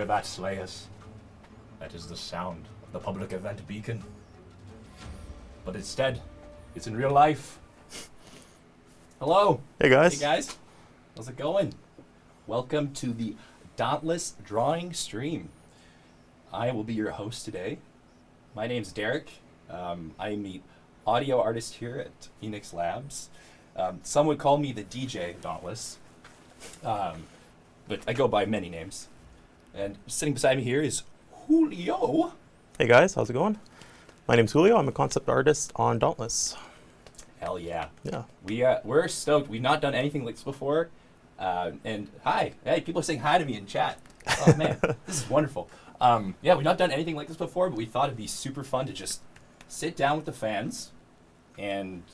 hear that, Slayers? That is the sound of the public event beacon. But instead, it's in real life. Hello. Hey guys. Hey guys. How's it going? Welcome to the Dauntless drawing stream. I will be your host today. My name's Derek. I am the audio artist here at Phoenix Labs. Some would call me the DJ Dauntless, but I go by many names. And sitting beside me here is Julio. Hey guys, how's it going? My name's Julio. I'm a concept artist on Dauntless. Hell yeah. Yeah. We're stoked. We've not done anything like this before. And hi. Hey, people are saying hi to me in chat. Oh man, this is wonderful. Yeah, we've not done anything like this before, but we thought it'd be super fun to just sit down with the fans and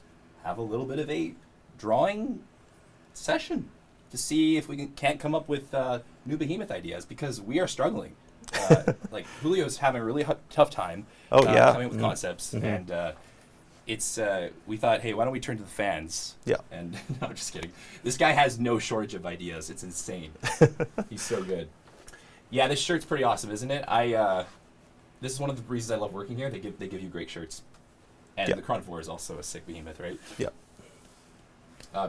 have a little bit of a drawing session to see if we can't come up with new Behemoth ideas, because we are struggling. Like Julio's having a really tough time coming up with concepts, and we thought, hey, why don't we turn to the fans? Yeah. And no, I'm just kidding. This guy has no shortage of ideas. It's insane. He's so good. Yeah, this shirt's pretty awesome, isn't it? This is one of the reasons I love working here. They give you great shirts. And the Chronivore is also a sick behemoth, right? Yeah.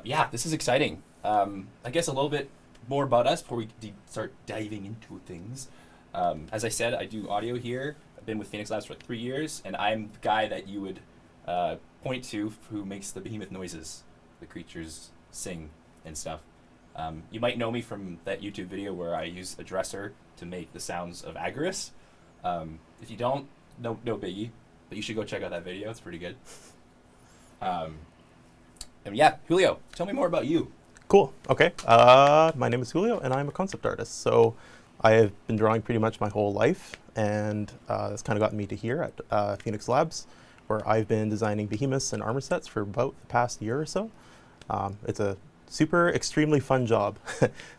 Yeah, this is exciting. I guess a little bit more about us before we start diving into things. As I said, I do audio here. I've been with Phoenix Labs for 3 years, and I'm the guy that you would point to who makes the behemoth noises the creatures sing and stuff. You might know me from that YouTube video where I use a dresser to make the sounds of Agorist. If you don't, no biggie, but you should go check out that video. It's pretty good. And yeah, Julio, tell me more about you. Cool. Okay. My name is Julio, and I'm a concept artist. So I have been drawing pretty much my whole life, and that's kind of gotten me to here at Phoenix Labs, where I've been designing behemoths and armor sets for about the past year or so. It's a super extremely fun job.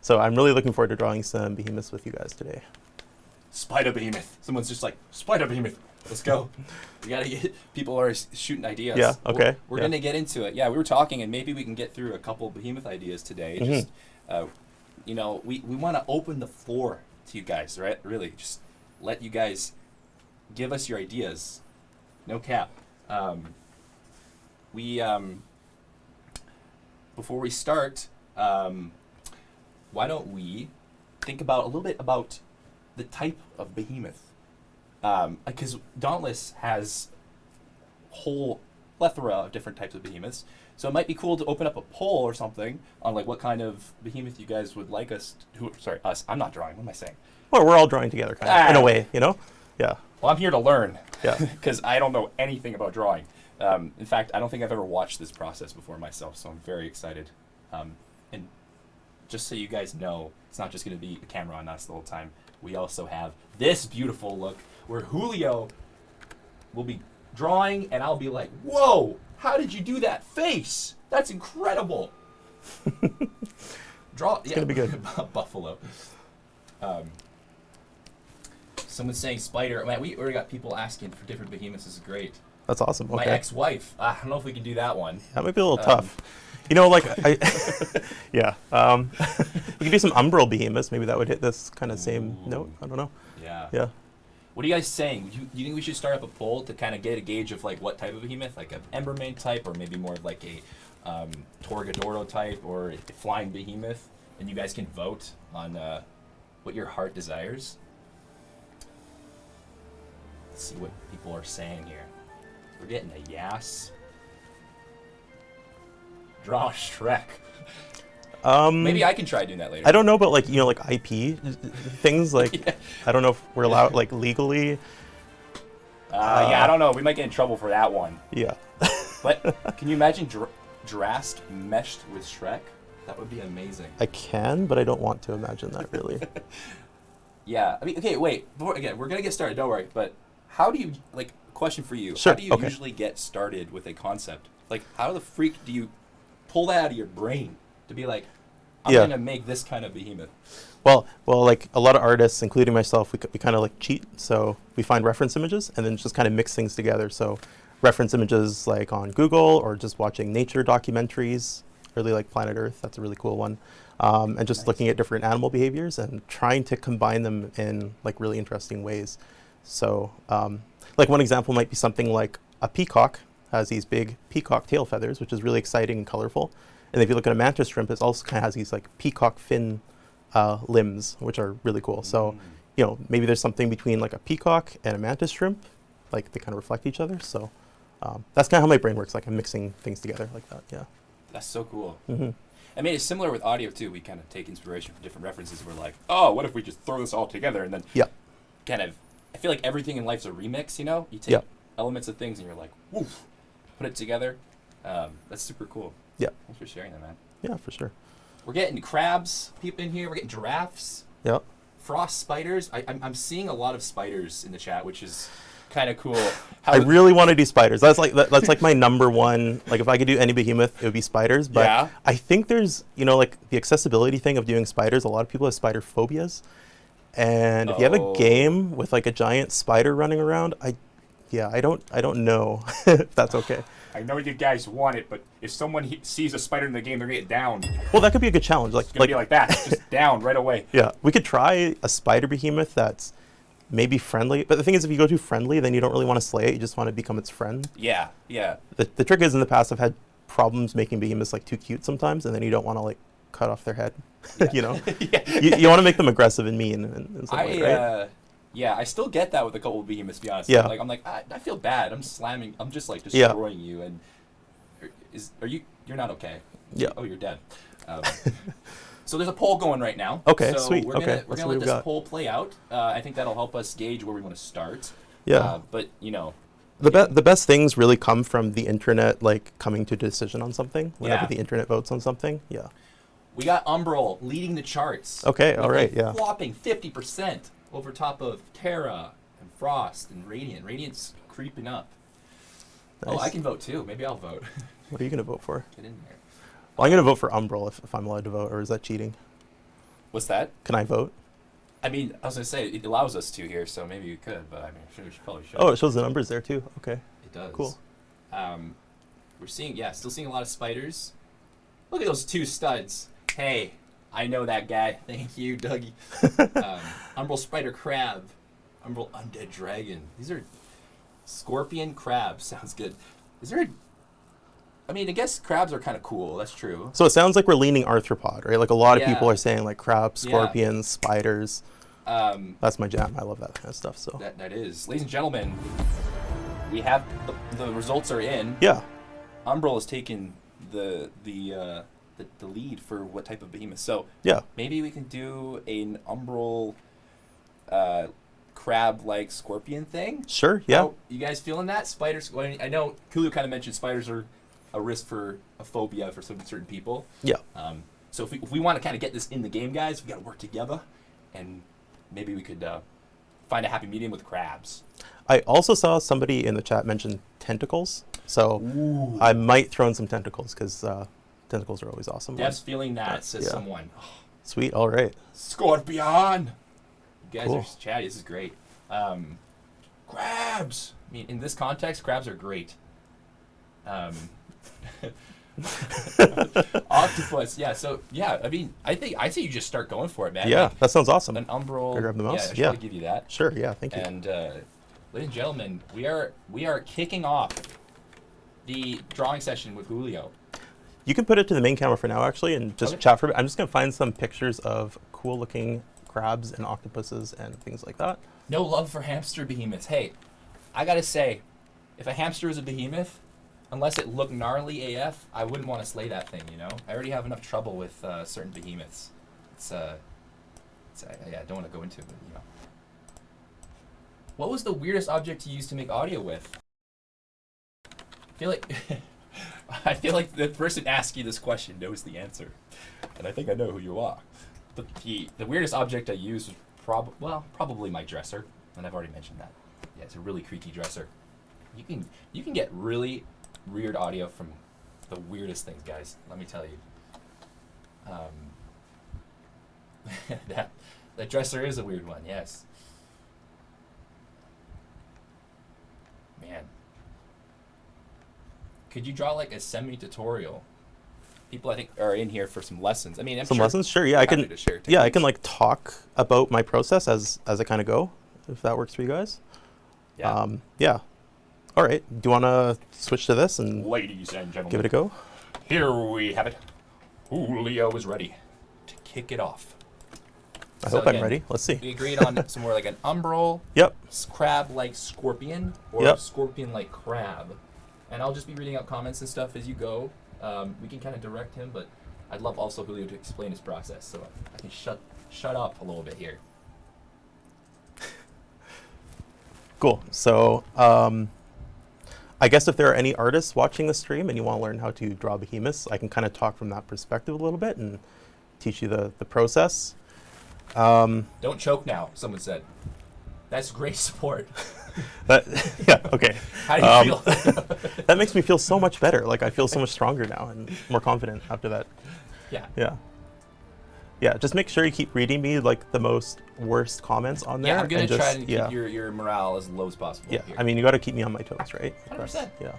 So I'm really looking forward to drawing some behemoths with you guys today. Spider Behemoth. Someone's just like, Spider Behemoth. Let's go. We gotta get, people are shooting ideas. Yeah, okay. We're gonna get into it. Yeah, we were talking, and maybe we can get through a couple behemoth ideas today. Just, we want to open the floor to you guys, right? Really, just let you guys give us your ideas. No cap. Before we start, why don't we think about a little bit about the type of behemoth? Because Dauntless has a whole plethora of different types of behemoths, so it might be cool to open up a poll or something on like what kind of behemoth you guys would like us. Us. I'm not drawing. What am I saying? Well, we're all drawing together, kind of, in a way, you know? Yeah. Well, I'm here to learn. Yeah. Because I don't know anything about drawing. In fact, I don't think I've ever watched this process before myself, so I'm very excited. And just so you guys know, it's not just going to be a camera on us the whole time. We also have this beautiful look where Julio will be drawing, and I'll be like, whoa, how did you do that face? That's incredible. It's going to be good. Buffalo. Someone's saying spider. Man, we already got people asking for different behemoths. This is great. That's awesome. Okay. My ex-wife. I don't know if we can do that one. That might be a little tough. You know, like, yeah. We could do some umbral behemoths. Maybe that would hit this kind of same note. I don't know. Yeah. Yeah. What are you guys saying? You think we should start up a poll to kind of get a gauge of like what type of behemoth, like an Embermane type, or maybe more of like a Torgadoro type, or a flying behemoth, and you guys can vote on what your heart desires. Let's see what people are saying here. We're getting a yes. Draw Shrek. Maybe I can try doing that later. I don't know about like, you know, like IP things, like Yeah. I don't know if we're allowed like legally. Yeah, I don't know. We might get in trouble for that one. Yeah. But can you imagine Drask meshed with Shrek? That would be amazing. I can, but I don't want to imagine that really. Yeah. I mean, okay, wait. Again, we're going to get started. Don't worry. But how do you, like, question for you. Sure. How do you usually get started with a concept? Like, how the freak do you pull that out of your brain to be like, I'm going to make this kind of behemoth? Well, like a lot of artists, including myself, we kind of like cheat. So we find reference images and then just kind of mix things together. So reference images like on Google or just watching nature documentaries. really like Planet Earth. That's a really cool one. And just Nice. looking at different animal behaviors and trying to combine them in like really interesting ways. So like one example might be something like a peacock has these big peacock tail feathers, which is really exciting and colorful. And if you look at a mantis shrimp, it also kind of has these like peacock fin limbs, which are really cool. So, you know, maybe there's something between like a peacock and a mantis shrimp, like they kind of reflect each other. So that's kind of how my brain works. Like I'm mixing things together like that. Yeah. That's so cool. Mm-hmm. I mean, it's similar with audio too. We kind of take inspiration from different references. We're like, oh, what if we just throw this all together and then kind of, I feel like everything in life's a remix, you know? You take elements of things and you're like, woof, put it together. That's super cool. Yeah. Thanks for sharing that, man. Yeah, for sure. We're getting crabs, people in here. We're getting giraffes. Yep. Frost spiders. I'm seeing a lot of spiders in the chat, which is kind of cool. I really want to do spiders. That's like my number one. Like if I could do any behemoth, it would be spiders. But I think there's, you know, like the accessibility thing of doing spiders. A lot of people have spider phobias, and if you have a game with like a giant spider running around, I don't know if that's okay. I know you guys want it, but if someone sees a spider in the game, they're gonna get down. Well, that could be a good challenge. Like, It's gonna be like that, just down right away. Yeah, we could try a spider behemoth that's maybe friendly. But the thing is, if you go too friendly, then you don't really want to slay it. You just want to become its friend. Yeah, yeah. The trick is, in the past, I've had problems making behemoths like too cute sometimes, and then you don't want to like cut off their head. You know, you want to make them aggressive and mean in some way, right? Yeah, I still get that with a couple of behemoths, to be honest. Yeah. Like, I'm like, I feel bad. I'm slamming. I'm just like destroying you. And you're not okay. Yeah. Oh, you're dead. So there's a poll going right now. Okay, so sweet. We're Okay, gonna let this poll play out. I think that'll help us gauge where we want to start. Yeah. But you know, the best things really come from the internet, like coming to a decision on something. Whenever Yeah. the internet votes on something. Yeah. we got Umbral leading the charts. Okay. with All right. a Yeah. Whopping 50% over top of Terra and Frost and Radiant. Radiant's creeping up. Nice. Oh, I can vote too. Maybe I'll vote. What are you gonna vote for? Get in there. Well, I'm gonna vote for Umbral if I'm allowed to vote, or is that cheating? What's that? Can I vote? I mean, I was gonna say it allows us to here, so maybe we could, but I mean, we probably should. Oh, it shows the numbers there too. Okay. It does. Cool. We're seeing, still seeing a lot of spiders. Look at those two studs. Hey, I know that guy. Thank you, Dougie. Umbral Spider Crab. Umbral Undead Dragon. These are Scorpion Crab. Sounds good. Is there I mean, I guess crabs are kind of cool. That's true. So it sounds like we're leaning arthropod, right? Like a lot of Yeah. people are saying like crabs, Yeah. scorpions, spiders. Um, That's my jam. I love that kind of stuff. So that is. Ladies and gentlemen, we have the results are in. yeah. Umbral has taken the lead for what type of behemoth. So Yeah. maybe we can do an Umbral crab-like scorpion thing. Sure. Yeah. Oh, you guys feeling that? Spiders. Well, I know Julio kind of mentioned spiders are a risk for a phobia for some certain people. Yeah. So if we want to kind of get this in the game, guys, we got to work together, and maybe we could find a happy medium with crabs. I also saw somebody in the chat mention tentacles, so I might throw in some tentacles because tentacles are always awesome. Dev's feeling that, says Yeah. someone. Sweet. All right. Scorpion! You guys Cool. are chatty. This is great. Crabs! I mean, in this context, crabs are great. Octopus. Yeah, so, yeah, I mean, I say you just start going for it, man. Yeah, Like, that sounds awesome. an Umbral. Can I grab the mouse? Yeah, I should Yeah. probably give you that. Sure. Yeah. Thank you. And, ladies and gentlemen, we are kicking off the drawing session with Julio. You can put it to the main camera for now, actually, and just Okay. chat for a bit. I'm just gonna find some pictures of cool-looking crabs and octopuses and things like that. No love for hamster behemoths. Hey, I gotta say, if a hamster was a behemoth, unless it looked gnarly AF, I wouldn't want to slay that thing, you know? I already have enough trouble with certain behemoths. I don't want to go into it, but, you know. What was the weirdest object you used to make audio with? I feel like the person asking you this question knows the answer, and I think I know who you are. But the weirdest object I used was probably my dresser, and I've already mentioned that. Yeah, it's a really creaky dresser. You can get really weird audio from the weirdest things, guys. Let me tell you. That dresser is a weird one. Yes. Man. Could you draw like a semi-tutorial people I think are in here for some lessons. I mean, I'm Some sure lessons? Sure, yeah, I happy can. to share Yeah, I techniques. can like talk about my process as I kind of go, if that works for you guys. Yeah. Yeah. All right. Do you want to switch to this and Ladies and gentlemen, give it a go? here we have it. Julio is ready. To kick it off. I So hope I'm again, ready. Let's see. We agreed on somewhere like an umbral, Yep. crab-like scorpion, or Yep. scorpion-like crab. And I'll just be reading out comments and stuff as you go. We can kind of direct him, but I'd love also Julio to explain his process, so I can shut up a little bit here. Cool. So, I guess if there are any artists watching the stream and you want to learn how to draw behemoths, I can kind of talk from that perspective a little bit and teach you the process. Don't choke now, someone said. That's great support. But, yeah, okay. How do you feel? That makes me feel so much better. Like, I feel so much stronger now and more confident after that. Yeah. Yeah. Yeah, just make sure you keep reading me, like, the most worst comments on there. Yeah, I'm going and to try just- to keep your morale as low as possible. Yeah, here. I mean, you got to keep me on my toes, right? 100%. Yeah.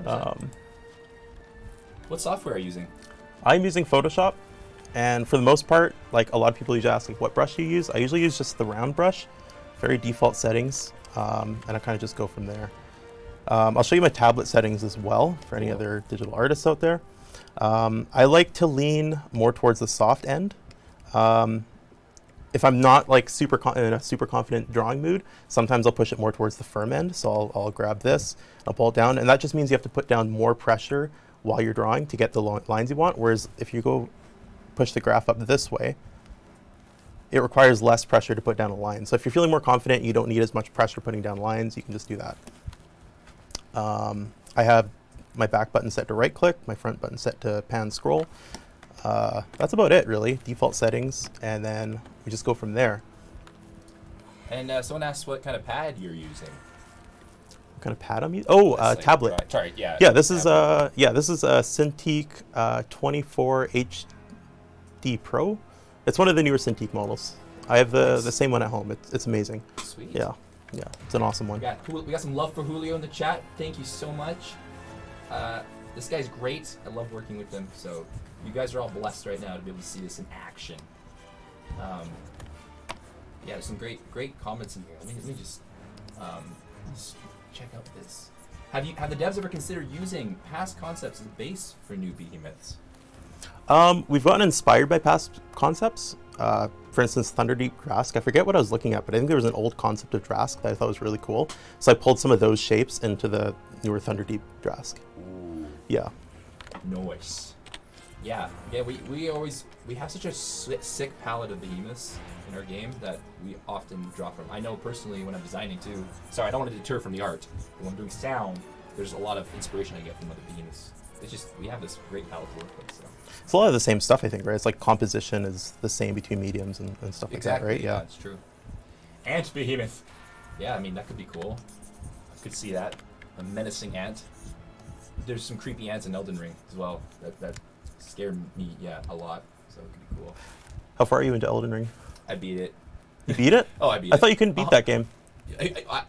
100%. What software are you using? I'm using Photoshop, and for the most part, like a lot of people usually ask, like, what brush do you use? I usually use just the round brush, very default settings, and I kind of just go from there. I'll show you my tablet settings as well for any Cool. other digital artists out there. I like to lean more towards the soft end. If I'm not like in a super confident drawing mood, sometimes I'll push it more towards the firm end. So I'll grab this, I'll pull it down, and that just means you have to put down more pressure while you're drawing to get the lines you want. Whereas if you go push the graph up this way, it requires less pressure to put down a line. So if you're feeling more confident, you don't need as much pressure putting down lines, you can just do that. I have my back button set to right click, my front button set to pan scroll. That's about it, really. Default settings, and then we just go from there. And someone asked what kind of pad you're using. What kind of pad I'm using? Oh, That's like- tablet. Sorry, yeah. Yeah, this is tablet. this is a Cintiq 24 HD Pro. It's one of the newer Cintiq models. I have the Nice. same one at home. It's amazing. Sweet. Yeah, it's an awesome one. We got some love for Julio in the chat. Thank you so much. This guy's great. I love working with him. So you guys are all blessed right now to be able to see this in action. Yeah, there's some great comments in here. Let me just check out this. Have the devs ever considered using past concepts as a base for new behemoths? We've gotten inspired by past concepts. For instance, Thunderdeep Drask. I forget what I was looking at, but I think there was an old concept of Drask that I thought was really cool. So I pulled some of those shapes into the newer Thunderdeep Drask. Ooh, Yeah. nice. Yeah. We have such a sick palette of behemoths in our game that we often draw from. I know personally when I'm designing too. Sorry, I don't want to deter from the art. But when I'm doing sound, there's a lot of inspiration I get from other behemoths. It's just we have this great palette to work with. So. It's a lot of the same stuff, I think, right? It's like composition is the same between mediums and stuff like that, right? Yeah, it's true. Ant Behemoth. Yeah, I mean that could be cool. I could see that. A menacing ant. There's some creepy ants in Elden Ring as well. That scared me, a lot. So it could be cool. How far are you into Elden Ring? I beat it. You beat it? Oh, I beat it. I thought you couldn't beat that game.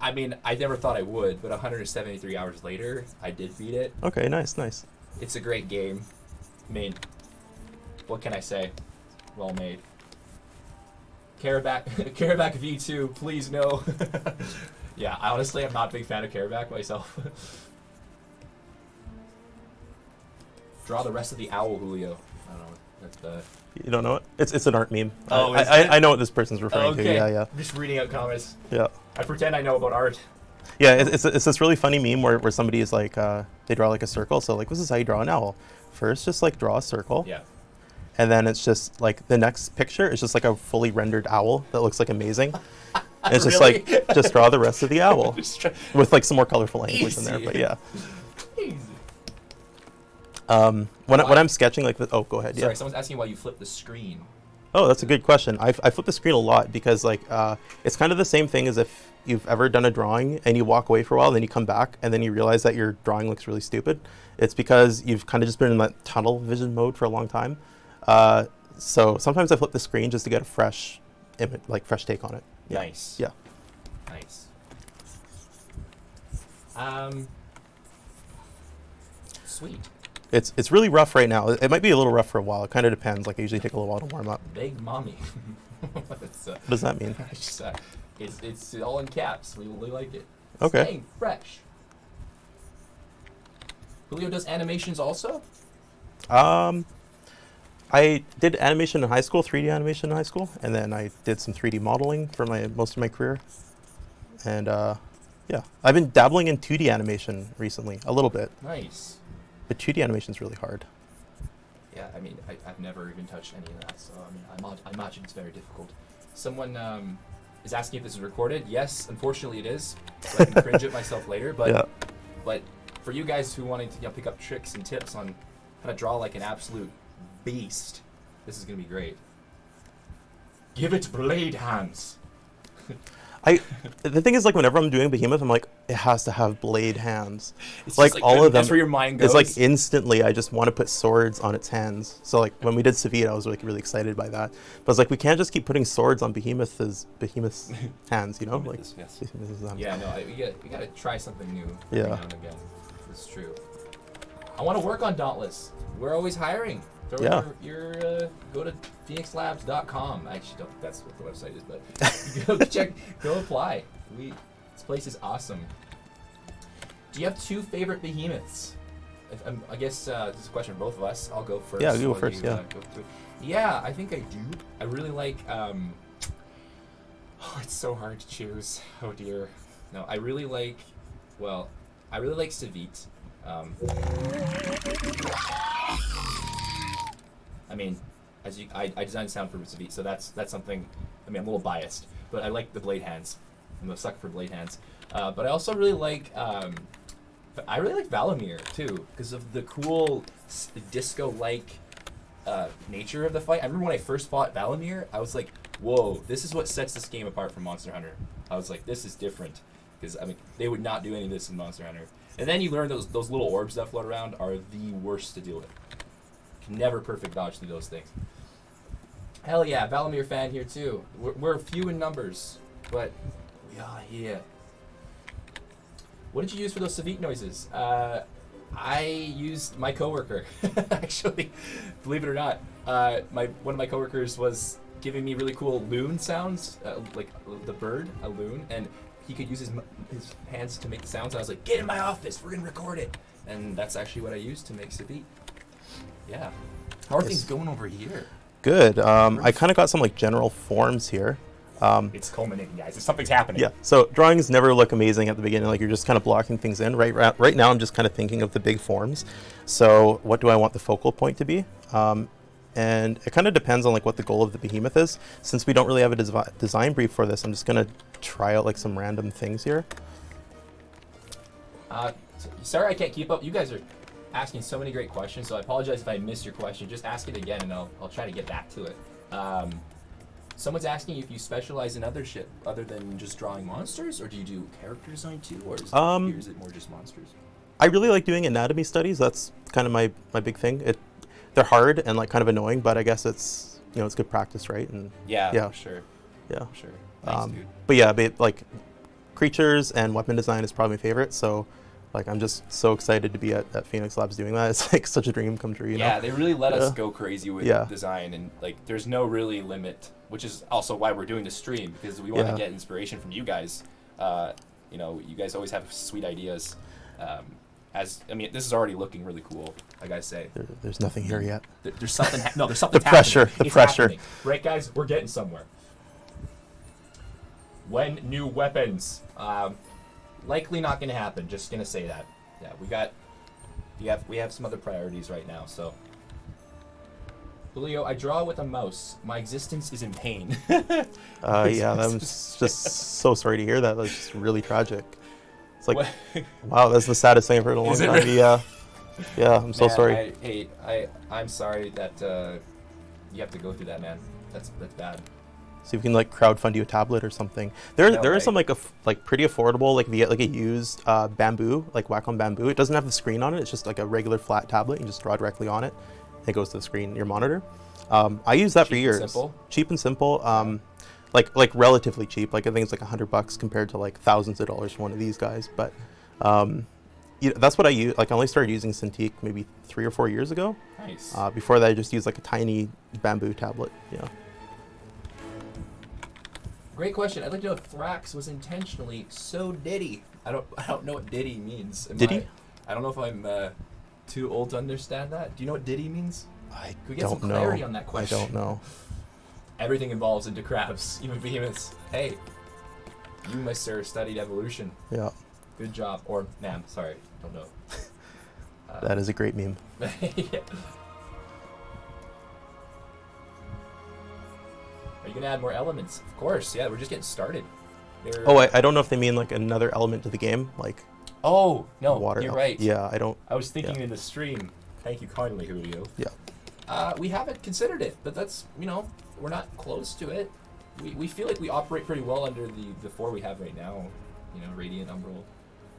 I mean, I never thought I would, but 173 hours later, I did beat it. Okay, nice. It's a great game. I mean, what can I say? Well made. Carabac V2, please no. Yeah, honestly, I'm not a big fan of Carabac myself. Draw the rest of the owl, Julio. I don't know. That's You don't know it? It's an art meme. Oh, is it? I know what this person's referring okay. to. Yeah. I'm just reading out comments. Yeah. I pretend I know about art. Yeah, it's this really funny meme where somebody is like, they draw like a circle. So like, this is how you draw an owl. First, just like draw a circle. Yeah. And then it's just like the next picture is just like a fully rendered owl that looks like amazing. And it's just Really? like, just draw the rest of the owl Just try- with like some more colorful language in there. Easy. But yeah. Easy. When I'm sketching like this, oh, go ahead. Sorry, Yeah. someone's asking why you flip the screen. Oh, that's a good question. I flip the screen a lot because like it's kind of the same thing as if you've ever done a drawing and you walk away for a while, then you come back and then you realize that your drawing looks really stupid. It's because you've kind of just been in that tunnel vision mode for a long time. So sometimes I flip the screen just to get a fresh image, like fresh take on it. Yeah. Nice. Yeah. Nice. Sweet. It's really rough right now. It might be a little rough for a while. It kind of depends. Like I usually take a little while to warm up. Big mommy. What does that mean? It's all in caps. We like it. Okay. Staying fresh. Julio does animations also? I did animation in high school, 3D animation in high school, and then I did some 3D modeling for most of my career. And yeah, I've been dabbling in 2D animation recently, a little bit. Nice. But 2D animation is really hard. Yeah, I mean, I've never even touched any of that, so I mean, I imagine it's very difficult. Someone is asking if this is recorded. Yes, unfortunately it is. So I can cringe at myself later, but Yeah. but for you guys who wanting to pick up tricks and tips on how to draw like an absolute beast, this is gonna be great. Give it blade hands. The thing is, like, whenever I'm doing Behemoth, I'm like, it has to have blade hands. It's Like, just all of them. That's where your mind goes. It's like instantly, I just want to put swords on its hands. So like when we did Sevite, I was like really excited by that. But it's like we can't just keep putting swords on Behemoth's hands, you know? Like, yes. Behemoth's hands. Yeah, no, we gotta try something new. Yeah. Every now and again. It's true. I want to work on Dauntless. We're always hiring. So Yeah. Go to phoenixlabs.com. I actually don't think that's what the website is, but go apply. This place is awesome. Do you have two favorite behemoths? I guess this is a question for both of us. I'll go first. Yeah, you go while first, yeah. Go through. Yeah, I think I do. I really like. Oh, it's so hard to choose. Oh dear. No, I really like. Well, I really like Sevite. I mean, I designed sound for Sevite, so that's something. I mean, I'm a little biased, but I like the blade hands. I'm a sucker for blade hands. But I also really like. I really like Valamir too, because of the cool disco-like nature of the fight. I remember when I first fought Valamir, I was like, "Whoa, this is what sets this game apart from Monster Hunter." I was like, "This is different," because I mean, they would not do any of this in Monster Hunter. And then you learn those little orbs that float around are the worst to deal with. Can never perfect dodge through those things. Hell yeah, Valamir fan here too. We're few in numbers, but we are here. What did you use for those Sevite noises? I used my coworker. Actually, believe it or not, one of my coworkers was giving me really cool loon sounds, like the bird, a loon, and he could use his hands to make the sounds. And I was like, "Get in my office, we're gonna record it." And that's actually what I used to make Sevite. Yeah. How are things going over here? Good. I kind of got some like general forms here. It's culminating, guys. Something's happening. Yeah. So drawings never look amazing at the beginning. Like you're just kind of blocking things in. Right now, I'm just kind of thinking of the big forms. So what do I want the focal point to be? And it kind of depends on like what the goal of the behemoth is. Since we don't really have a design brief for this, I'm just gonna try out like some random things here. Sorry, I can't keep up. You guys are asking so many great questions, so I apologize if I missed your question. Just ask it again, and I'll try to get back to it. Someone's asking if you specialize in other shit other than just drawing monsters, or do you do character design too, or is it more just monsters? I really like doing anatomy studies. That's kind of my big thing. They're hard and like kind of annoying, but I guess it's it's good practice, right? And yeah, for sure. Yeah, for sure. Thanks, dude. But yeah, like creatures and weapon design is probably my favorite. So like I'm just so excited to be at Phoenix Labs doing that. It's like such a dream come true. You know? They really let us go crazy with design, and like there's no really limit, which is also why we're doing the stream, because we want to get inspiration from you guys. You guys always have sweet ideas. This is already looking really cool. I gotta say, there's nothing here yet. There's something. There's something. The pressure. Happening. The pressure. Happening. Right, guys, we're getting somewhere. When new weapons, likely not gonna happen. Just gonna say that. Yeah, we have some other priorities right now. So, Julio, I draw with a mouse. My existence is in pain. Yeah, I'm just so sorry to hear that. That's just really tragic. It's like, wow, that's the saddest thing I've heard in a long time. Really? Yeah, I'm so sorry. I'm sorry that you have to go through that, man. That's bad. So you can like crowdfund you a tablet or something. There is some like pretty affordable, like if you get like a used bamboo, like Wacom bamboo. It doesn't have the screen on it. It's just like a regular flat tablet. You just draw directly on it. It goes to the screen, your monitor. I used that for years. Cheap and simple. Like relatively cheap. Like I think it's like $100 compared to like thousands of dollars for one of these guys. But that's what I use. Like, I only started using Cintiq maybe 3 or 4 years ago. Nice. Before that, I just used like a tiny bamboo tablet. Yeah. Great question. I'd like to know if Thrax was intentionally so diddy. I don't know what diddy means. Diddy? I don't know if I'm too old to understand that. Do you know what diddy means? I Could we get don't some know. clarity on that I question? don't know. Everything evolves into crabs, even behemoths. Hey, you, my sir, studied evolution. Yeah. Good job. Or, ma'am, sorry, don't know. That is a great meme. Yeah. Are you going to add more elements? Of course, yeah, we're just getting started. Oh, I don't know if they mean like another element to the game, like Oh, no, water. you're right. Yeah, I don't. I was thinking in the stream. Thank you kindly, Julio. Yeah. We haven't considered it, but that's, we're not close to it. We feel like we operate pretty well under the 4 we have right now. Radiant, Umbral,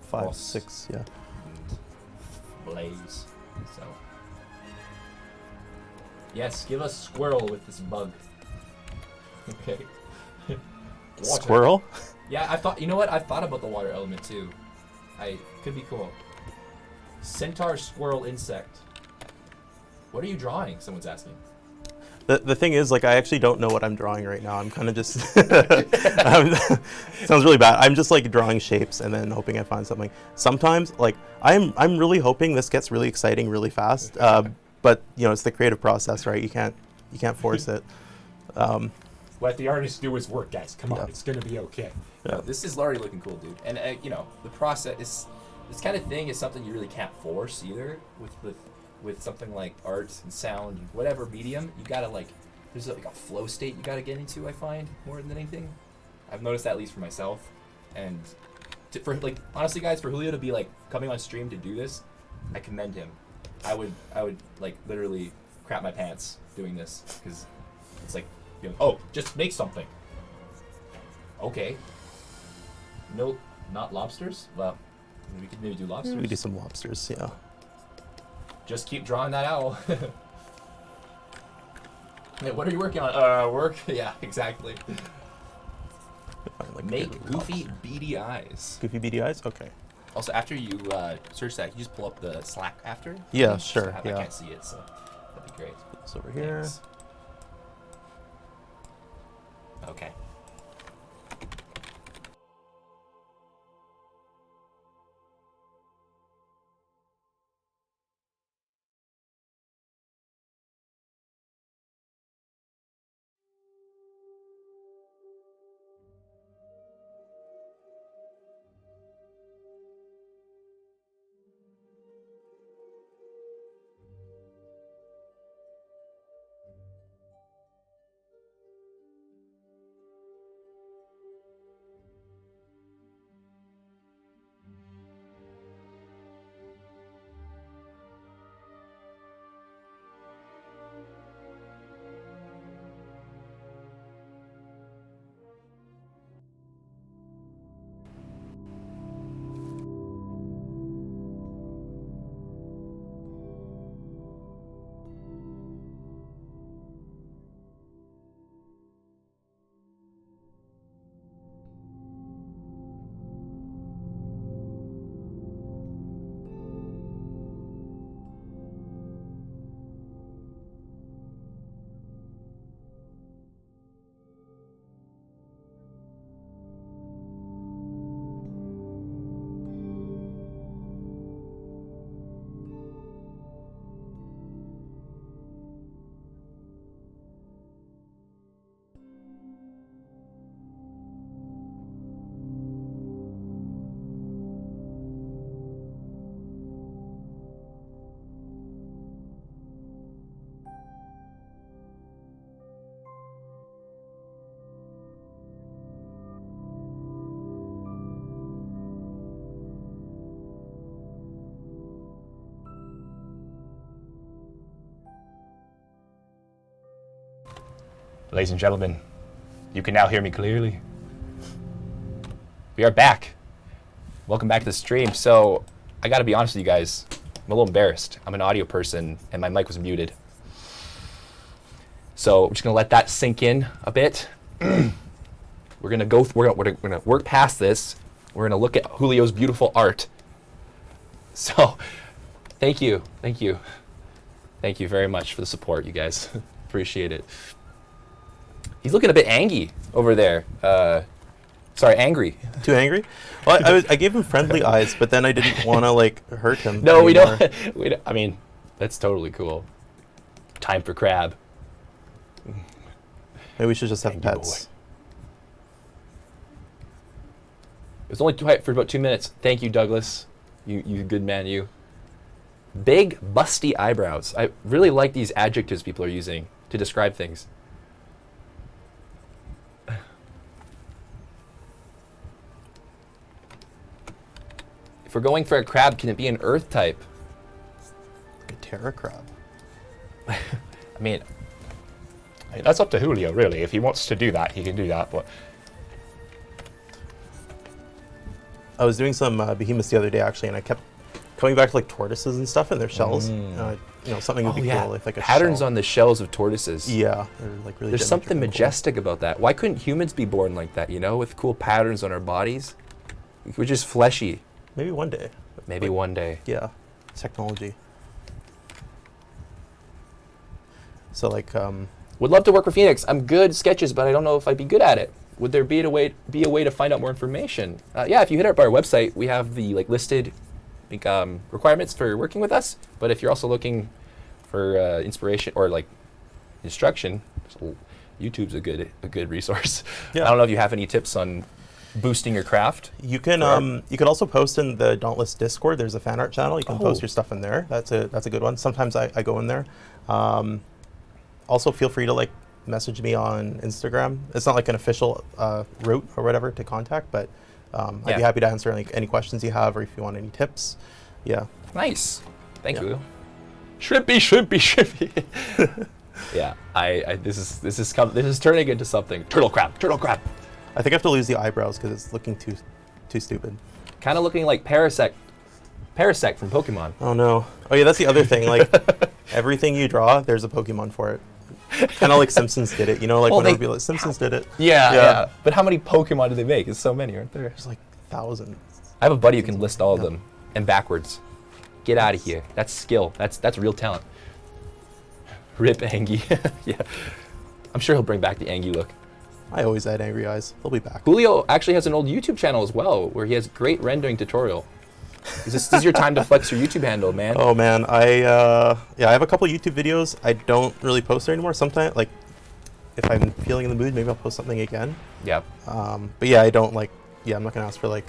5, Frost, 6, yeah. and Blaze. So, yes, give us Squirrel with this bug. Okay. Water. Squirrel? Yeah, I thought. You know what? I thought about the water element too. Could be cool. Centaur, squirrel, insect. What are you drawing? Someone's asking. The thing is, like, I actually don't know what I'm drawing right now. I'm kind of just sounds really bad. I'm just like drawing shapes and then hoping I find something. Sometimes, like, I'm really hoping this gets really exciting really fast. But it's the creative process, right? You can't force it. Let the artist do his work, guys. Come on, Yeah. it's gonna be okay. Yeah. This is already looking cool, dude. And the process is this kind of thing is something you really can't force either. With something like art and sound, and whatever medium, you gotta there's like a flow state you gotta get into. I find more than anything. I've noticed that at least for myself, and honestly, guys, for Julio to be coming on stream to do this, I commend him. I would literally crap my pants doing this because it's like. Oh, just make something. Okay. No, not lobsters? Well, we could maybe do lobsters. We do some lobsters, yeah. Just keep drawing that owl. Hey, what are you working on? Work? Yeah, exactly. Find, like, a Make good goofy lobster. beady eyes. Goofy beady eyes? Okay. Also, after you search that, can you just pull up the Slack after? Yeah, Just sure, I yeah. can't see it, so that'd be great. Put this over here. Thanks. Okay. Ladies and gentlemen, you can now hear me clearly. We are back. Welcome back to the stream. So, I gotta be honest with you guys. I'm a little embarrassed. I'm an audio person, and my mic was muted. So, we're just gonna let that sink in a bit. We're gonna work past this. We're gonna look at Julio's beautiful art. So, thank you very much for the support, you guys. Appreciate it. He's looking a bit angry over there. Sorry, angry. Too angry? Well, I gave him friendly eyes, but then I didn't want to like hurt him. No, anymore. we don't. I mean, that's totally cool. Time for crab. Maybe we should just have Angry pets. boy. It was only quiet for about 2 minutes. Thank you, Douglas. You good man, you. Big, busty eyebrows. I really like these adjectives people are using to describe things. If we're going for a crab, can it be an earth type? Like a terra crab. I mean, That's up to Julio, really. If he wants to do that, he can do that. But I was doing some behemoths the other day actually, and I kept coming back to like tortoises and stuff and their shells. Something would be cool if like a patterns shell. on the shells of tortoises. Yeah, they're like really. There's something majestic about that. Why couldn't humans be born like that? With cool patterns on our bodies. We're just fleshy. Maybe one day. Maybe one day. Yeah, technology. So like, Would love to work for Phoenix. I'm good at sketches, but I don't know if I'd be good at it. Would there be a way to find out more information? Yeah, if you hit up our website, we have the listed requirements for working with us. But if you're also looking for inspiration or instruction, YouTube's a good resource. Yeah. I don't know if you have any tips on boosting your craft. you can also post in the Dauntless Discord. There's a fan art channel. You can post your stuff in there. That's a good one. Sometimes I go in there. Also, feel free to message me on Instagram. It's not like an official route or whatever to contact, but I'd be happy to answer any questions you have, or if you want any tips. Yeah. Nice. Thank you. Shrimpy. Yeah. This is turning into something. Turtle crab. I think I have to lose the eyebrows because it's looking too stupid. Kind of looking like Parasect from Pokemon. Oh no. Oh yeah, that's the other thing. Like everything you draw, there's a Pokemon for it. Kind of like Simpsons did it. Whenever people Simpsons did it. Yeah. But how many Pokemon do they make? It's so many, aren't there? There's like thousands. I have a buddy who can list all of them and backwards. Get out of here. That's skill. That's real talent. Rip Angie. Yeah. I'm sure he'll bring back the Angie look. I always had angry eyes. They'll be back. Julio actually has an old YouTube channel as well where he has great rendering tutorial. This is your time to flex your YouTube handle, man. Oh man, I have a couple YouTube videos. I don't really post there anymore. Sometimes, if I'm feeling in the mood, maybe I'll post something again. Yeah. But yeah, I don't I'm not gonna ask for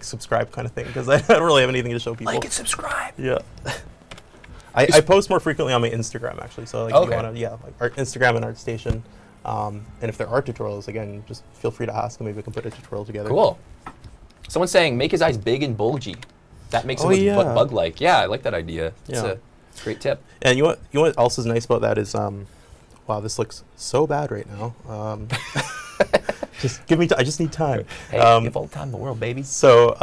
subscribe kind of thing because I don't really have anything to show people. Like and subscribe. Yeah. I post more frequently on my Instagram actually. So if you wanna our Instagram and ArtStation. And if there are tutorials, again, just feel free to ask, and maybe we can put a tutorial together. Cool. Someone's saying make his eyes big and bulgy. That makes him look bug-like. Yeah, I like that idea. It's a great tip. And you know what else is nice about that is, wow, this looks so bad right now. Just give me. I just need time. Hey, give all the time in the world, baby. So,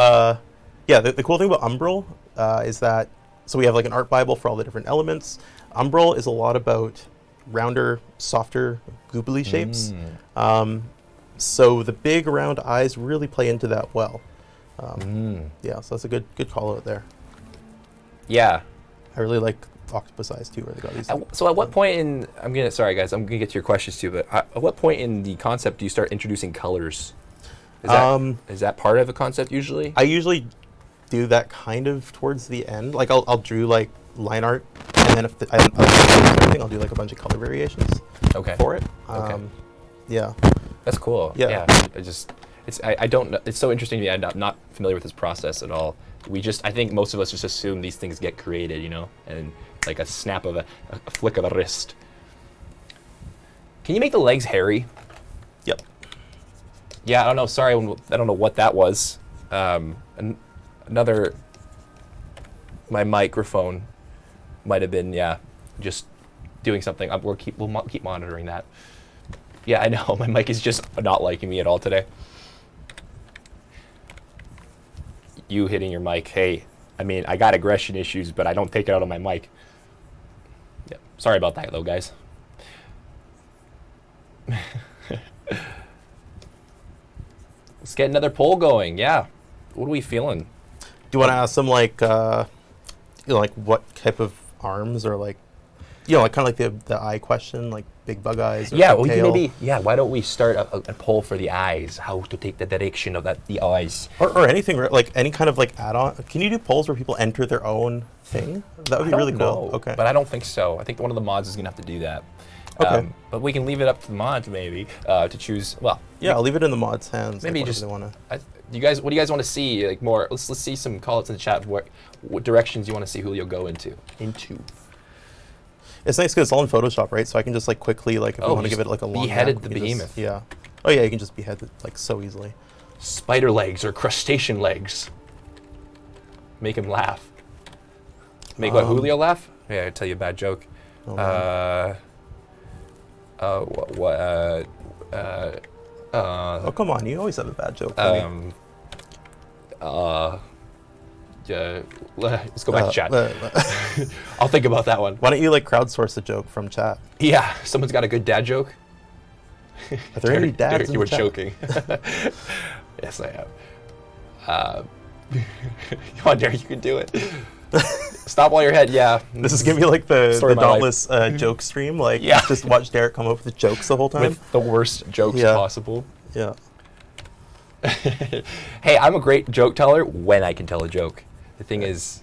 the cool thing about Umbral is that we have an art bible for all the different elements. Umbral is a lot about rounder, softer, goobly shapes. So the big round eyes really play into that well. Yeah, so that's a good call out there. Yeah. I really like octopus eyes too, where they got these. So at what point in, sorry guys, I'm gonna get to your questions too, but at what point in the concept do you start introducing colors? Is that part of a concept usually? I usually do that kind of towards the end. I'll drew line art, and then if I'll do a bunch of color variations. For it. Yeah. That's cool. Yeah. I don't know. It's so interesting to me. I'm not familiar with this process at all. I think most of us just assume these things get created, and like a snap of a flick of a wrist. Can you make the legs hairy? Yep. Yeah, I don't know. Sorry, I don't know what that was. My microphone might have been, just doing something. We'll keep monitoring that. Yeah, I know. My mic is just not liking me at all today. You hitting your mic. Hey, I got aggression issues, but I don't take it out on my mic. Yeah, sorry about that, though, guys. Let's get another poll going. Yeah. What are we feeling? you want to ask them like, like what type of arms or like, like kind of like the eye question, like big bug eyes. Or Yeah, we can tail. maybe. Yeah, why don't we start a poll for the eyes? How to take the direction of the eyes? Or anything like any kind of like add-on. Can you do polls where people enter their own thing? That would be really cool. Okay. But I don't think so. I think one of the mods is gonna have to do that. Okay. But we can leave it up to the mods maybe to choose. Well, Yeah, I'll leave it in the mods' hands. maybe like, just. they want to. You guys, what do you guys want to see? Like more? Let's see some call-outs in the chat. What directions you want to see Julio go into? It's nice because it's all in Photoshop, right? So I can just like quickly, like if you want to just give it like a long beheaded nap, the you can behemoth. just- yeah. Oh yeah, you can just behead it like so easily. Spider legs or crustacean legs. Make him laugh. Make what, Julio laugh? Yeah, I tell you a bad joke. Oh, man. Oh come on, you always have a bad joke. for me. Yeah, let's go back to chat. I'll think about that one. Why don't you like crowdsource a joke from chat? Yeah, someone's got a good dad joke. Are there any dads in You were the chat? joking. Yes, I have. Come on, Derek, you can do it. Stop while you're ahead. Yeah. This is gonna be like the Story of my Dauntless joke stream. Like, Yeah. just watch Derek come up with jokes the whole time. With the worst jokes Yeah. possible. Yeah. Hey, I'm a great joke teller when I can tell a joke. The thing is,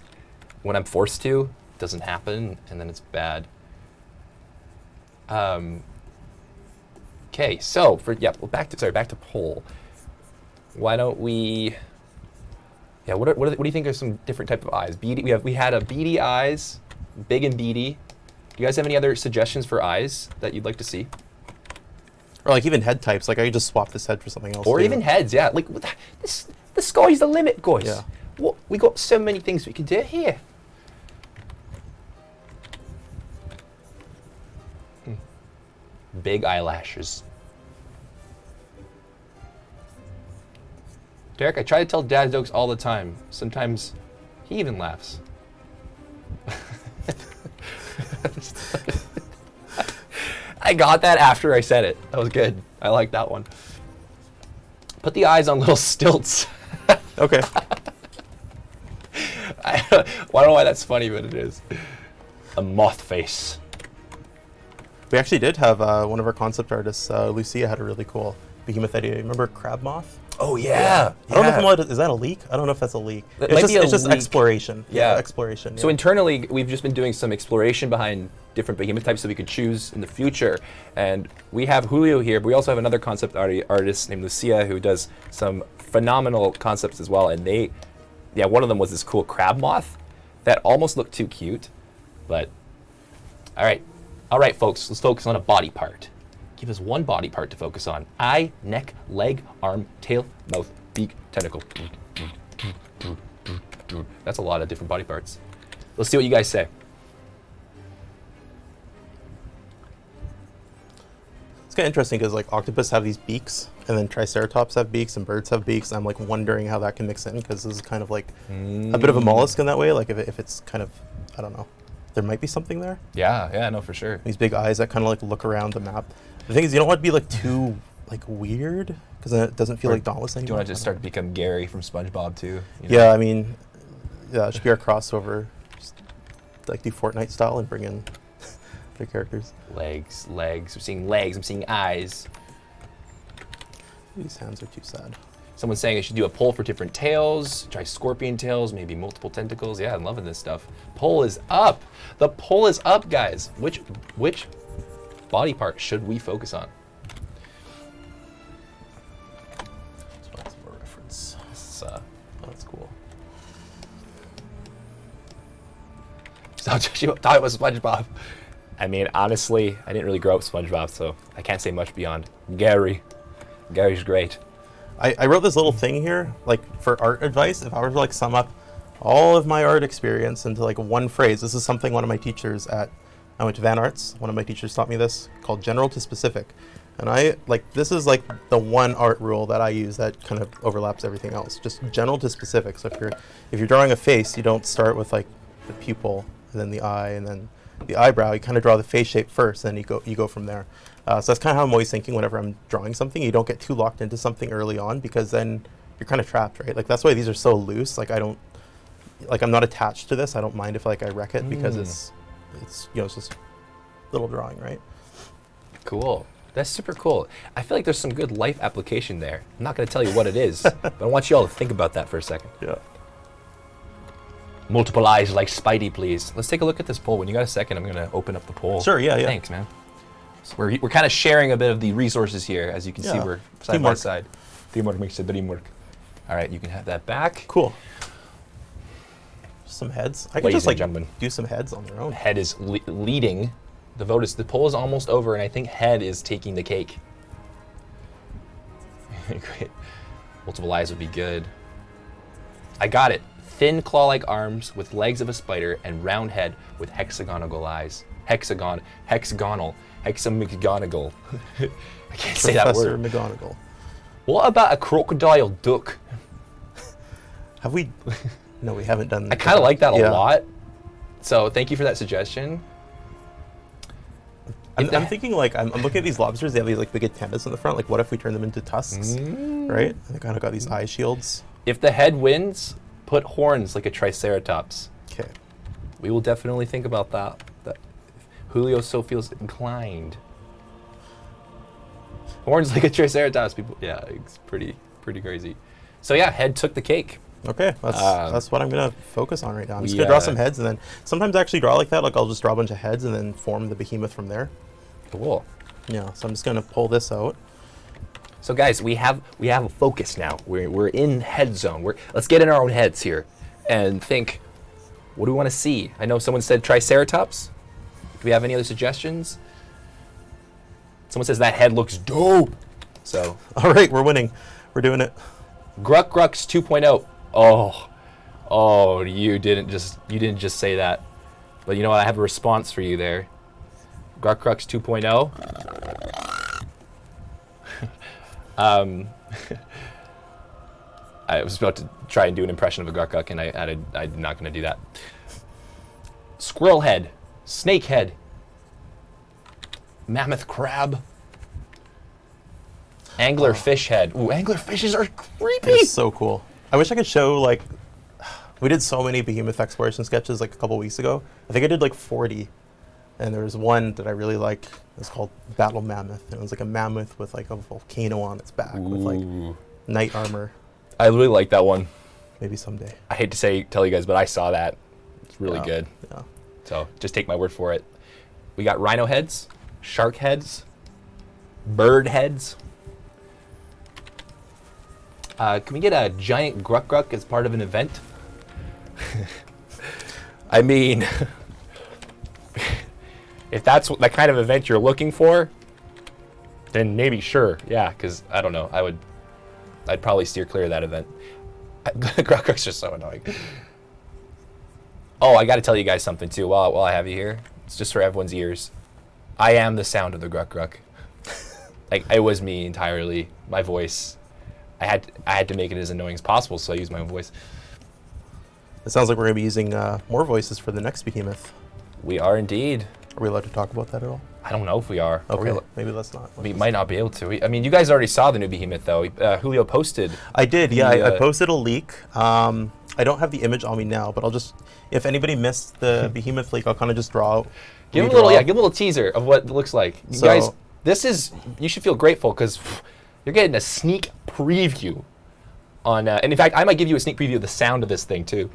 when I'm forced to, it doesn't happen, and then it's bad. Okay, so back to poll. Why don't we? Yeah, what do you think are some different type of eyes? Beady, we had a beady eyes, big and beady. Do you guys have any other suggestions for eyes that you'd like to see? Or like even head types. Like I could just swap this head for something else. Or too. even heads, yeah. Like the sky's the limit, guys. Yeah. What, we got so many things we can do here. Big eyelashes. Derek, I try to tell dad jokes all the time. Sometimes he even laughs. I got that after I said it. That was good. I like that one. Put the eyes on little stilts. Okay. I don't know why that's funny, but it is. A moth face. We actually did have one of our concept artists, Lucia, had a really cool behemoth idea. Remember crab moth? Oh yeah. I don't know if is that a leak? I don't know if that's a leak. That might be a it's just leak. exploration. Yeah. Exploration. So yeah. internally, we've just been doing some exploration behind different behemoth types so we could choose in the future. And we have Julio here, but we also have another concept artist named Lucia who does some phenomenal concepts as well. And one of them was this cool crab moth that almost looked too cute. But all right, folks, let's focus on a body part. Give us one body part to focus on. Eye, neck, leg, arm, tail, mouth, beak, tentacle. That's a lot of different body parts. Let's see what you guys say. It's kind of interesting because like octopus have these beaks, and then triceratops have beaks, and birds have beaks. I'm like wondering how that can mix in because this is kind of like a bit of a mollusk in that way. Like if it's kind of, I don't know, there might be something there. Yeah, no, for sure. These big eyes that kind of like look around the map. The thing is, you don't want to be like too like weird because then it doesn't feel like Dauntless anymore. Do you want to just start to become Gary from SpongeBob too? You know? Yeah, I mean, yeah, it should be our crossover. Just like do Fortnite style and bring in their characters. Legs. I'm seeing legs. I'm seeing eyes. These hands are too sad. Someone's saying I should do a poll for different tails. Try scorpion tails, maybe multiple tentacles. Yeah, I'm loving this stuff. Poll is up. The poll is up, guys. Which body part should we focus on? That's more reference. That's cool. So you thought it was SpongeBob. I mean, honestly, I didn't really grow up with SpongeBob, so I can't say much beyond Gary. Gary's great. I wrote this little thing here, like for art advice. If I were to like sum up all of my art experience into like one phrase, this is something one of my teachers I went to Van Arts. One of my teachers taught me this, called general to specific. And this is like the one art rule that I use that kind of overlaps everything else. Just general to specific. So if you're drawing a face, you don't start with like the pupil and then the eye and then the eyebrow. You kind of draw the face shape first, and then you go from there. So that's kind of how I'm always thinking whenever I'm drawing something. You don't get too locked into something early on because then you're kind of trapped, right? Like that's why these are so loose. Like I don't like I'm not attached to this. I don't mind if like I wreck it because it's it's just a little drawing, right? Cool. That's super cool. I feel like there's some good life application there. I'm not going to tell you what it is, but I want you all to think about that for a second. Yeah. Multiple eyes like Spidey, please. Let's take a look at this poll. When you got a second, I'm going to open up the poll. Sure, yeah. Thanks, man. So we're kind of sharing a bit of the resources here. As you can see, we're side by side. Teamwork makes the dream work. All right, you can have that back. Cool. Some heads. I can Ladies just like and gentlemen. do some heads on their own. Head is leading. The vote is, the poll is almost over, and I think head is taking the cake. Great. Multiple eyes would be good. I got it. Thin claw-like arms with legs of a spider and round head with hexagonal eyes. Hexagonal. I can't say that Professor word. McGonagall. What about a crocodile duck? Have we? No, we haven't done. I kind of like that a lot. So thank you for that suggestion. I'm thinking like I'm looking at these lobsters. They have these like big antennas in the front. Like, what if we turn them into tusks? Right? And they kind of got these eye shields. If the head wins, put horns like a triceratops. Okay. We will definitely think about that. Julio so feels inclined. Horns like a triceratops. People, yeah, it's pretty crazy. So yeah, head took the cake. Okay, that's what I'm gonna focus on right now. I'm just gonna draw some heads, and then sometimes I actually draw like that. Like I'll just draw a bunch of heads and then form the behemoth from there. Cool. Yeah. So I'm just gonna pull this out. So guys, we have a focus now. We're in head zone. Let's get in our own heads here, and think. What do we want to see? I know someone said triceratops. Do we have any other suggestions? Someone says that head looks dope. So. All right, we're winning. We're doing it. Grukgrucks 2.0. Oh, you didn't just say that. But you know what? I have a response for you there. Grukgrucks 2.0. I was about to try and do an impression of a Grukgruck, and I'm not going to do that. Squirrel head, snake head, mammoth crab, angler fish head. Ooh, angler fishes are creepy. It's so cool. I wish I could show like. We did so many behemoth exploration sketches like a couple weeks ago. I think I did like 40, and there was one that I really liked. It's called Battle Mammoth, and it was like a mammoth with like a volcano on its back with like knight armor. I really like that one. Maybe someday. I hate to tell you guys, but I saw that. It's really good. Yeah. So just take my word for it. We got rhino heads, shark heads, bird heads. Can we get a giant Grukgruck as part of an event? I mean, if that's that kind of event you're looking for, then maybe sure, yeah. Because I don't know, I'd probably steer clear of that event. Grukgrucks are so annoying. Oh, I got to tell you guys something too. While I have you here, it's just for everyone's ears. I am the sound of the Grukgruck. Like it was me entirely. My voice. I had to make it as annoying as possible, so I used my own voice. It sounds like we're going to be using more voices for the next behemoth. We are indeed. Are we allowed to talk about that at all? I don't know if we are. Okay, maybe let's not. We might not be able to. I mean, you guys already saw the new behemoth, though. Julio posted. I did, yeah. I posted a leak. I don't have the image on me now, but I'll just, if anybody missed the behemoth leak, I'll kind of just draw. Give them a little teaser of what it looks like. You guys, you should feel grateful because you're getting a sneak preview on, and in fact, I might give you a sneak preview of the sound of this thing too.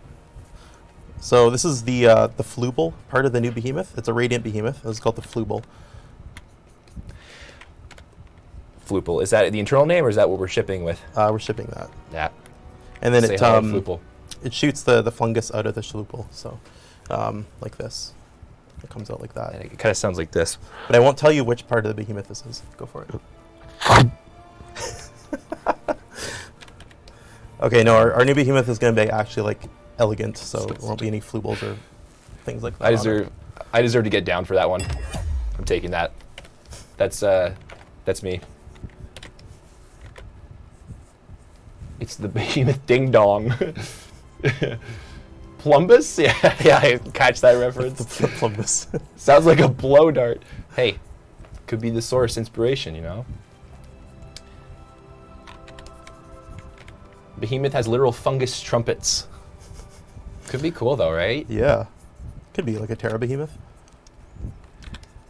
So this is the flubel part of the new behemoth. It's a radiant behemoth. It's called the flubel. Flupel. Is that the internal name, or is that what we're shipping with? We're shipping that. Yeah. And then it shoots the fungus out of the schlupel. So like this. It comes out like that. And it kind of sounds like this. But I won't tell you which part of the behemoth this is. Go for it. Okay, no, our new behemoth is going to be actually like elegant, so there won't be any flubels or things like that. I deserve to get down for that one. I'm taking that. That's me. It's the behemoth ding dong. Plumbus? Yeah, I catch that reference. The plumbus. Sounds like a blow dart. Hey, could be the source inspiration, you know? Behemoth has literal fungus trumpets. Could be cool though, right? Yeah. Could be like a Terra Behemoth.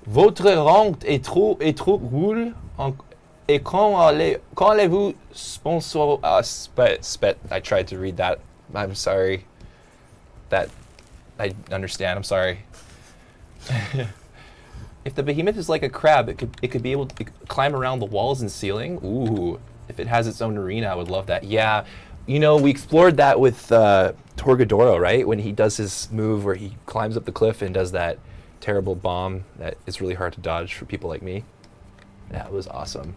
Votre rang est trop cool. Et quand allez-vous sponsor... I tried to read that. I'm sorry. That... I understand. I'm sorry. If the behemoth is like a crab, it could be able to climb around the walls and ceiling. Ooh. If it has its own arena, I would love that. Yeah. You know, we explored that with Torgadoro, right? When he does his move where he climbs up the cliff and does that terrible bomb that is really hard to dodge for people like me. That was awesome.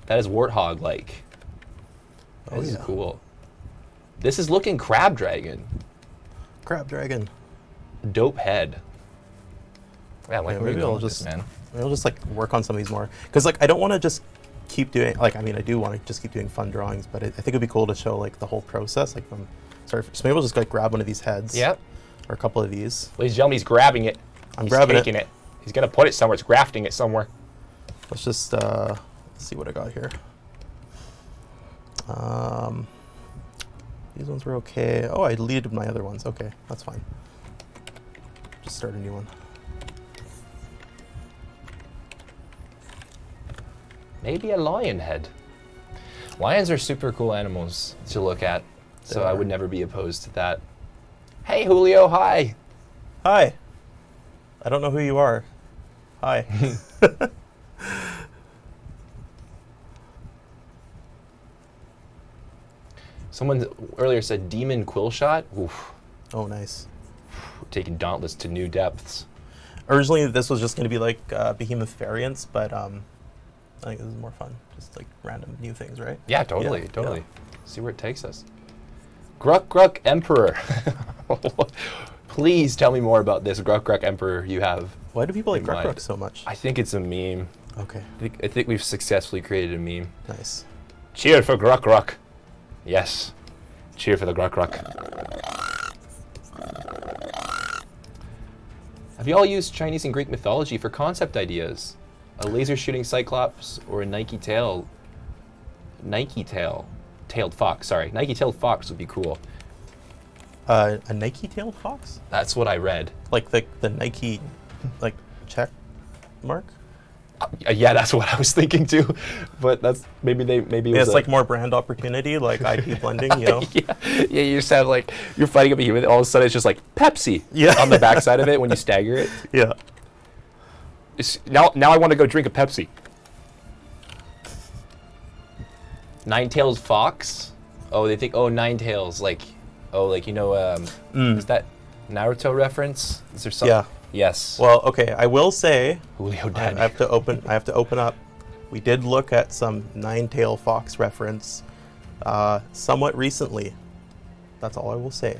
That is Warthog-like. Oh, This is yeah. cool. This is looking Crab Dragon. Crab Dragon. Dope head. Yeah, like, Yeah, where are you maybe going I'll with just this, man? maybe I'll just like work on some of these more, because like I don't want to just keep doing, like, I mean I do want to just keep doing fun drawings, but I think it'd be cool to show like the whole process, like from so maybe we'll just like grab one of these heads. Yep. Or a couple of these. Ladies and gentlemen, he's grabbing it. I'm He's grabbing taking it. He's gonna put it somewhere. It's grafting it somewhere. Let's just see what I got here. These ones were okay. Oh, I deleted my other ones. Okay, that's fine. Just start a new one. Maybe a lion head. Lions are super cool animals to look at, so I would never be opposed to that. Hey, Julio, hi. Hi. I don't know who you are. Hi. Someone earlier said Demon Quill Shot. Oof, Oh, nice. taking Dauntless to new depths. Originally, this was just going to be like Behemoth variants, but I think this is more fun. Just like random new things, right? Yeah, totally, Yeah, totally. yeah. See where it takes us. Grukgruck Emperor. Please tell me more about this Grukgruck Emperor you have. Why do people like in mind. Grukgruck so much? I think it's a meme. Okay, I think we've successfully created a meme. nice. Cheer for Grukgruck. Yes. Cheer for the Grukgruck. Have you all used Chinese and Greek mythology for concept ideas? A laser shooting cyclops or a Nike-tailed fox, sorry. Nike-tailed fox would be cool. A Nike-tailed fox? That's what I read. Like the Nike, like check mark? Yeah, that's what I was thinking too. But that's maybe it Yeah, was it's like more brand opportunity, like IP blending, you know? yeah, you just have like you're fighting a behemoth, all of a sudden it's just like Pepsi Yeah. on the backside of it when you stagger it. Yeah. Now I want to go drink a Pepsi. Nine-tailed fox. Oh, they think Nine-tails like you know is that Naruto reference? Is there something? Yeah. Yes. Well, okay, I will say Julio I Daddy. have to open up. We did look at some Nine-tailed fox reference somewhat recently. That's all I will say.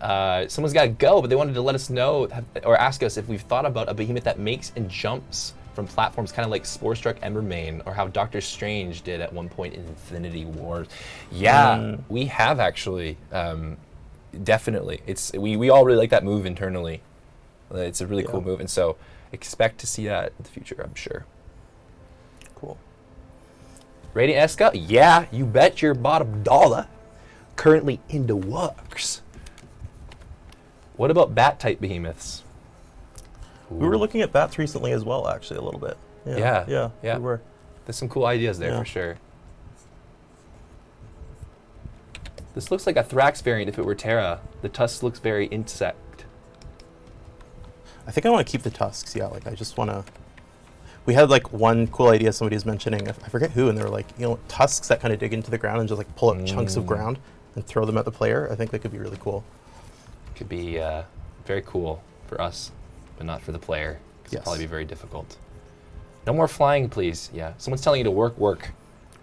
Someone's got to go, but they wanted to let us know or ask us if we've thought about a behemoth that makes and jumps from platforms, kind of like Spore-struck Embermane, or how Doctor Strange did at one point in Infinity Wars. Yeah, we have actually. Definitely, we all really like that move internally. It's a really cool move, and so expect to see that in the future, I'm sure. Cool. Radiant Esca? Yeah, you bet your bottom dollar. Currently in the works. What about bat-type behemoths? We were looking at bats recently as well, actually, a little bit. Yeah, Yeah. yeah. We were. There's some cool ideas there Yeah. for sure. This looks like a Thrax variant if it were Terra. The tusk looks very insect. I think I want to keep the tusks. Yeah, like I just want to. We had like one cool idea somebody was mentioning. I forget who, and they were like, tusks that kind of dig into the ground and just like pull up chunks of ground and throw them at the player. I think that could be really cool. Could be very cool for us, but not for the player. 'Cause Yes. it'd probably be very difficult. No more flying, please. Yeah, someone's telling you to work. Work.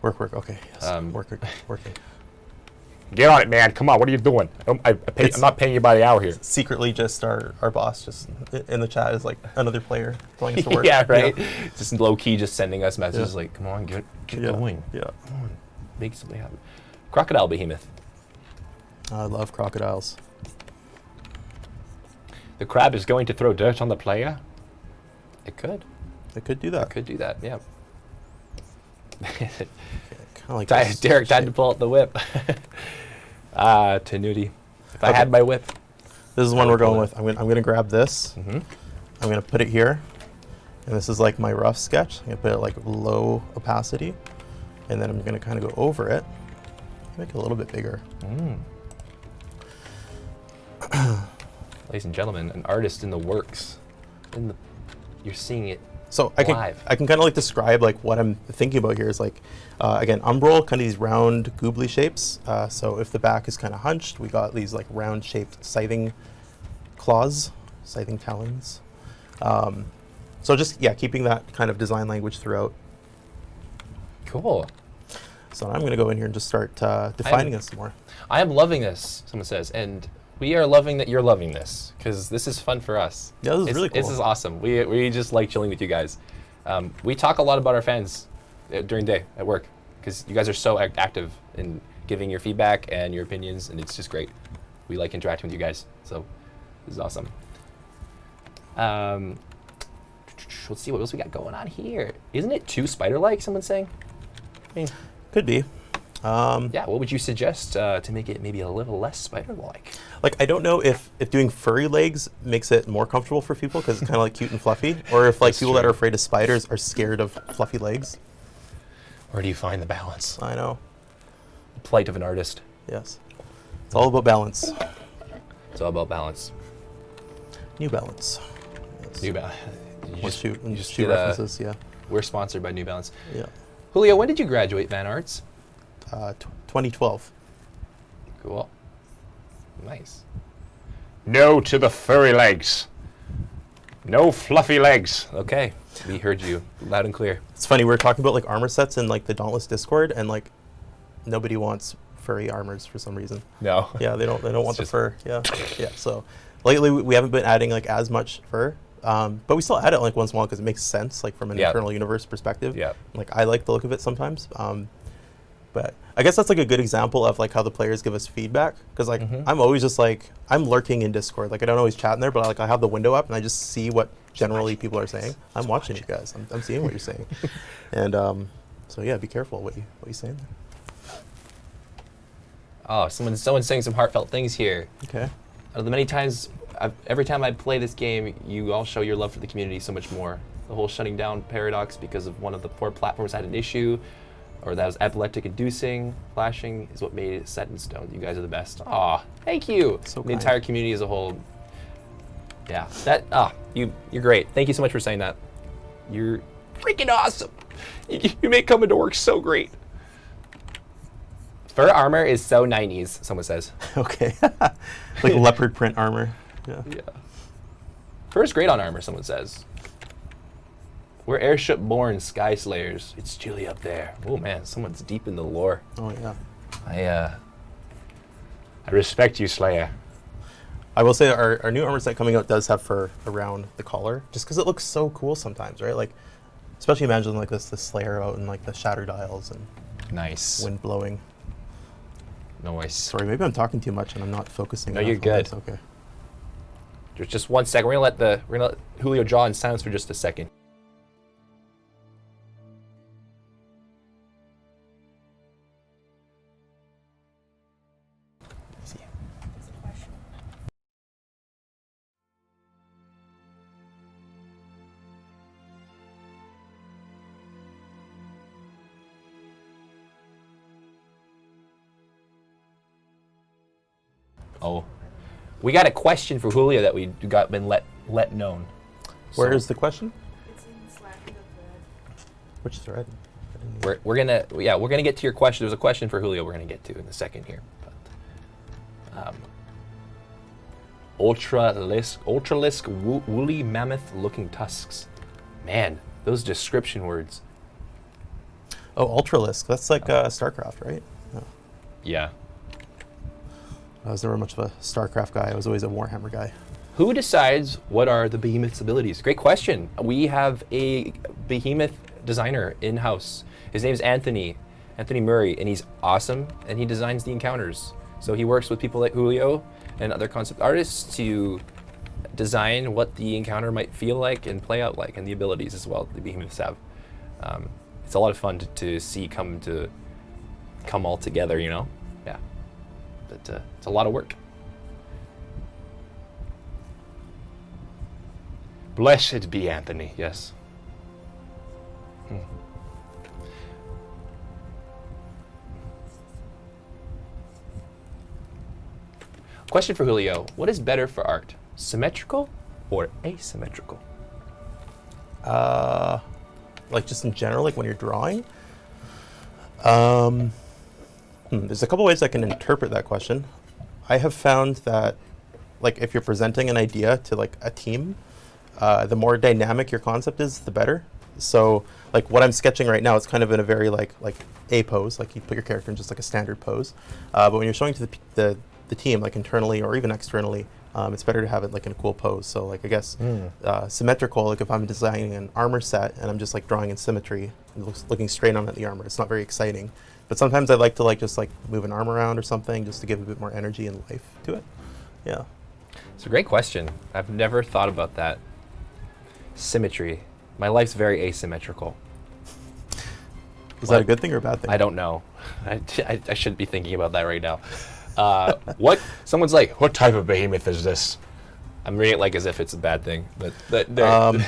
Okay. Yes. Working. Get on it, man. Come on. What are you doing? I'm not paying you by the hour here. Secretly, just our boss just in the chat is like another player telling us to work. Yeah, right. Just low key, just sending us messages like, "Come on, get Yeah. going. Yeah. Come on, make something happen." Crocodile Behemoth. I love crocodiles. The crab is going to throw dirt on the player. It could. They could do that. Could do that. Yeah. I like this Derek had to shape. pull out the whip. Tenuity. If I Okay. had my whip. This is I one would we're going pull with. I'm gonna grab this. Mm-hmm. I'm gonna put it here, and this is like my rough sketch. I'm gonna put it like low opacity, and then I'm gonna kind of go over it, make it a little bit bigger. Ladies and gentlemen, an artist in the works. You're seeing it. So I can Live. kind of like describe like what I'm thinking about here is like, again, umbral, kind of these round goobly shapes. So if the back is kind of hunched, we got these like round shaped scything claws, scything talons. So just, yeah, keeping that kind of design language throughout. Cool. So I'm gonna go in here and just start defining this some more. I am loving this, someone says, and we are loving that you're loving this, because this is fun for us. Yeah, this is really cool. This is awesome. We just like chilling with you guys. We talk a lot about our fans during the day at work, because you guys are so active in giving your feedback and your opinions, and it's just great. We like interacting with you guys, so this is awesome. Let's see what else we got going on here. Isn't it too spider-like, someone's saying? I mean, Could be. yeah, what would you suggest to make it maybe a little less spider-like? Like, I don't know if doing furry legs makes it more comfortable for people because it's kind of like cute and fluffy, or if like That's people that true. are afraid of spiders are scared of fluffy legs. Where do you find the balance? I know. The plight of an artist. Yes. It's all about balance. It's all about balance. New Balance. Yes. New Balance. Just shoot references, yeah. We're sponsored by New Balance. Yeah. Julio, when did you graduate Van Arts? 2012. Cool. Nice. No to the furry legs. No fluffy legs. Okay, we heard you loud and clear. It's funny, we were talking about like armor sets in like the Dauntless Discord, and like nobody wants furry armors for some reason. No. Yeah, they don't want the just- fur. Yeah. Yeah. So lately we haven't been adding like as much fur. But we still add it like once in a while because it makes sense, like from an Yeah. internal universe perspective. Yeah. Like I like the look of it sometimes. But I guess that's like a good example of like how the players give us feedback. Because like I'm always just like I'm lurking in Discord. Like I don't always chat in there, but like I have the window up and I just see what generally people are saying. I'm watching you guys. I'm seeing what you're saying. And so yeah, be careful what you saying there. Oh, someone's saying some heartfelt things here. Okay. Out of the many times, every time I play this game, you all show your love for the community so much more. The whole shutting down paradox because of one of the poor platforms had an issue, or that was epileptic inducing, flashing, is what made it set in stone. You guys are the best. Aw, thank you. So the kind. entire community as a whole. Yeah, you're great. Thank you so much for saying that. You're freaking awesome. You make coming to work so great. Fur armor is so 90s, someone says. Okay. Like leopard print armor. Yeah. Yeah. Fur's great on armor, someone says. We're airship-born sky slayers. It's chilly up there. Oh man, someone's deep in the lore. Oh yeah. I respect you, Slayer. I will say our new armor set coming out does have fur around the collar, just because it looks so cool sometimes, right? Like, especially imagine like this Slayer out in like the shatter dials and Nice. wind blowing. Nice. Sorry, maybe I'm talking too much and I'm not focusing. No, enough you're on good. this. Okay. Just 1 second. We're gonna let Julio draw in silence for just a second. Oh, we got a question for Julio that we been let known. Where So is the question? It's in Slack in the thread. Which thread? I didn't hear. we're gonna get to your question. There's a question for Julio we're gonna get to in a second here. But, ultralisk woolly mammoth looking tusks. Man, those description words. Oh, Ultralisk. That's like StarCraft, right? No. Yeah. I was never much of a StarCraft guy. I was always a Warhammer guy. Who decides what are the Behemoth's abilities? Great question. We have a Behemoth designer in-house. His name's Anthony Murray, and he's awesome, and he designs the encounters. So he works with people like Julio and other concept artists to design what the encounter might feel like and play out like, and the abilities as well the Behemoths have. It's a lot of fun to see come to come all together, you know? Yeah. But it's a lot of work. Blessed be Anthony, yes. Question for Julio. What is better for art? Symmetrical or asymmetrical? Like just in general, like when you're drawing. There's a couple ways I can interpret that question. I have found that, like, if you're presenting an idea to like a team, the more dynamic your concept is, the better. So, like what I'm sketching right now, it's kind of in a very like a pose, like you put your character in just like a standard pose. But when you're showing to the team, like internally or even externally, it's better to have it like in a cool pose. So like I guess symmetrical, like if I'm designing an armor set and I'm just like drawing in symmetry, looking straight on at the armor, it's not very exciting. But sometimes I like to just move an arm around or something just to give a bit more energy and life to it. Yeah. It's a great question. I've never thought about that. Symmetry. My life's very asymmetrical. Is that a good thing or a bad thing? I don't know. I shouldn't be thinking about that right now. Someone's like, What type of behemoth is this? I'm reading it like as if it's a bad thing, but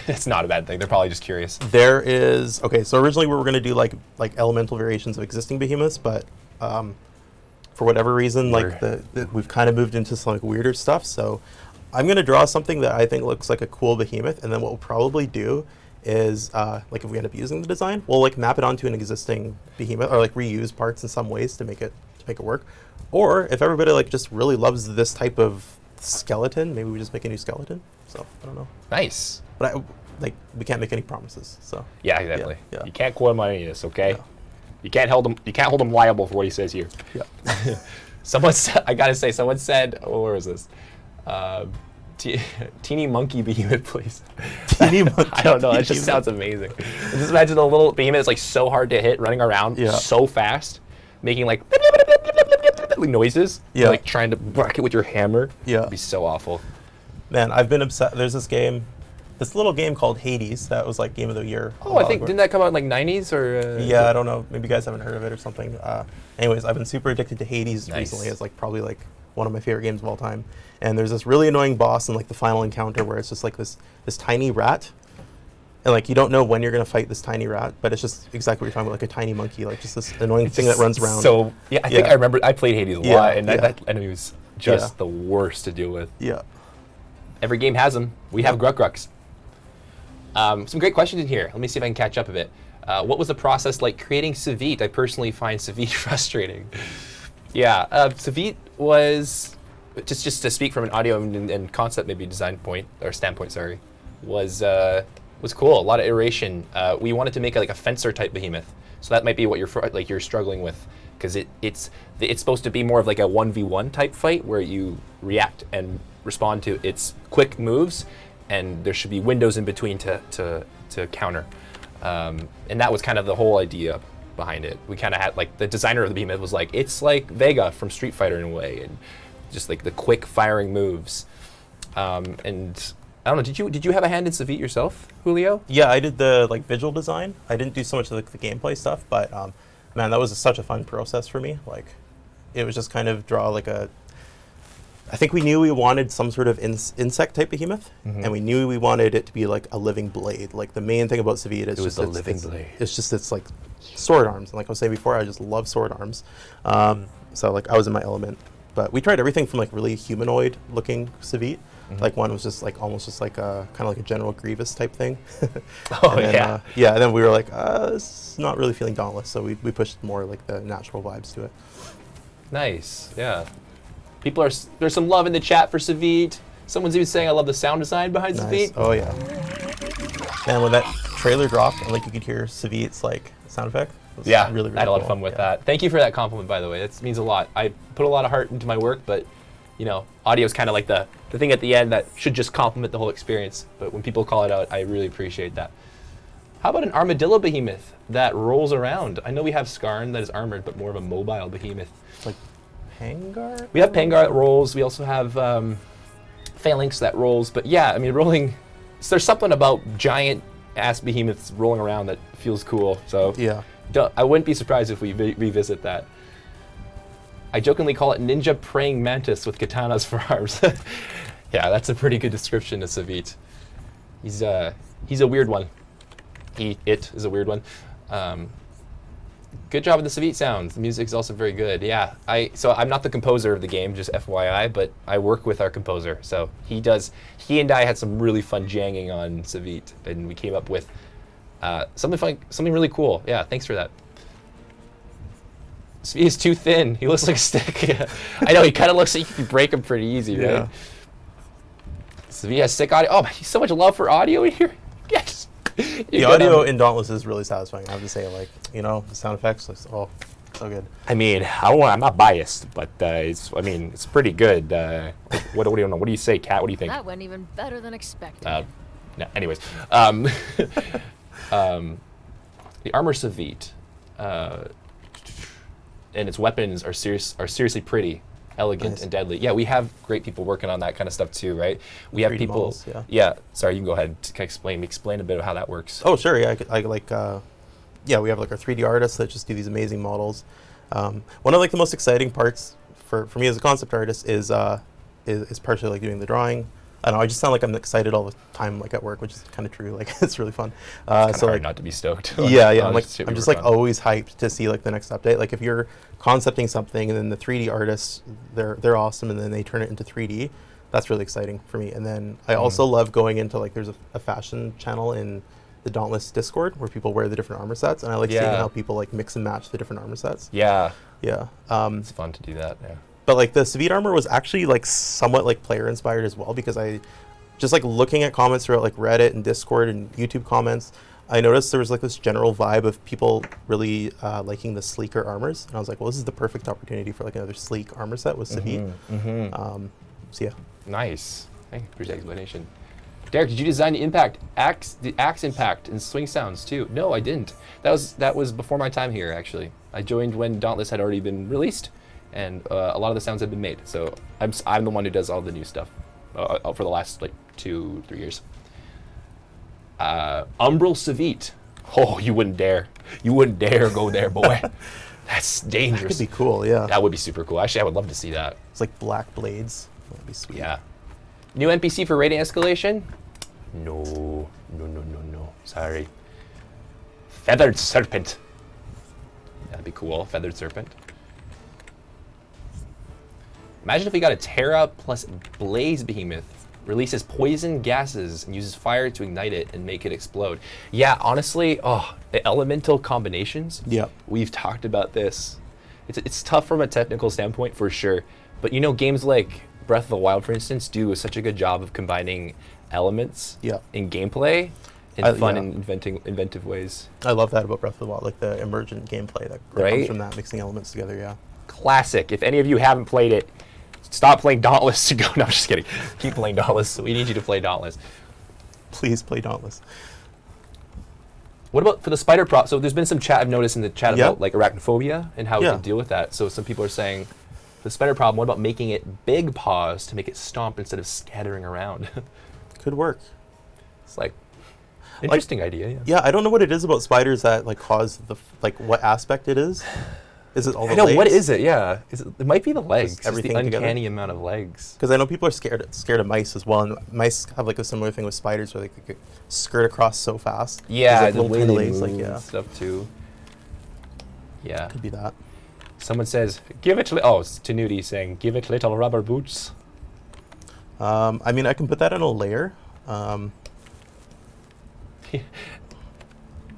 it's not a bad thing. They're probably just curious. There is, okay, so originally we were going to do like elemental variations of existing behemoths, but for whatever reason, like we've kind of moved into some like weirder stuff. So I'm going to draw something that I think looks like a cool behemoth, and then what we'll probably do is like if we end up using the design, we'll like map it onto an existing behemoth or like reuse parts in some ways to make it work. Or if everybody like just really loves this type of skeleton, maybe we just make a new skeleton. So I don't know. Nice. But we can't make any promises. So Yeah, exactly. Yeah. You can't quote him on any of this, okay? Yeah. You can't hold him liable for what he says here. Yeah. Someone said, where was this? Teeny monkey behemoth, please. Teeny monkey. I don't know. It just behemoth. sounds amazing. Just imagine a little behemoth that's like so hard to hit, running around so fast, making like noises. Yeah. Like trying to whack it with your hammer. Yeah. It'd be so awful. Man, I've been obsessed. There's this little game called Hades that was like Game of the Year. Oh, I think, didn't that come out in like 90s or? Yeah, I don't know. Maybe you guys haven't heard of it or something. Anyways, I've been super addicted to Hades Nice. recently. It's like probably like one of my favorite games of all time. And there's this really annoying boss in like the final encounter where it's just like this tiny rat. And like you don't know when you're gonna fight this tiny rat, but it's just exactly what you're talking about, like a tiny monkey, like just this annoying thing that runs around. So yeah, I think I remember. I played Hades a lot, and yeah. that enemy was just the worst to deal with. Yeah. Every game has them. We have Grukgrucks. Some great questions in here. Let me see if I can catch up a bit. What was the process like creating Sevite? I personally find Sevite frustrating. Yeah, Sevite was just to speak from an audio and concept maybe design point or standpoint. Sorry, was cool. A lot of iteration. We wanted to make like a fencer type behemoth, so that might be what you're struggling with, because it's supposed to be more of like a 1v1 type fight where you react and respond to its quick moves, and there should be windows in between to counter. And that was kind of the whole idea behind it. We kind of had like the designer of the behemoth was like, it's like Vega from Street Fighter in a way, and just like the quick firing moves. And I don't know. Did you have a hand in Sevite yourself, Julio? Yeah, I did the like visual design. I didn't do so much of the gameplay stuff, but man, that was such a fun process for me. Like, it was just kind of draw like a. I think we knew we wanted some sort of insect type behemoth, and we knew we wanted it to be like a living blade. Like the main thing about Sevite is was the living blade. It's just it's like sword arms, and like I was saying before, I just love sword arms. So like I was in my element. But we tried everything from like really humanoid looking Sevite. Like one was just like almost just like a kind of like a General Grievous type thing. Oh, and then, yeah. yeah, and then we were like, it's not really feeling Dauntless, so we pushed more like the natural vibes to it. Nice. Yeah. There's some love in the chat for Sevite. Someone's even saying I love the sound design behind Nice. Sevite. Oh yeah. And when that trailer dropped and like you could hear Sevite's like sound effect. It was Yeah, really, really I had a lot of cool. fun with Yeah. that. Thank you for that compliment, by the way. That means a lot. I put a lot of heart into my work, but you know, audio is kind of like the thing at the end that should just complement the whole experience. But when people call it out, I really appreciate that. How about an armadillo behemoth that rolls around? I know we have Skarn that is armored, but more of a mobile behemoth. It's like Pangar? We have Pangar that rolls. We also have Phalanx that rolls. But yeah, I mean, rolling. So there's something about giant ass behemoths rolling around that feels cool. So Yeah. I wouldn't be surprised if we revisit that. I jokingly call it ninja praying mantis with katanas for arms. Yeah, that's a pretty good description of Sevite. He's a weird one. It is a weird one. Good job with the Sevite sounds. The music is also very good. Yeah, so I'm not the composer of the game, just FYI, but I work with our composer. So he and I had some really fun janging on Sevite, and we came up with something fun, something really cool. Yeah, thanks for that. Sevite is too thin. He looks like a stick. Yeah. I know, he kind of looks like you can break him pretty easy, right? Yeah. Sevite has sick audio. Oh, so much love for audio in here. Yes. The audio in Dauntless is really satisfying. I have to say, like, you know, the sound effects, so good. I mean, I'm not biased, but it's pretty good. What do you know? What do you say, Kat? What do you think? That went even better than expected. No, anyways, The armor Sevite and its weapons are seriously pretty, elegant, Nice. and deadly. Yeah, we have great people working on that kind of stuff too, right? We have 3D people. models, yeah. Yeah. Sorry, you can go ahead. Can explain a bit of how that works. Oh, sure. Yeah, we have like our 3D artists that just do these amazing models. One of like the most exciting parts for me as a concept artist is partially like doing the drawing. I don't know. I just sound like I'm excited all the time, like at work, which is kind of true. Like it's really fun. It's So hard like not to be stoked. yeah, on I'm shit I'm we just work like on. always hyped to see like the next update. Like if you're concepting something and then the 3D artists, they're awesome, and then they turn it into 3D. That's really exciting for me. And then I also love going into like there's a fashion channel in the Dauntless Discord where people wear the different armor sets, and I like seeing Yeah. how people like mix and match the different armor sets. Yeah, Yeah. it's fun to do that. Yeah. But like the Sevite armor was actually like somewhat like player inspired as well, because I just like looking at comments throughout like Reddit and Discord and YouTube comments, I noticed there was like this general vibe of people really liking the sleeker armors, and I was like, well, this is the perfect opportunity for like another sleek armor set with Sevite. So yeah. Nice. Thank you for the explanation. Derek, did you design the axe impact and swing sounds too? No, I didn't. That was before my time here, actually. I joined when Dauntless had already been released, and a lot of the sounds had been made. So I'm the one who does all the new stuff for the last like 2-3 years. Umbral Sevite. Oh, you wouldn't dare. You wouldn't dare go there, boy. That's That dangerous. could be cool, yeah. That would be super cool. Actually, I would love to see that. It's like black blades. That'd be sweet. Yeah. New NPC for rating escalation? No. Sorry. Feathered Serpent. That'd be cool. Feathered Serpent. Imagine if we got a Terra plus Blaze Behemoth. Releases poison gases and uses fire to ignite it and make it explode. Yeah, honestly, the elemental combinations. Yeah. We've talked about this. It's tough from a technical standpoint for sure, but you know, games like Breath of the Wild, for instance, do such a good job of combining elements Yeah. in gameplay in fun yeah. and inventive ways. I love that about Breath of the Wild, like the emergent gameplay that comes Right? from that, mixing elements together, yeah. classic. If any of you haven't played it, stop playing Dauntless to go. No, I'm just kidding. Keep playing Dauntless. We need you to play Dauntless. Please play Dauntless. What about for the spider prop? So there's been some chat I've noticed in the chat Yeah. about like arachnophobia and how we Yeah. can deal with that. So some people are saying the spider problem, what about making it big paws to make it stomp instead of scattering around? Could work. It's like interesting idea, yeah. Yeah, I don't know what it is about spiders that like cause like what aspect it is. Is it all the I know, legs? what is it? Yeah. It might be the legs. Just everything the together? uncanny amount of legs. Because I know people are scared of mice as well, and mice have like a similar thing with spiders where they could skirt across so fast. Yeah, There's, like, the little way tiny they legs, move like yeah, and stuff too. Yeah. could be that. Someone says, give it, it's Tenuti saying, give it little rubber boots. I mean, I can put that in a layer.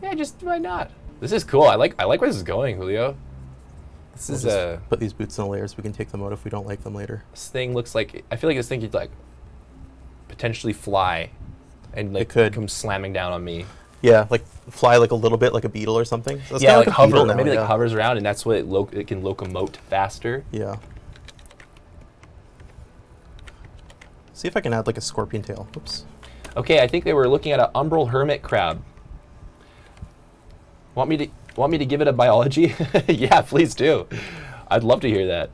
Yeah, just why not? This is cool. I like where this is going, Julio. This We'll is just put these boots in a layer so we can take them out if we don't like them later. this thing looks like, I feel like this thing could like potentially fly and like It could. come slamming down on me. Yeah, like fly like a little bit like a beetle or something. So it's Yeah, kinda like a beetle hover, now, maybe yeah. like hovers around, and that's what it can locomote faster. Yeah. See if I can add like a scorpion tail. Oops. Okay, I think they were looking at an umbral hermit crab. Want me to give it a biology? Yeah, please do. I'd love to hear that.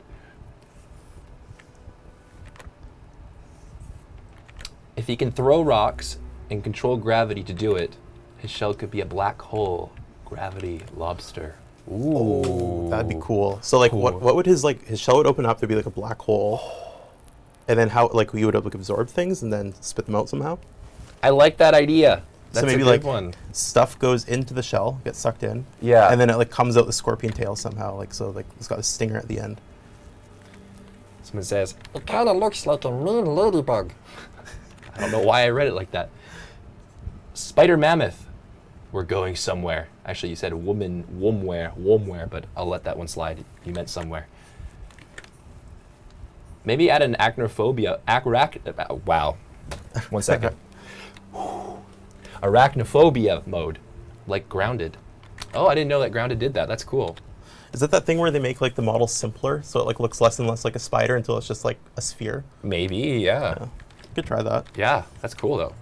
If he can throw rocks and control gravity to do it, his shell could be a black hole gravity lobster. Ooh. That'd be cool. So like, Cool. what would his shell would open up? There'd be like a black hole, and then how like you would like absorb things and then spit them out somehow. I like that idea. That's So maybe a good like one. stuff goes into the shell, gets sucked in, Yeah. and then it like comes out the scorpion tail somehow. Like so, like it's got a stinger at the end. Someone says, it kind of looks like a mean ladybug. I don't know why I read it like that. Spider Mammoth. We're going somewhere. Actually, you said womware, but I'll let that one slide. You meant somewhere. Maybe add an arachnophobia. Wow. 1 second. Arachnophobia mode, like Grounded. Oh, I didn't know that Grounded did that. That's cool. Is it that thing where they make like the model simpler so it like looks less and less like a spider until it's just like a sphere? Maybe, yeah. Yeah. Could try that. Yeah, that's cool though.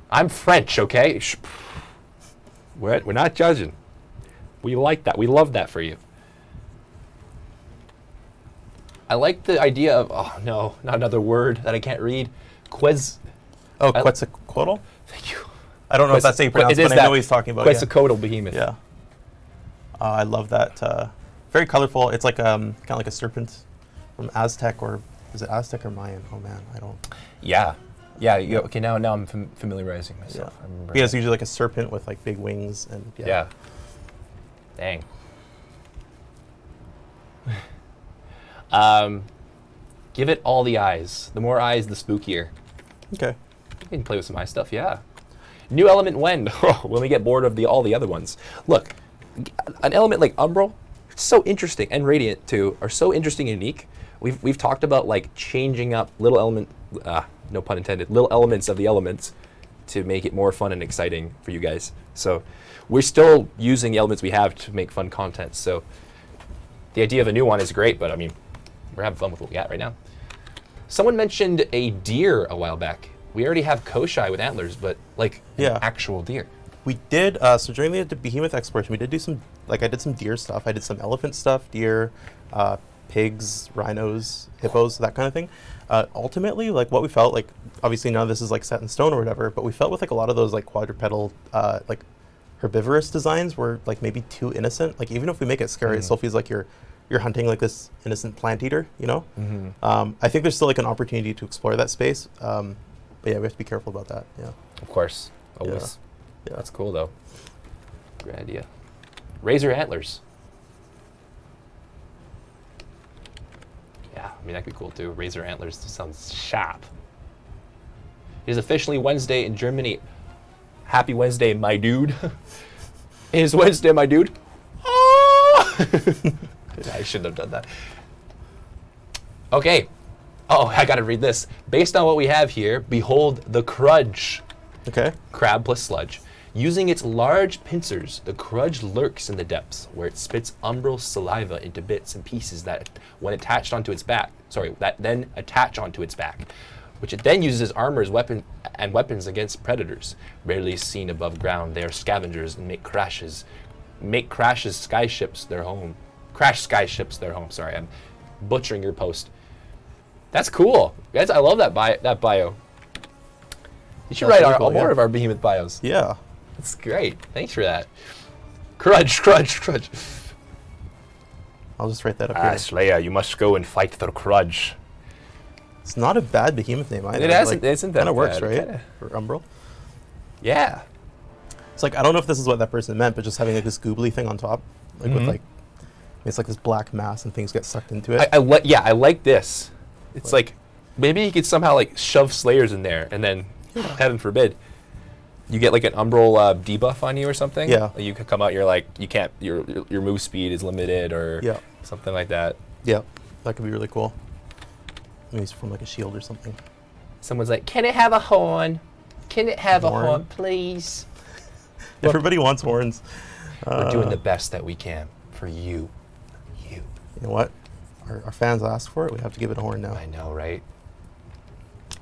I'm French, okay? We're not judging. We like that. We love that for you. I like the idea of, oh no, not another word that I can't read. Oh, Quetzalcoatl? Thank you. I don't know if that's how you pronounce it, but I know what he's talking about. Quetzalcoatl Behemoth. Yeah. I love that. Very colorful. It's like kind of like a serpent from Aztec, or is it Aztec or Mayan? Oh man, I don't. Yeah. Yeah. Okay. Now I'm familiarizing myself. Yeah. I remember. He has usually like a serpent with like big wings and Yeah. Dang. Give it all the eyes. The more eyes, the spookier. Okay. You can play with some eye stuff, yeah. New element when? When we get bored of all the other ones. Look, an element like Umbral, so interesting, and Radiant too, are so interesting and unique. We've talked about like changing up little element, no pun intended, little elements of the elements to make it more fun and exciting for you guys. So we're still using the elements we have to make fun content. So the idea of a new one is great, but I mean, we're having fun with what we got right now. Someone mentioned a deer a while back. We already have Koshai with antlers, but like an actual deer. We did, so during the Behemoth exploration, we did do some, like I did some deer stuff. I did some elephant stuff, deer, pigs, rhinos, hippos, that kind of thing. Ultimately, like what we felt, like obviously none of this is like set in stone or whatever, but we felt with like a lot of those like quadrupedal, like herbivorous designs were like maybe too innocent. Like even if we make it scary, it still feels like you're hunting like this innocent plant eater, you know? I think there's still like an opportunity to explore that space. But yeah, we have to be careful about that. Yeah. Of course, always. Yeah. That's cool though. Great idea. Razor antlers. Yeah, I mean that could be cool too. Razor antlers sounds sharp. It is officially Wednesday in Germany. Happy Wednesday, my dude. It is Wednesday, my dude. I shouldn't have done that. Okay. Oh, I gotta read this. Based on what we have here, behold the Krudge. Okay. Crab plus sludge. Using its large pincers, the Krudge lurks in the depths, where it spits umbral saliva into bits and pieces that, when attached onto its back, that then attach onto its back, which it then uses as armor as weapons against predators. Rarely seen above ground, they are scavengers and make crashes skyships their home. Crash skyships their home. Sorry, I'm butchering your post. That's cool, guys. I love that bio. You should write more of our Behemoth bios. Yeah. That's great. Thanks for that. Krudge. I'll just write that up here. Slayer, you must go and fight the Krudge. It's not a bad Behemoth name either. It isn't that kind of works, bad. right? Kinda. For Umbral. Yeah. It's like, I don't know if this is what that person meant, but just having like this googly thing on top, like with like, it's like this black mass and things get sucked into it. I like this. It's like, maybe you could somehow like shove Slayers in there and then, heaven forbid, you get like an Umbral debuff on you or something. Yeah. You could come out, you're like, you can't, your move speed is limited or something like that. Yeah. That could be really cool. Maybe it's from like a shield or something. Someone's like, can it have a horn? Can it have a horn, please? Everybody wants horns. We're doing the best that we can for you. You know what? Our fans ask for it. We have to give it a horn now. I know, right?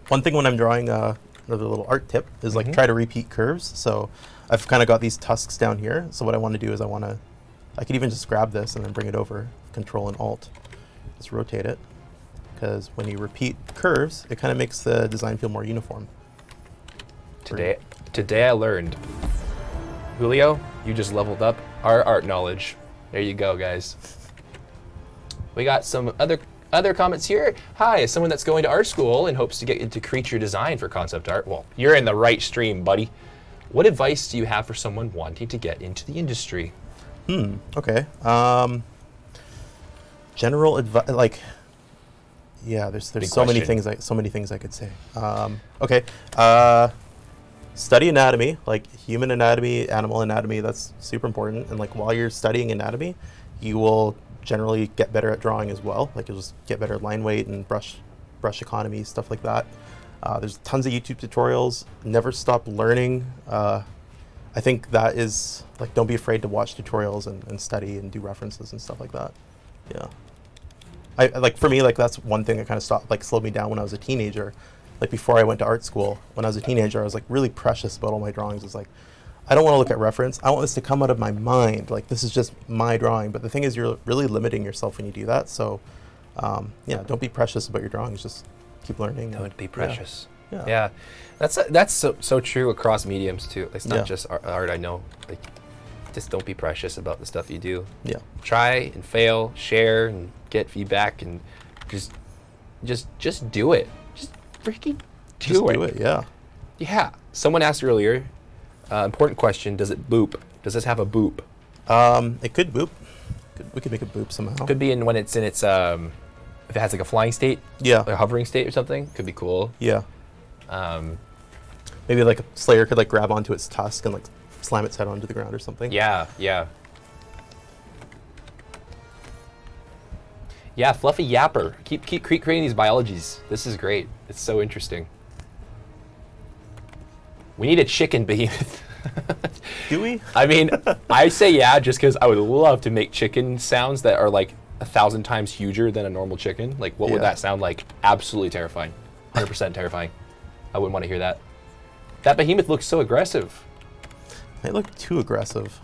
One thing when I'm drawing another little art tip is like try to repeat curves. So I've kind of got these tusks down here. So what I want to do is I could even just grab this and then bring it over, Control and Alt. Just rotate it. Because when you repeat curves, it kind of makes the design feel more uniform. Today I learned. Julio, you just leveled up our art knowledge. There you go, guys. We got some other comments here. Hi, as someone that's going to art school and hopes to get into creature design for concept art, well, you're in the right stream, buddy. What advice do you have for someone wanting to get into the industry? Okay. General advice, like, yeah, there's Big so many question. things I could say. Okay. Study anatomy, like human anatomy, animal anatomy. That's super important. And like while you're studying anatomy, you will generally get better at drawing as well. Like you'll just get better at line weight and brush economy, stuff like that. There's tons of YouTube tutorials. Never stop learning. I think that is like, don't be afraid to watch tutorials and study and do references and stuff like that. Yeah. I like, for me, like that's one thing that kind of slowed me down when I was a teenager. Like before I went to art school, when I was a teenager, I was like really precious about all my drawings. It's like, I don't want to look at reference. I want this to come out of my mind. Like this is just my drawing. But the thing is, you're really limiting yourself when you do that. So, yeah, don't be precious about your drawings. Just keep learning. Don't be precious. Yeah. That's so true across mediums too. It's not Yeah. just art. I know. Like, just don't be precious about the stuff you do. Yeah. Try and fail, share and get feedback, and just do it. Just freaking Just do do it. Yeah. Yeah. Someone asked earlier. Important question. Does it boop? Does this have a boop? It could boop. We could make it boop somehow. Could be when it's in its if it has like a flying state, Yeah. like a hovering state or something. Could be cool. Yeah. Um, Maybe like a Slayer could like grab onto its tusk and like slam its head onto the ground or something. Yeah, yeah. Yeah, Fluffy Yapper. Keep creating these biologies. This is great. It's so interesting. We need a chicken behemoth. Do we? I mean, I say yeah just because I would love to make chicken sounds that are like 1,000 times huger than a normal chicken. Like, what would Yeah. that sound like? Absolutely terrifying. 100% terrifying. I wouldn't want to hear that. That behemoth looks so aggressive. Might look too aggressive.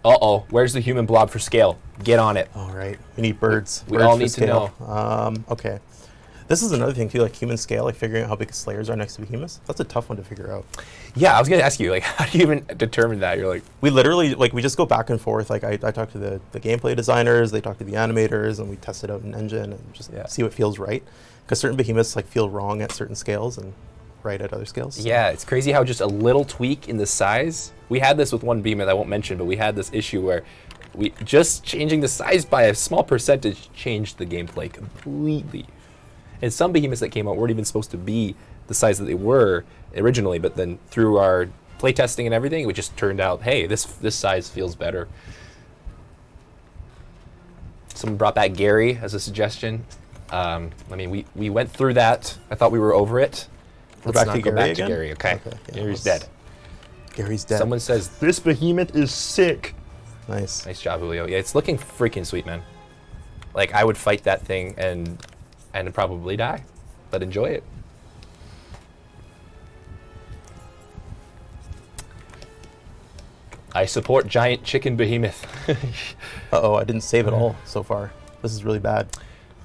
Uh-oh, where's the human blob for scale? Get on it. All right. We need birds. We Birds all for need to scale. Okay. This is another thing too, like human scale, like figuring out how big Slayers are next to behemoths. That's a tough one to figure out. Yeah, I was going to ask you, like, how do you even determine that? You're like, We literally, like, we just go back and forth. Like, I talk to the gameplay designers, they talk to the animators, and we test it out in engine and just Yeah. see what feels right. Because certain behemoths like feel wrong at certain scales and right at other scales. yeah, it's crazy how just a little tweak in the size. We had this with one behemoth I won't mention, but we had this issue where we just changing the size by a small percentage changed the gameplay completely. And some behemoths that came out weren't even supposed to be the size that they were originally, but then through our playtesting and everything, it just turned out, hey, this size feels better. Someone brought back Gary as a suggestion. I mean, we went through that. I thought we were over it. We're Let's back not to go Gary back to again? Gary, okay? Okay, yeah, Gary's let's- dead. Gary's dead. Someone says, this behemoth is sick. Nice. Nice job, Julio. Yeah, it's looking freaking sweet, man. Like, I would fight that thing and probably die, but enjoy it. I support giant chicken behemoth. Uh-oh, I didn't save it all so far. This is really bad.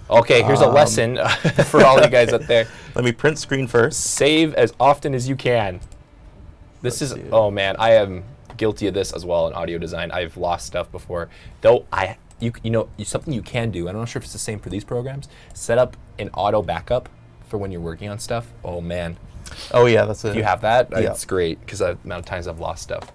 Okay, here's a lesson for all you guys out there. Let me print screen first. Save as often as you can. This Let's is, see. oh man, I am guilty of this as well in audio design. I've lost stuff before. Though you know, something you can do, I'm not sure if it's the same for these programs, set up an auto backup for when you're working on stuff. Oh man, Oh yeah, that's it. if you have that, Yeah. it's great because the amount of times I've lost stuff.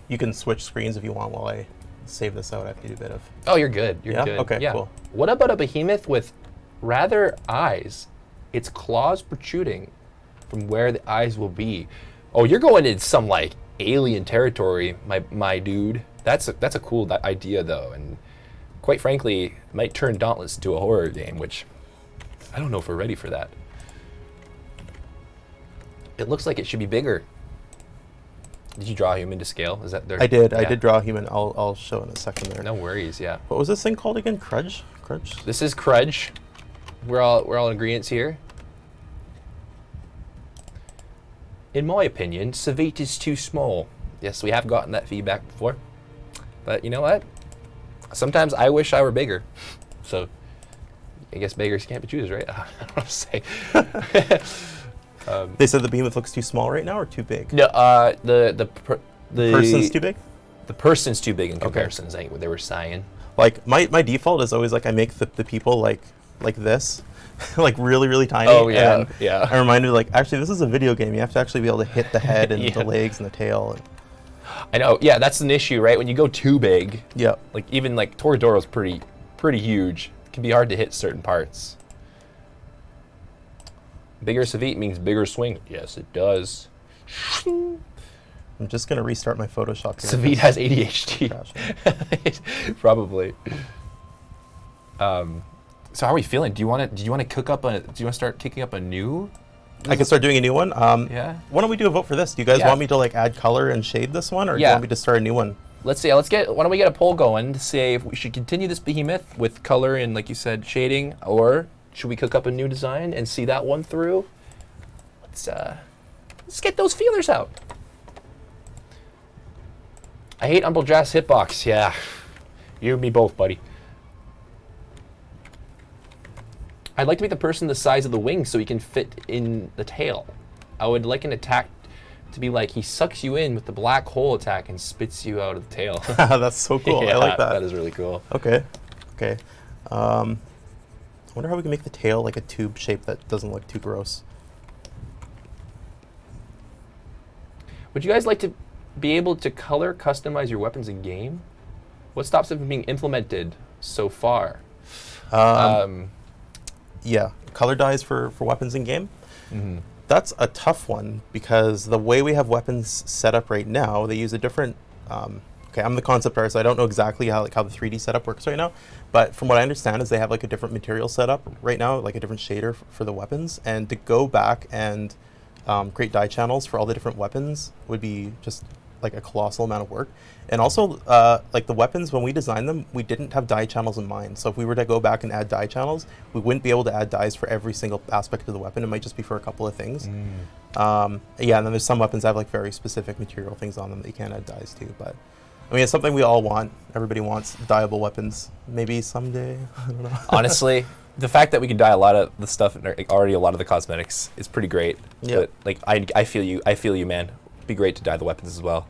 You can switch screens if you want while I save this out. I have to do a bit of. Oh, you're good. You're Yeah? good. Okay, yeah. cool. What about a behemoth with rather eyes? Its claws protruding from where the eyes will be. Oh, you're going in some like alien territory, my dude. That's a cool idea though, and quite frankly, it might turn Dauntless into a horror game, which I don't know if we're ready for that. It looks like it should be bigger. Did you draw a human to scale? Is that there? I did. I Yeah. did draw a human. I'll show in a second there. No worries. Yeah. What was this thing called again? Crudge? Crudge? This is Crudge. We're all in agreement here. In my opinion, Sevite is too small. Yes, we have gotten that feedback before. But you know what? Sometimes I wish I were bigger. So I guess beggars can't be choosers, right? I don't know what to say. They said the behemoth looks too small right now or too big? No, Person's too big? The person's too big in comparison, is I think what they were saying. Like, my default is always, like, I make the people, like this. Like, really, really tiny. Oh, yeah, and yeah. I remind me, like, actually, this is a video game. You have to actually be able to hit the head and the legs and the tail. And I know, yeah, that's an issue, right? When you go too big, yeah. like, even, like, Toradoro's pretty huge. It can be hard to hit certain parts. Bigger Sevite means bigger swing. Yes, it does. I'm just going to restart my Photoshop here. Sevite has ADHD. Probably. So how are we feeling? Do you want to cook up a? Do you want to start kicking up a new? I can start doing a new one. Yeah. Why don't we do a vote for this? Do you guys want me to like add color and shade this one, or do you want me to start a new one? Let's see. Why don't we get a poll going to say if we should continue this behemoth with color and, like you said, shading, or should we cook up a new design and see that one through? Let's get those feelers out. I hate Umbledraft's hitbox. Yeah, you and me both, buddy. I'd like to make the person the size of the wings so he can fit in the tail. I would like an attack to be like he sucks you in with the black hole attack and spits you out of the tail. That's so cool. Yeah, I like that. That is really cool. Okay. Okay. I wonder how we can make the tail like a tube shape that doesn't look too gross. Would you guys like to be able to color customize your weapons in game? What stops it from being implemented so far? Yeah, color dyes for weapons in game. Mm-hmm. That's a tough one because the way we have weapons set up right now, they use a different. Okay, I'm the concept artist, so I don't know exactly how the 3D setup works right now. But from what I understand, is they have like a different material setup right now, like a different shader for the weapons, and to go back and create dye channels for all the different weapons would be just like a colossal amount of work. And also, like the weapons, when we designed them, we didn't have dye channels in mind. So if we were to go back and add dye channels, we wouldn't be able to add dyes for every single aspect of the weapon. It might just be for a couple of things. Yeah, and then there's some weapons that have like very specific material things on them that you can't add dyes to. But I mean, it's something we all want. Everybody wants dyeable weapons. Maybe someday. I don't know. Honestly, the fact that we can dye a lot of the stuff, already a lot of the cosmetics, is pretty great. Yeah. But like, I feel you, man. It'd be great to dye the weapons as well.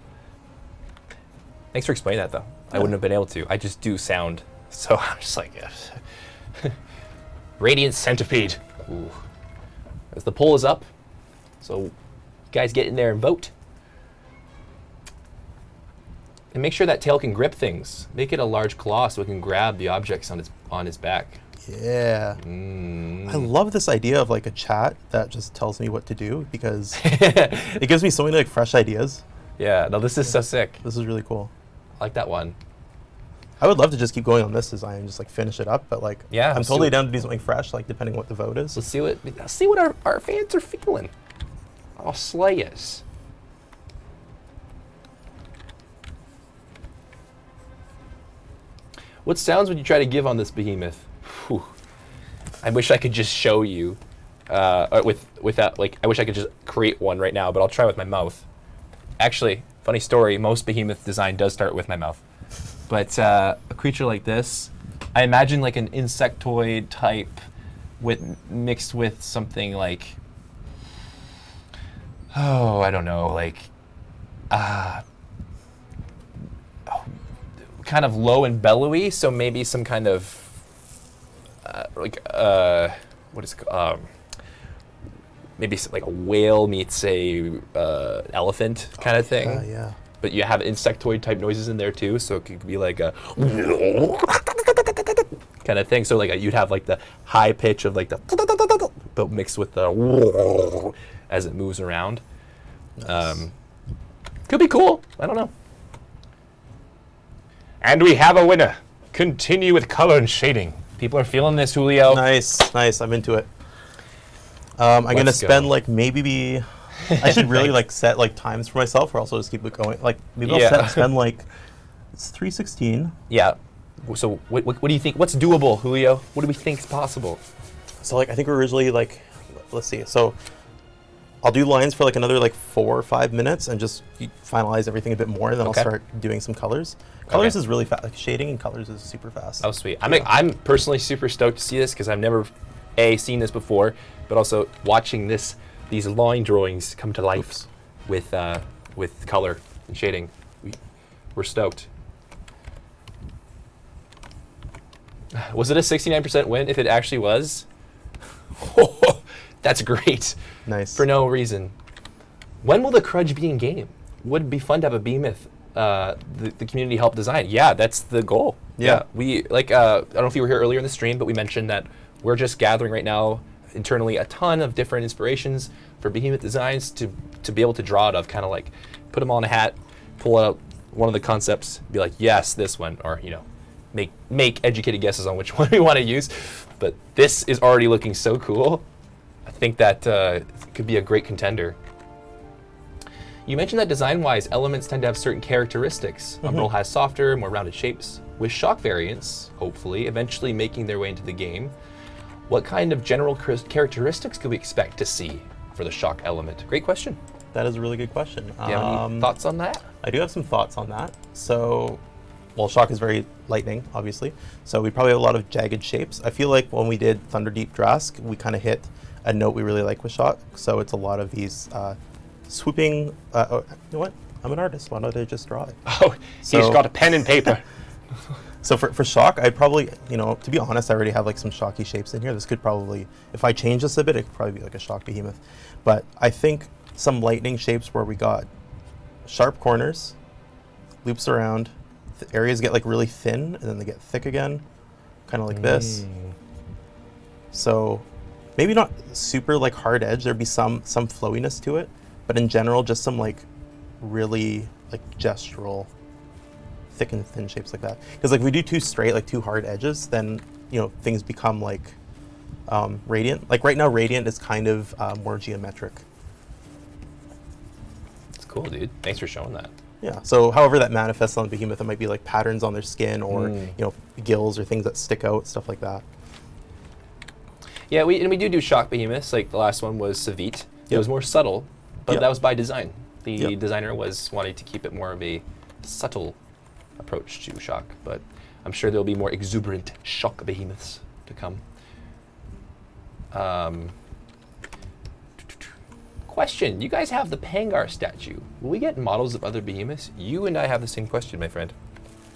Thanks for explaining that, though. I wouldn't have been able to. I just do sound, so I'm just like, Radiant Centipede. Ooh. As the poll is up, so you guys get in there and vote. And make sure that tail can grip things. Make it a large claw so it can grab the objects on his back. Yeah. I love this idea of like a chat that just tells me what to do because it gives me so many like fresh ideas. Yeah, no, this is so sick. This is really cool. I like that one. I would love to just keep going on this design and just like finish it up, but like yeah, I'm totally down to do something fresh, like depending on what the vote is. Let's see what our fans are feeling. I'll slay us. What sounds would you try to give on this behemoth? Whew. I wish I could just show you. Without like, I wish I could just create one right now, but I'll try with my mouth. Actually, funny story. Most behemoth design does start with my mouth, but a creature like this, I imagine like an insectoid type, mixed with something like, oh, I don't know, like, kind of low and bellowy. So maybe some kind of what is it called? Maybe like a whale meets a elephant kind of thing. Yeah. But you have insectoid type noises in there too, so it could be like a kind of thing. So like you'd have like the high pitch of like the but mixed with the as it moves around. Nice. Could be cool. I don't know. And we have a winner. Continue with color and shading. People are feeling this, Julio. Nice, nice. I'm into it. I'm gonna spend like maybe I should really like set like times for myself, or also just keep it going. Like maybe I'll spend like it's 3:16. Yeah. So what do you think? What's doable, Julio? What do we think is possible? So like I think originally like let's see. So I'll do lines for like another like 4 or 5 minutes and just finalize everything a bit more, and then I'll start doing some colors. Colors is really fast. Like shading and colors is super fast. Oh, sweet. I'm personally super stoked to see this because I've never seen this before, but also watching these line drawings come to life with color and shading. We're stoked. Was it a 69% win? If it actually was, that's great. Nice. For no reason. When will the Crudge be in game? Would it be fun to have a Behemoth the community help design? Yeah, that's the goal. Yeah. We I don't know if you were here earlier in the stream, but we mentioned that we're just gathering right now internally a ton of different inspirations for Behemoth designs to be able to draw out of, kind of like put them all in a hat, pull out one of the concepts, be like, yes, this one, or make educated guesses on which one we want to use. But this is already looking so cool. I think that could be a great contender. You mentioned that design-wise, elements tend to have certain characteristics. Umbral has softer, more rounded shapes, with shock variants, hopefully, eventually making their way into the game. What kind of general characteristics could we expect to see for the shock element? Great question. That is a really good question. Do you have any thoughts on that? I do have some thoughts on that. So, well, shock is very lightning, obviously. So we probably have a lot of jagged shapes. I feel like when we did Thunderdeep Drask, we kind of hit a note we really like with shock. So it's a lot of these swooping. You know what? I'm an artist. Why don't I just draw it? Oh, he's got a pen and paper. So for shock, I'd probably, to be honest, I already have like some shocky shapes in here. This could probably, if I change this a bit, it could probably be like a shock behemoth. But I think some lightning shapes where we got sharp corners, loops around, areas get like really thin and then they get thick again, kind of like this. So maybe not super like hard edge. There'd be some flowiness to it, but in general, just some like really like gestural thick and thin shapes like that. Because like if we do too straight, like too hard edges, then things become like radiant. Like right now, radiant is kind of more geometric. It's cool, dude. Thanks for showing that. Yeah. So however that manifests on Behemoth, it might be like patterns on their skin or gills or things that stick out, stuff like that. Yeah, we do shock behemoths. Like the last one was Sevite. It was more subtle, but that was by design. The designer was wanting to keep it more of a subtle approach to shock, but I'm sure there'll be more exuberant shock behemoths to come. Question, you guys have the Pangar statue. Will we get models of other behemoths? You and I have the same question, my friend.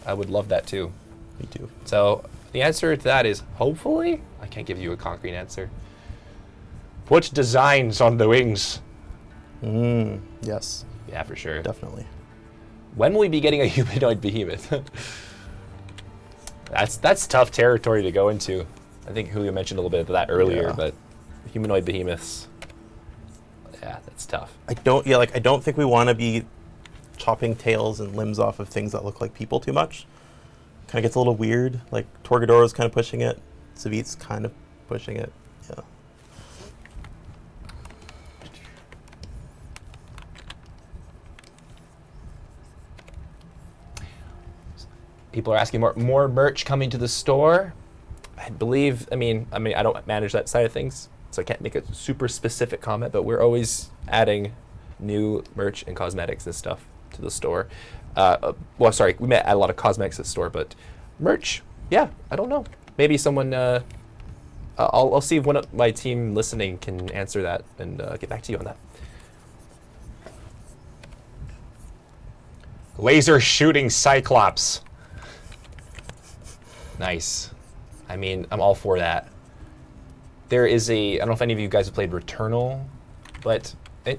I would love that too. Me too. So the answer to that is hopefully. I can't give you a concrete answer. Put designs on the wings. Yes. Yeah, for sure. Definitely. When will we be getting a humanoid behemoth? That's tough territory to go into. I think Julio mentioned a little bit of that earlier, Yeah. but humanoid behemoths, yeah, that's tough. I don't think we want to be chopping tails and limbs off of things that look like people too much. Kind of gets a little weird. Like Torgadoro's kind of pushing it. Sevite's kind of pushing it. Yeah. People are asking more merch coming to the store. I believe, I mean, I don't manage that side of things, so I can't make a super specific comment, but we're always adding new merch and cosmetics and stuff to the store. Well, sorry, we may add a lot of cosmetics to the store, but merch, yeah, I don't know. Maybe someone, I'll see if one of my team listening can answer that and get back to you on that. Laser shooting Cyclops. Nice. I mean, I'm all for that. There is I don't know if any of you guys have played Returnal, but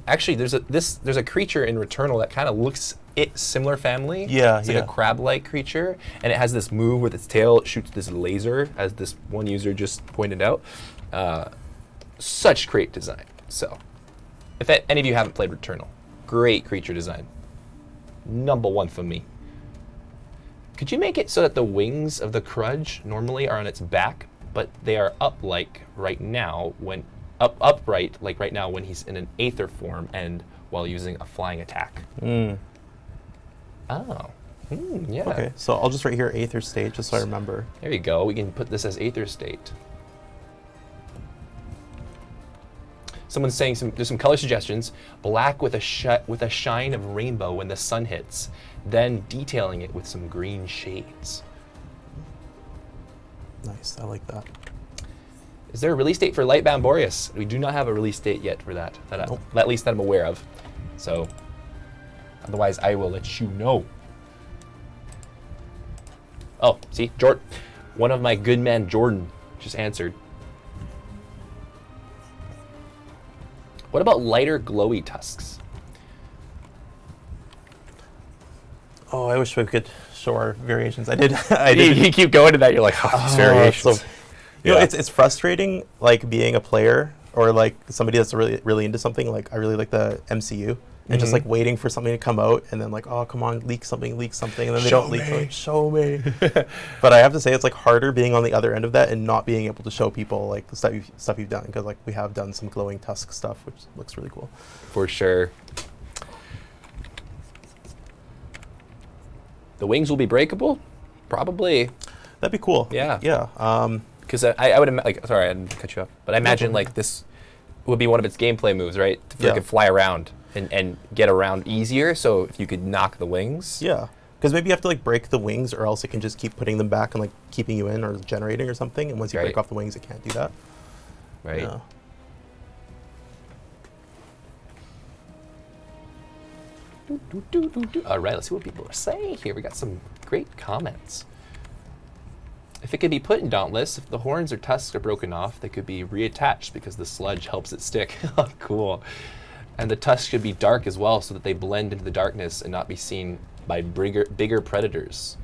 actually there's a creature in Returnal that kind of looks similar family. Yeah, it's like a crab-like creature, and it has this move with its tail. It shoots this laser, as this one user just pointed out. Such great design. So, if any of you haven't played Returnal, great creature design. Number one for me. Could you make it so that the wings of the Crudge normally are on its back, but they are upright like right now when he's in an Aether form and while using a flying attack? Oh. Yeah. Okay, so I'll just write here Aether State, just so I remember. There you go. We can put this as Aether State. Someone's saying there's some color suggestions. Black with a shine of rainbow when the sun hits, then detailing it with some green shades. Nice, I like that. Is there a release date for Lightbound Boreas? We do not have a release date yet for that. Nope. At least that I'm aware of. So Otherwise, I will let you know. Oh, see, Jordan. One of my good man, Jordan, just answered. What about lighter, glowy tusks? Oh, I wish we could show our variations. I did. You keep going to that. You're like, oh, these variations. So, you know, it's frustrating, like being a player or like somebody that's really into something. Like I really like the MCU. And just like waiting for something to come out, and then like, oh come on, leak something, and then they don't leak. Like, show me. But I have to say, it's like harder being on the other end of that and not being able to show people like the stuff you've done, because like we have done some glowing tusk stuff, which looks really cool. For sure. The wings will be breakable, probably. That'd be cool. Yeah. Yeah. Because I would like. Sorry, I didn't cut you off, but I imagine like this would be one of its gameplay moves, right? To freaking fly around. And get around easier, so if you could knock the wings. Yeah, because maybe you have to like break the wings, or else it can just keep putting them back and like keeping you in or generating or something. And once you break off the wings, it can't do that. Right. Yeah. All right, let's see what people are saying here. We got some great comments. If it could be put in Dauntless, if the horns or tusks are broken off, they could be reattached because the sludge helps it stick. Oh, cool. And the tusks should be dark as well, so that they blend into the darkness and not be seen by bigger predators.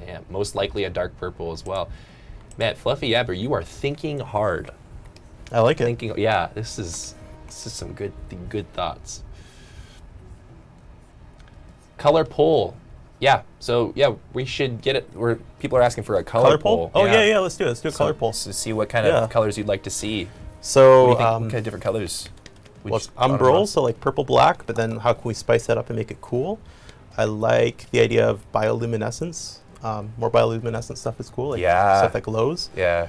Damn, most likely a dark purple as well. Man, Fluffy Yabber, you are thinking hard. I like it. Yeah, this is some good thoughts. Color poll. Yeah, so yeah, we should get it. Where people are asking for a color poll. Oh yeah, let's do it. Let's do a color poll. So see what kind of colors you'd like to see. So what do you think, what kind of different colors? Well, it's umbral, so like purple black, but then how can we spice that up and make it cool? I like the idea of bioluminescence. More bioluminescent stuff is cool, like stuff that glows. Yeah.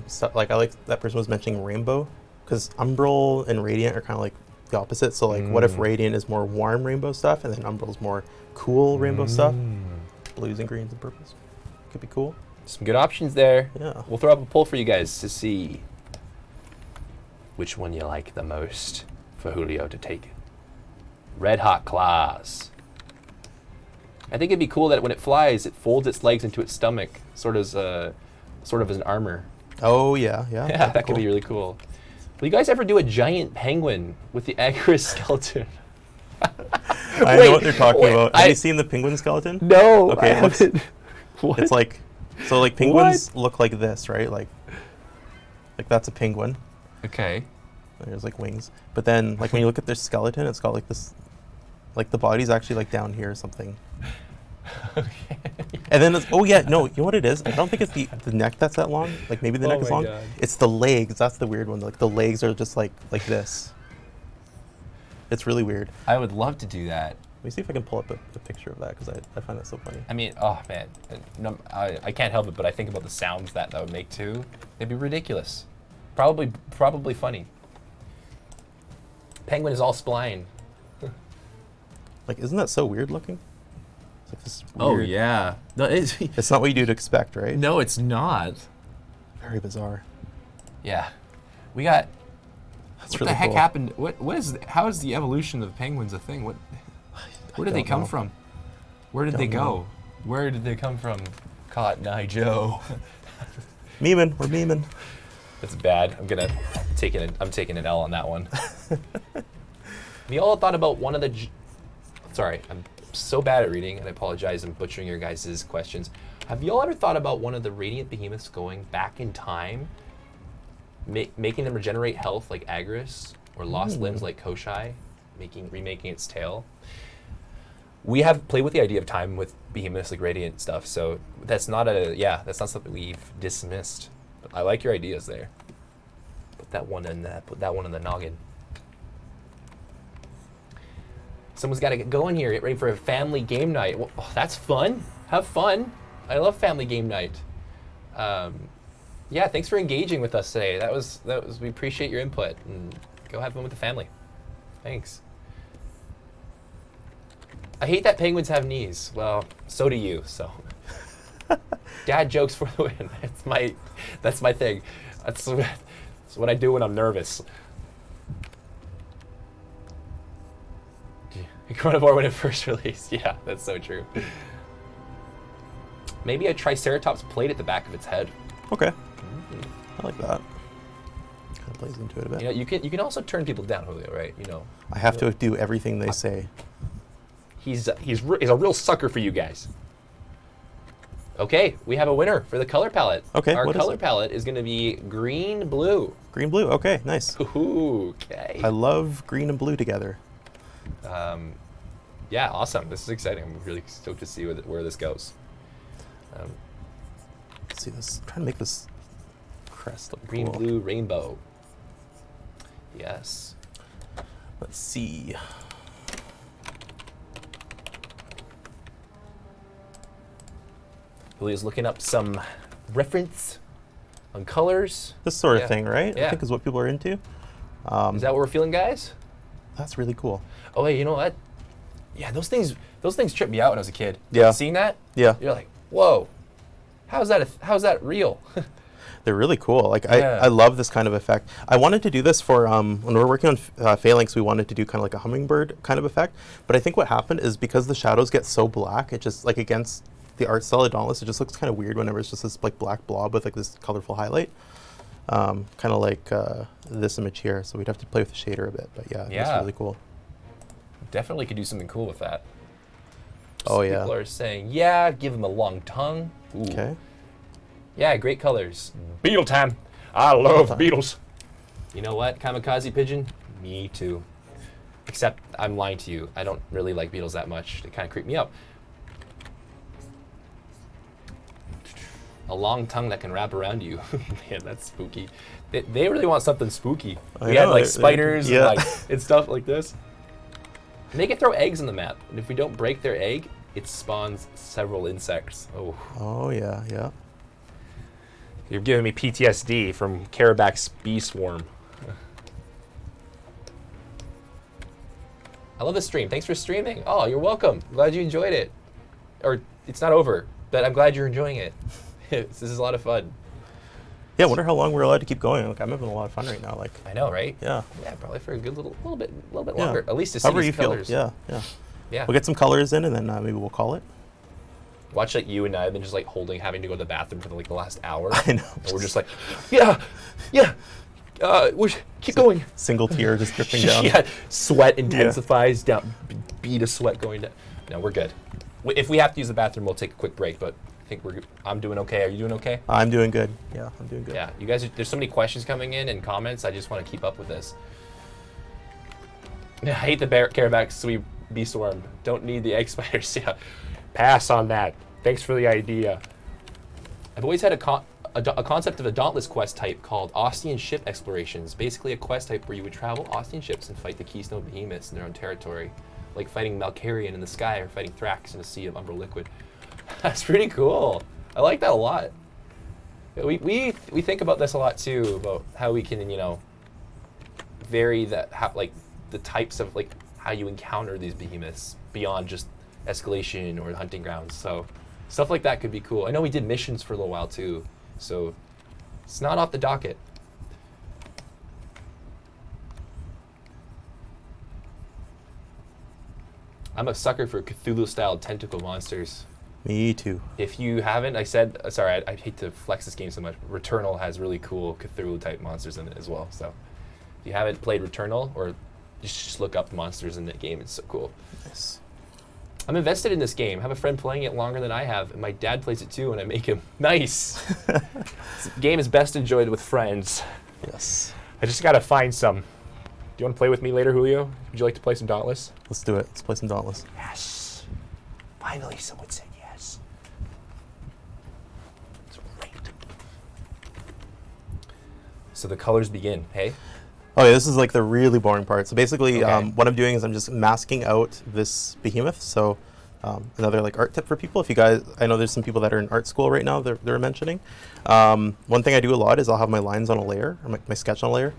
Stuff like, I like that person was mentioning rainbow, because umbral and radiant are kind of like the opposite. So like, what if radiant is more warm rainbow stuff, and then umbral is more cool rainbow stuff? Blues and greens and purples. Could be cool. Some good options there. Yeah. We'll throw up a poll for you guys to see which one you like the most for Julio to take. Red Hot Claws. I think it'd be cool that when it flies, it folds its legs into its stomach, sort of as an armor. Oh yeah. Yeah, that could be really cool. Will you guys ever do a giant penguin with the Agarus skeleton? I know what they're talking about. Have you seen the penguin skeleton? No. Okay, I haven't. What? It's like, so like penguins look like this, right? Like that's a penguin. Okay. There's like wings, but then like when you look at their skeleton, it's got like this, like the body's actually like down here or something. Okay. And then it's, you know what it is? I don't think it's the neck that's that long. Like maybe the neck is long. God. It's the legs. That's the weird one. Like the legs are just like this. It's really weird. I would love to do that. Let me see if I can pull up a picture of that, because I find that so funny. I mean, oh man, I can't help it, but I think about the sounds that would make too. It'd be ridiculous. Probably funny. Penguin is all spline. Like, isn't that so weird looking? It's like this Oh weird, yeah. No, It's not what you'd expect, right? no, it's not. Very bizarre. Yeah, we got. That's What really the heck cool. happened? What is? How is the evolution of penguins a thing? Where did they don't come know. from? Where did they Don't go? know. Where did they come from? Cotton Eye Joe. Memeing. We're memeing. That's bad. I'm taking an L on that one. Have you all thought about one of the... Sorry, I'm so bad at reading, and I apologize. I'm butchering your guys' questions. Have you all ever thought about one of the Radiant Behemoths going back in time, making them regenerate health like Agarus, or lost limbs like Koshai, remaking its tail? We have played with the idea of time with Behemoths like Radiant stuff, so that's not something we've dismissed. But I like your ideas there. Put that one in the noggin. Someone's got to get going here. Get ready for a family game night. Well, that's fun. Have fun. I love family game night. Yeah, thanks for engaging with us today. That was. We appreciate your input. And go have fun with the family. Thanks. I hate that penguins have knees. Well, so do you. So, dad jokes for the win. That's my thing. That's what I do when I'm nervous. Carnivore when it first released. Yeah, that's so true. Maybe a Triceratops plate at the back of its head. Okay. I like that. Kind of plays into it a bit. You know, you can also turn people down, Julio, right? You know. I have to do everything they say. He's a real sucker for you guys. Okay, we have a winner for the color palette. Okay, our what is color it? palette is going to be green blue. Green blue. Okay, nice. Ooh, okay. I love green and blue together. Yeah, awesome. This is exciting. I'm really stoked to see where this goes. Let's see this. Trying to make this crest look Green, cool. blue, rainbow. Yes. Let's see. Julio's looking up some reference on colors. This sort of Yeah. thing, right? Yeah. I think is what people are into. Is that what we're feeling, guys? That's really cool. Oh, wait, you know what? Yeah, those things tripped me out when I was a kid. Yeah. Seeing that? Yeah. You're like, whoa. How's that real? They're really cool. Like Yeah. I love this kind of effect. I wanted to do this for when we were working on Phalanx, we wanted to do kind of like a hummingbird kind of effect. But I think what happened is because the shadows get so black, it just like against the art style of Dauntless, it just looks kind of weird whenever it's just this like black blob with like this colorful highlight. Kind of like this image here. So we'd have to play with the shader a bit. But yeah, Yeah. it's really cool. Definitely could do something cool with that. Oh, Some yeah. People are saying, yeah, give him a long tongue. Ooh. Okay. Yeah, great colors. Beetle time. I love time. beetles. You know what, Kamikaze Pigeon? Me too. Except I'm lying to you. I don't really like beetles that much. They kind of creep me out. A long tongue that can wrap around you. Man, that's spooky. They really want something spooky. I We had know, like they- spiders yeah. and stuff like this. And they can throw eggs on the map. And if we don't break their egg, it spawns several insects. Oh. Oh yeah, yeah. You're giving me PTSD from Karabak's bee swarm. I love the stream. Thanks for streaming. Oh, you're welcome. Glad you enjoyed it. Or it's not over, but I'm glad you're enjoying it. This is a lot of fun. Yeah, I wonder how long we're allowed to keep going. Like I'm having a lot of fun right now. Like I know, right? yeah. Yeah, probably for a good little bit Yeah. longer. At least to see However these you feel. colors. Yeah, yeah. Yeah. We'll get some colors in and then maybe we'll call it. Watch like you and I have been just like having to go to the bathroom for like the last hour. I know. And we're just like, yeah. Keep going. Single tear just dripping down. Yeah, sweat intensifies down, bead of sweat going down. No, we're good. If we have to use the bathroom, we'll take a quick break. But I think I'm doing okay. Are you doing okay? I'm doing good. Yeah, I'm doing good. Yeah, you guys. There's so many questions coming in and comments. I just want to keep up with this. I hate the Karabakh sweep bee swarm. Don't need the egg spiders. Yeah. Pass on that. Thanks for the idea. I've always had a concept of a Dauntless quest type called Ostian Ship Explorations. Basically a quest type where you would travel Ostian ships and fight the Keystone Behemoths in their own territory. Like fighting Malkarian in the sky or fighting Thrax in a sea of Umbra liquid. That's pretty cool. I like that a lot. We think about this a lot too, about how we can, vary the types of like how you encounter these behemoths beyond just escalation or hunting grounds. So stuff like that could be cool. I know we did missions for a little while too, so it's not off the docket. I'm a sucker for Cthulhu-style tentacle monsters. Me too. If you haven't, I hate to flex this game so much. Returnal has really cool Cthulhu-type monsters in it as well. So if you haven't played Returnal, or just look up the monsters in that game, it's so cool. Nice. I'm invested in this game. I have a friend playing it longer than I have, and my dad plays it too, and I make him nice. This game is best enjoyed with friends. Yes. I just gotta find some. Do you want to play with me later, Julio? Would you like to play some Dauntless? Let's do it. Let's play some Dauntless. Yes. Finally, someone said yes. It's great. So the colors begin, hey? Oh yeah, this is like the really boring part. So basically, Okay. what I'm doing is I'm just masking out this behemoth. So another like art tip for people. If you guys, I know there's some people that are in art school right now. They're mentioning. One thing I do a lot is I'll have my lines on a layer, or my sketch on a layer.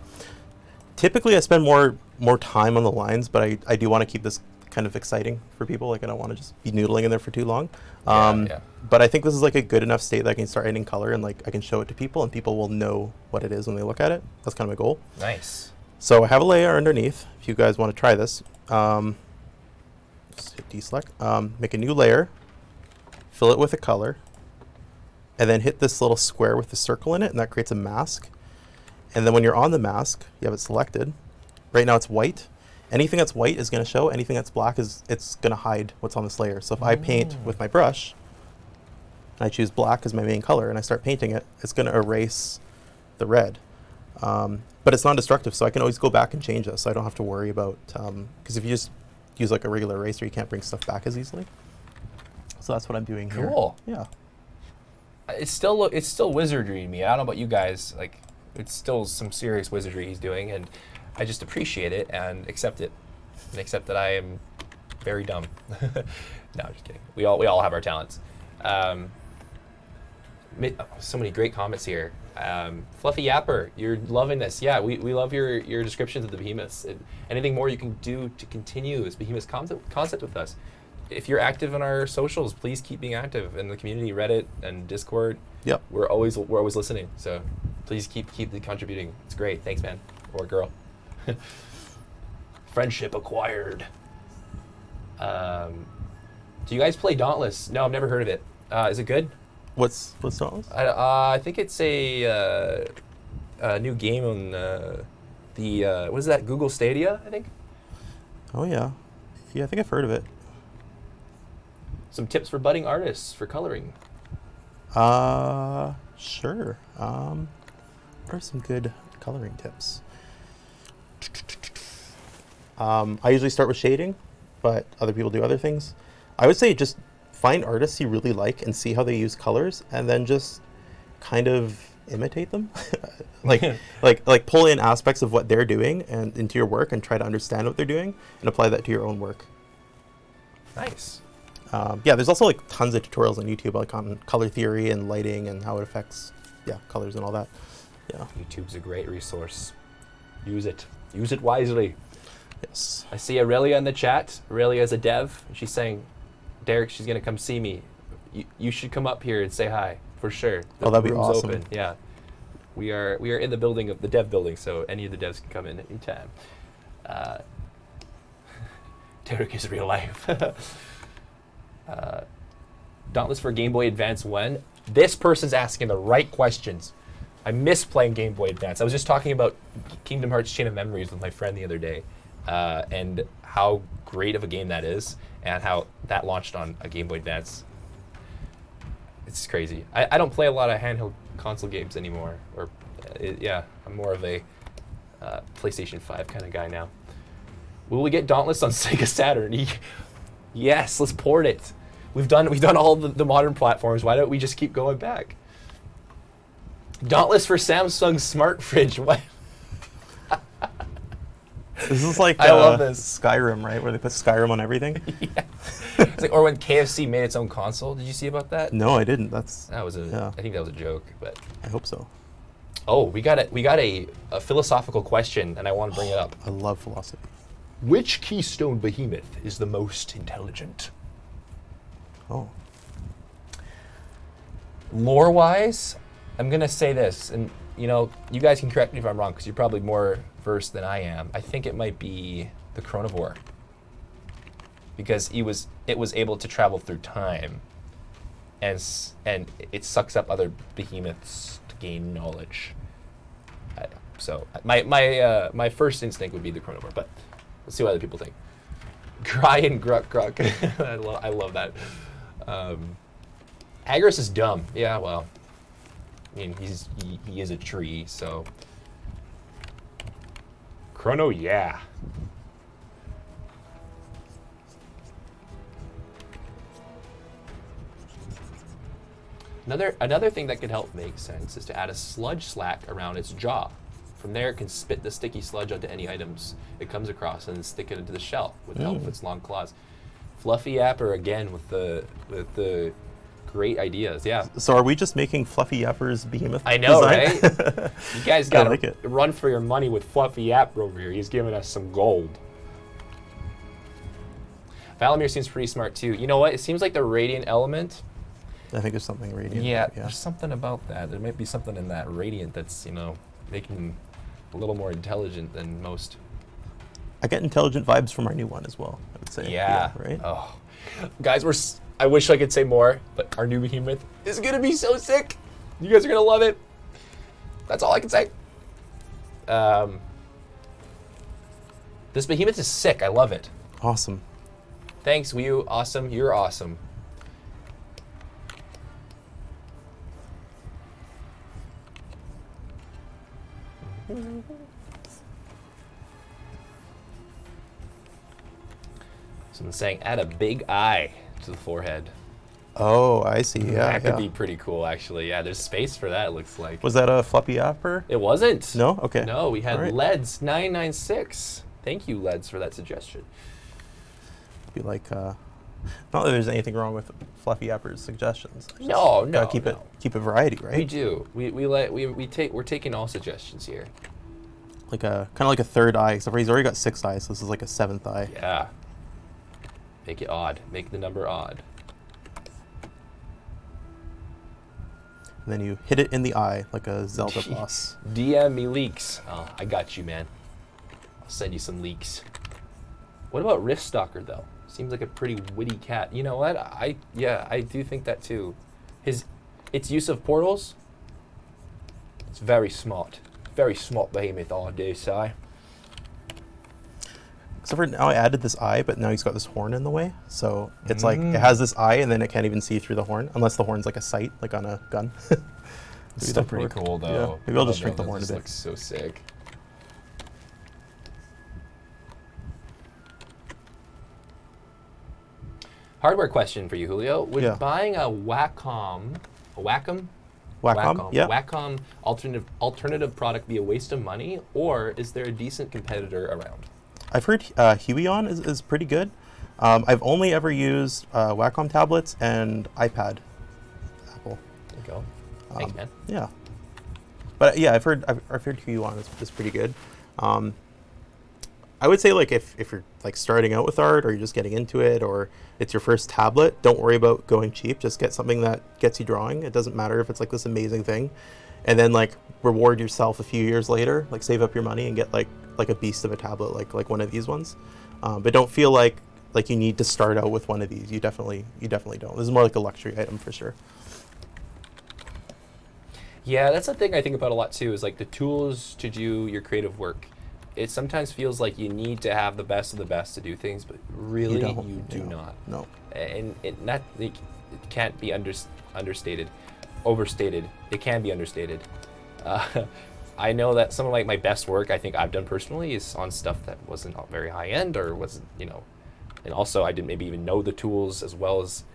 Typically, I spend more time on the lines, but I do want to keep this kind of exciting for people. Like I don't want to just be noodling in there for too long. Yeah. But I think this is like a good enough state that I can start adding color and like I can show it to people and people will know what it is when they look at it. That's kind of my goal. Nice. So I have a layer underneath. If you guys want to try this, Just hit deselect. Make a new layer, fill it with a color, and then hit this little square with the circle in it, and that creates a mask. And then when you're on the mask, you have it selected. Right now it's white. Anything that's white is going to show. Anything that's black it's going to hide what's on this layer. So if I paint with my brush, and I choose black as my main color, and I start painting it, it's going to erase the red. But it's non-destructive, so I can always go back and change this. So I don't have to worry about, because if you just use like a regular eraser, you can't bring stuff back as easily. So that's what I'm doing here. Cool. Yeah. It's still wizardry to me. I don't know about you guys. Like, it's still some serious wizardry he's doing, and I just appreciate it and accept it, and accept that I am very dumb. No, I'm just kidding. We all have our talents. So many great comments here. Fluffy Yapper, you're loving this. Yeah, we love your descriptions of the Behemoths. Anything more you can do to continue this Behemoth concept with us? If you're active in our socials, please keep being active in the community, Reddit and Discord. Yep. We're always listening. So please keep contributing. It's great. Thanks, man or girl. Friendship acquired. Do you guys play Dauntless? No, I've never heard of it. Is it good? What's Dauntless? I think it's a new game on the what is that? Google Stadia, I think. Oh yeah, yeah. I think I've heard of it. Some tips for budding artists for coloring. Sure. What are some good coloring tips? I usually start with shading, but other people do other things. I would say just find artists you really like and see how they use colors, and then just kind of imitate them. like pull in aspects of what they're doing and into your work, and try to understand what they're doing and apply that to your own work. Nice. Yeah, there's also like tons of tutorials on YouTube, like on color theory and lighting and how it affects, colors and all that. Yeah. YouTube's a great resource. Use it. Use it wisely. Yes. I see Aurelia in the chat. Aurelia is a dev. She's saying, Derek, she's gonna come see me. You should come up here and say hi for sure. Oh, that'd be room's awesome. Open. Yeah. We are in the building of the dev building, so any of the devs can come in anytime. Derek is real life. Dauntless for Game Boy Advance when? This person's asking the right questions. I miss playing Game Boy Advance. I was just talking about Kingdom Hearts Chain of Memories with my friend the other day, and how great of a game that is, and how that launched on a Game Boy Advance. It's crazy. I don't play a lot of handheld console games anymore, or I'm more of a PlayStation 5 kind of guy now. Will we get Dauntless on Sega Saturn? Yes, let's port it. We've done all the modern platforms. Why don't we just keep going back? Dauntless for Samsung Smart Fridge. What? This is like I love this. Skyrim, right? Where they put Skyrim on everything. Yeah. It's like, or when KFC made its own console. Did you see about that? No, I didn't. I think that was a joke, but I hope so. oh, we got a philosophical question, and I want to bring it up. I love philosophy. Which Keystone Behemoth is the most intelligent? Oh. Lore-wise, I'm gonna say this, and you guys can correct me if I'm wrong, because you're probably more versed than I am. I think it might be the Chronivore, because it was able to travel through time, and it sucks up other behemoths to gain knowledge. So my first instinct would be the Chronivore, but let's see what other people think. Brian Grukgruck, I love that. Agris is dumb. Yeah, well, I mean he is a tree, so. Chrono, yeah. Another thing that could help make sense is to add a sludge slack around its jaw. From there, it can spit the sticky sludge onto any items it comes across and stick it into the shell with the help of its long claws. Fluffy Yapper again with the great ideas. Yeah. So are we just making Fluffy Yapper's Behemoth? I know, design? right? You guys got to like it. run for your money with Fluffy Yapper over here. He's giving us some gold. Valamir seems pretty smart too. You know what? It seems like the radiant element. I think there's something radiant. Yeah, there's something about that. There might be something in that radiant that's making him a little more intelligent than most. I get intelligent vibes from our new one as well, I would say. Yeah. Right? Oh, guys, I wish I could say more, but our new Behemoth is gonna be so sick. You guys are gonna love it. That's all I can say. This Behemoth is sick. I love it. Awesome. Thanks, Wii. Awesome. You're awesome. Someone's saying add a big eye to the forehead. Oh, I see. Yeah, That could be pretty cool, actually. Yeah, there's space for that, it looks like. Was that a floppy upper? It wasn't. No? Okay. No, we had All right. LEDs 996. Thank you, LEDs, for that suggestion. Be like, not that there's anything wrong with fluffy uppers suggestions. Just No, gotta no, keep no. it variety, right? We do. We're taking all suggestions here. Like a kind of like a third eye, except for he's already got 6 eyes, so this is like a 7th eye. Yeah. Make it odd. Make the number odd. And then you hit it in the eye like a Zelda boss. DM me leaks. Oh, I got you, man. I'll send you some leaks. What about Riftstalker, though? Seems like a pretty witty cat. You know what? I do think that too. Its use of portals. It's very smart. Very smart Behemoth, all day, Si. Except for now I added this eye, but now he's got this horn in the way. So it's like, it has this eye and then it can't even see through the horn, unless the horn's like a sight, like on a gun. It's still pretty cool, though. Yeah. Maybe I'll just shrink the horn a This bit. looks so sick. Hardware question for you, Julio. Would Yeah. buying a Wacom, Yeah. Wacom alternative product be a waste of money, or is there a decent competitor around? I've heard Huion is pretty good. I've only ever used Wacom tablets and iPad. Apple. There you go. Thanks, man. Yeah. But yeah, I've heard Huion is pretty good. I would say like if you're like starting out with art or you're just getting into it or it's your first tablet, don't worry about going cheap. Just get something that gets you drawing. It doesn't matter if it's like this amazing thing. And then like reward yourself a few years later, like save up your money and get like a beast of a tablet like one of these ones. But don't feel like you need to start out with one of these. You definitely don't. This is more like a luxury item for sure. Yeah, that's the thing I think about a lot too, is like the tools to do your creative work. It sometimes feels like you need to have the best of the best to do things, but really you do not. No. And it can't be overstated. It can be understated. I know that some of like my best work I think I've done personally is on stuff that wasn't very high end or wasn't, and also I didn't maybe even know the tools as well as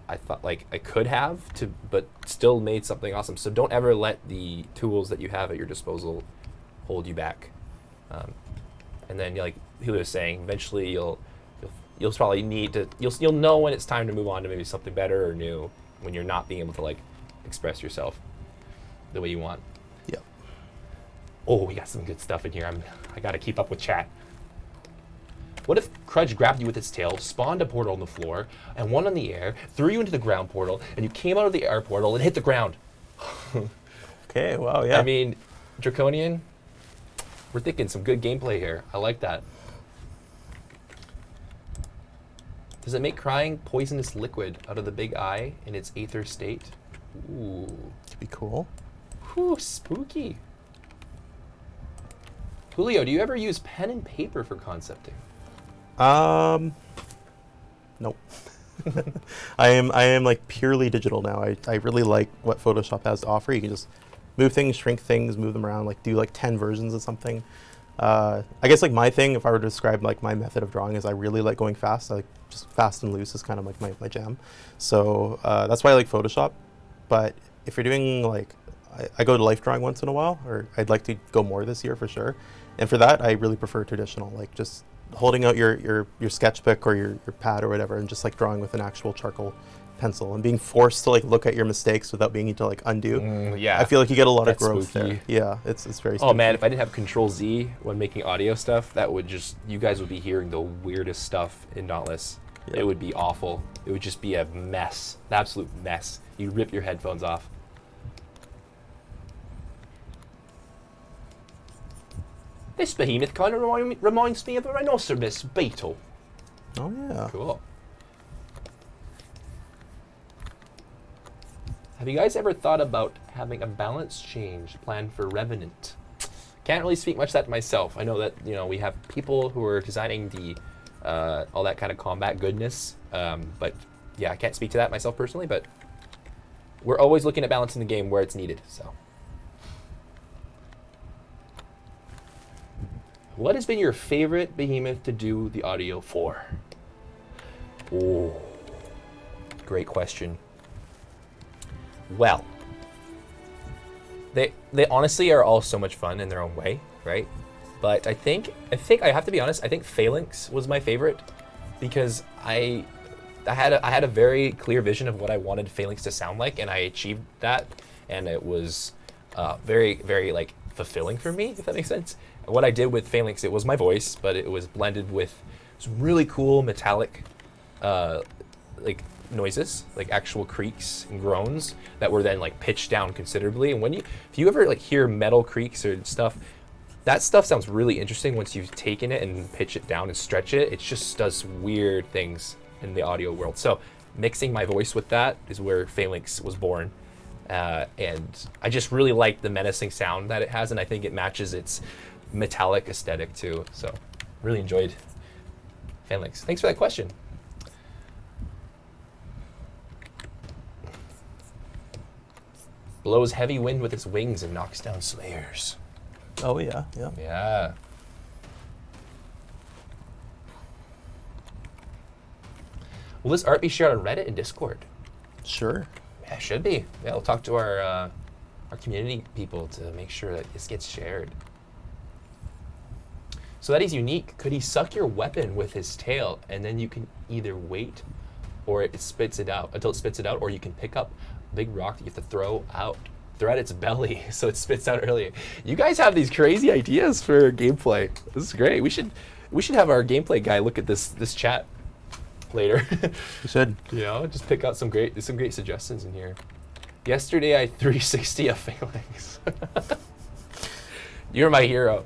I thought like I could have but still made something awesome. So don't ever let the tools that you have at your disposal hold you back. And then like Julio was saying, eventually you'll probably need to you'll know when it's time to move on to maybe something better or new when you're not being able to like express yourself the way you want. Yeah. Oh, we got some good stuff in here. I gotta keep up with chat. What if Crudge grabbed you with its tail, spawned a portal on the floor, and one on the air, threw you into the ground portal, and you came out of the air portal and hit the ground? Okay. Wow. Yeah. I mean, Draconian, we're thinking some good gameplay here. I like that. Does it make crying poisonous liquid out of the big eye in its aether state? Ooh. Could be cool. Whew, spooky. Julio, do you ever use pen and paper for concepting? Nope. I am like purely digital now. I really like what Photoshop has to offer. You can just move things, shrink things, move them around, like do like 10 versions of something. I guess like my thing, if I were to describe like my method of drawing, is I really like going fast. I like just fast and loose is kind of like my jam. So that's why I like Photoshop. But if you're doing like, I go to life drawing once in a while, or I'd like to go more this year for sure. And for that, I really prefer traditional, like just holding out your sketchbook or your pad or whatever, and just like drawing with an actual charcoal pencil and being forced to like look at your mistakes without being able to like undo. Yeah. I feel like you get a lot of That's growth spooky. there. Yeah, it's very Oh spooky. man, if I didn't have Control Z when making audio stuff, that would just, you guys would be hearing the weirdest stuff in Dauntless. Yeah. It would be awful. It would just be a mess, an absolute mess. You'd rip your headphones off. This behemoth kind of reminds me of a rhinoceros beetle. Oh yeah. Cool. Have you guys ever thought about having a balance change planned for Revenant? Can't really speak much to that myself. I know that we have people who are designing the all that kind of combat goodness, but yeah, I can't speak to that myself personally. But we're always looking at balancing the game where it's needed. So, what has been your favorite behemoth to do the audio for? Oh, great question. Well, they honestly are all so much fun in their own way, right? But I think I have to be honest. I think Phalanx was my favorite because I had a very clear vision of what I wanted Phalanx to sound like, and I achieved that, and it was very, very like fulfilling for me, if that makes sense. And what I did with Phalanx, it was my voice, but it was blended with some really cool metallic like noises, like actual creaks and groans that were then like pitched down considerably. And if you ever like hear metal creaks or stuff, that stuff sounds really interesting once you've taken it and pitch it down and stretch it. It just does weird things in the audio world. So mixing my voice with that is where Phalanx was born. And I just really like the menacing sound that it has, and I think it matches its metallic aesthetic too. So really enjoyed Phalanx. Thanks for that question. Blows heavy wind with its wings and knocks down slayers. Oh yeah, yeah. Yeah. Will this art be shared on Reddit and Discord? Sure. Yeah, it should be. Yeah, we'll talk to our community people to make sure that this gets shared. So that he's unique. Could he suck your weapon with his tail, and then you can either wait, or it spits it out until it spits it out, or you can pick up a big rock that you have to throw at its belly so it spits out earlier. You guys have these crazy ideas for gameplay. This is great. We should have our gameplay guy look at this chat later. You should. Just pick out some great suggestions in here. Yesterday I 360 a Phalanx. You're my hero.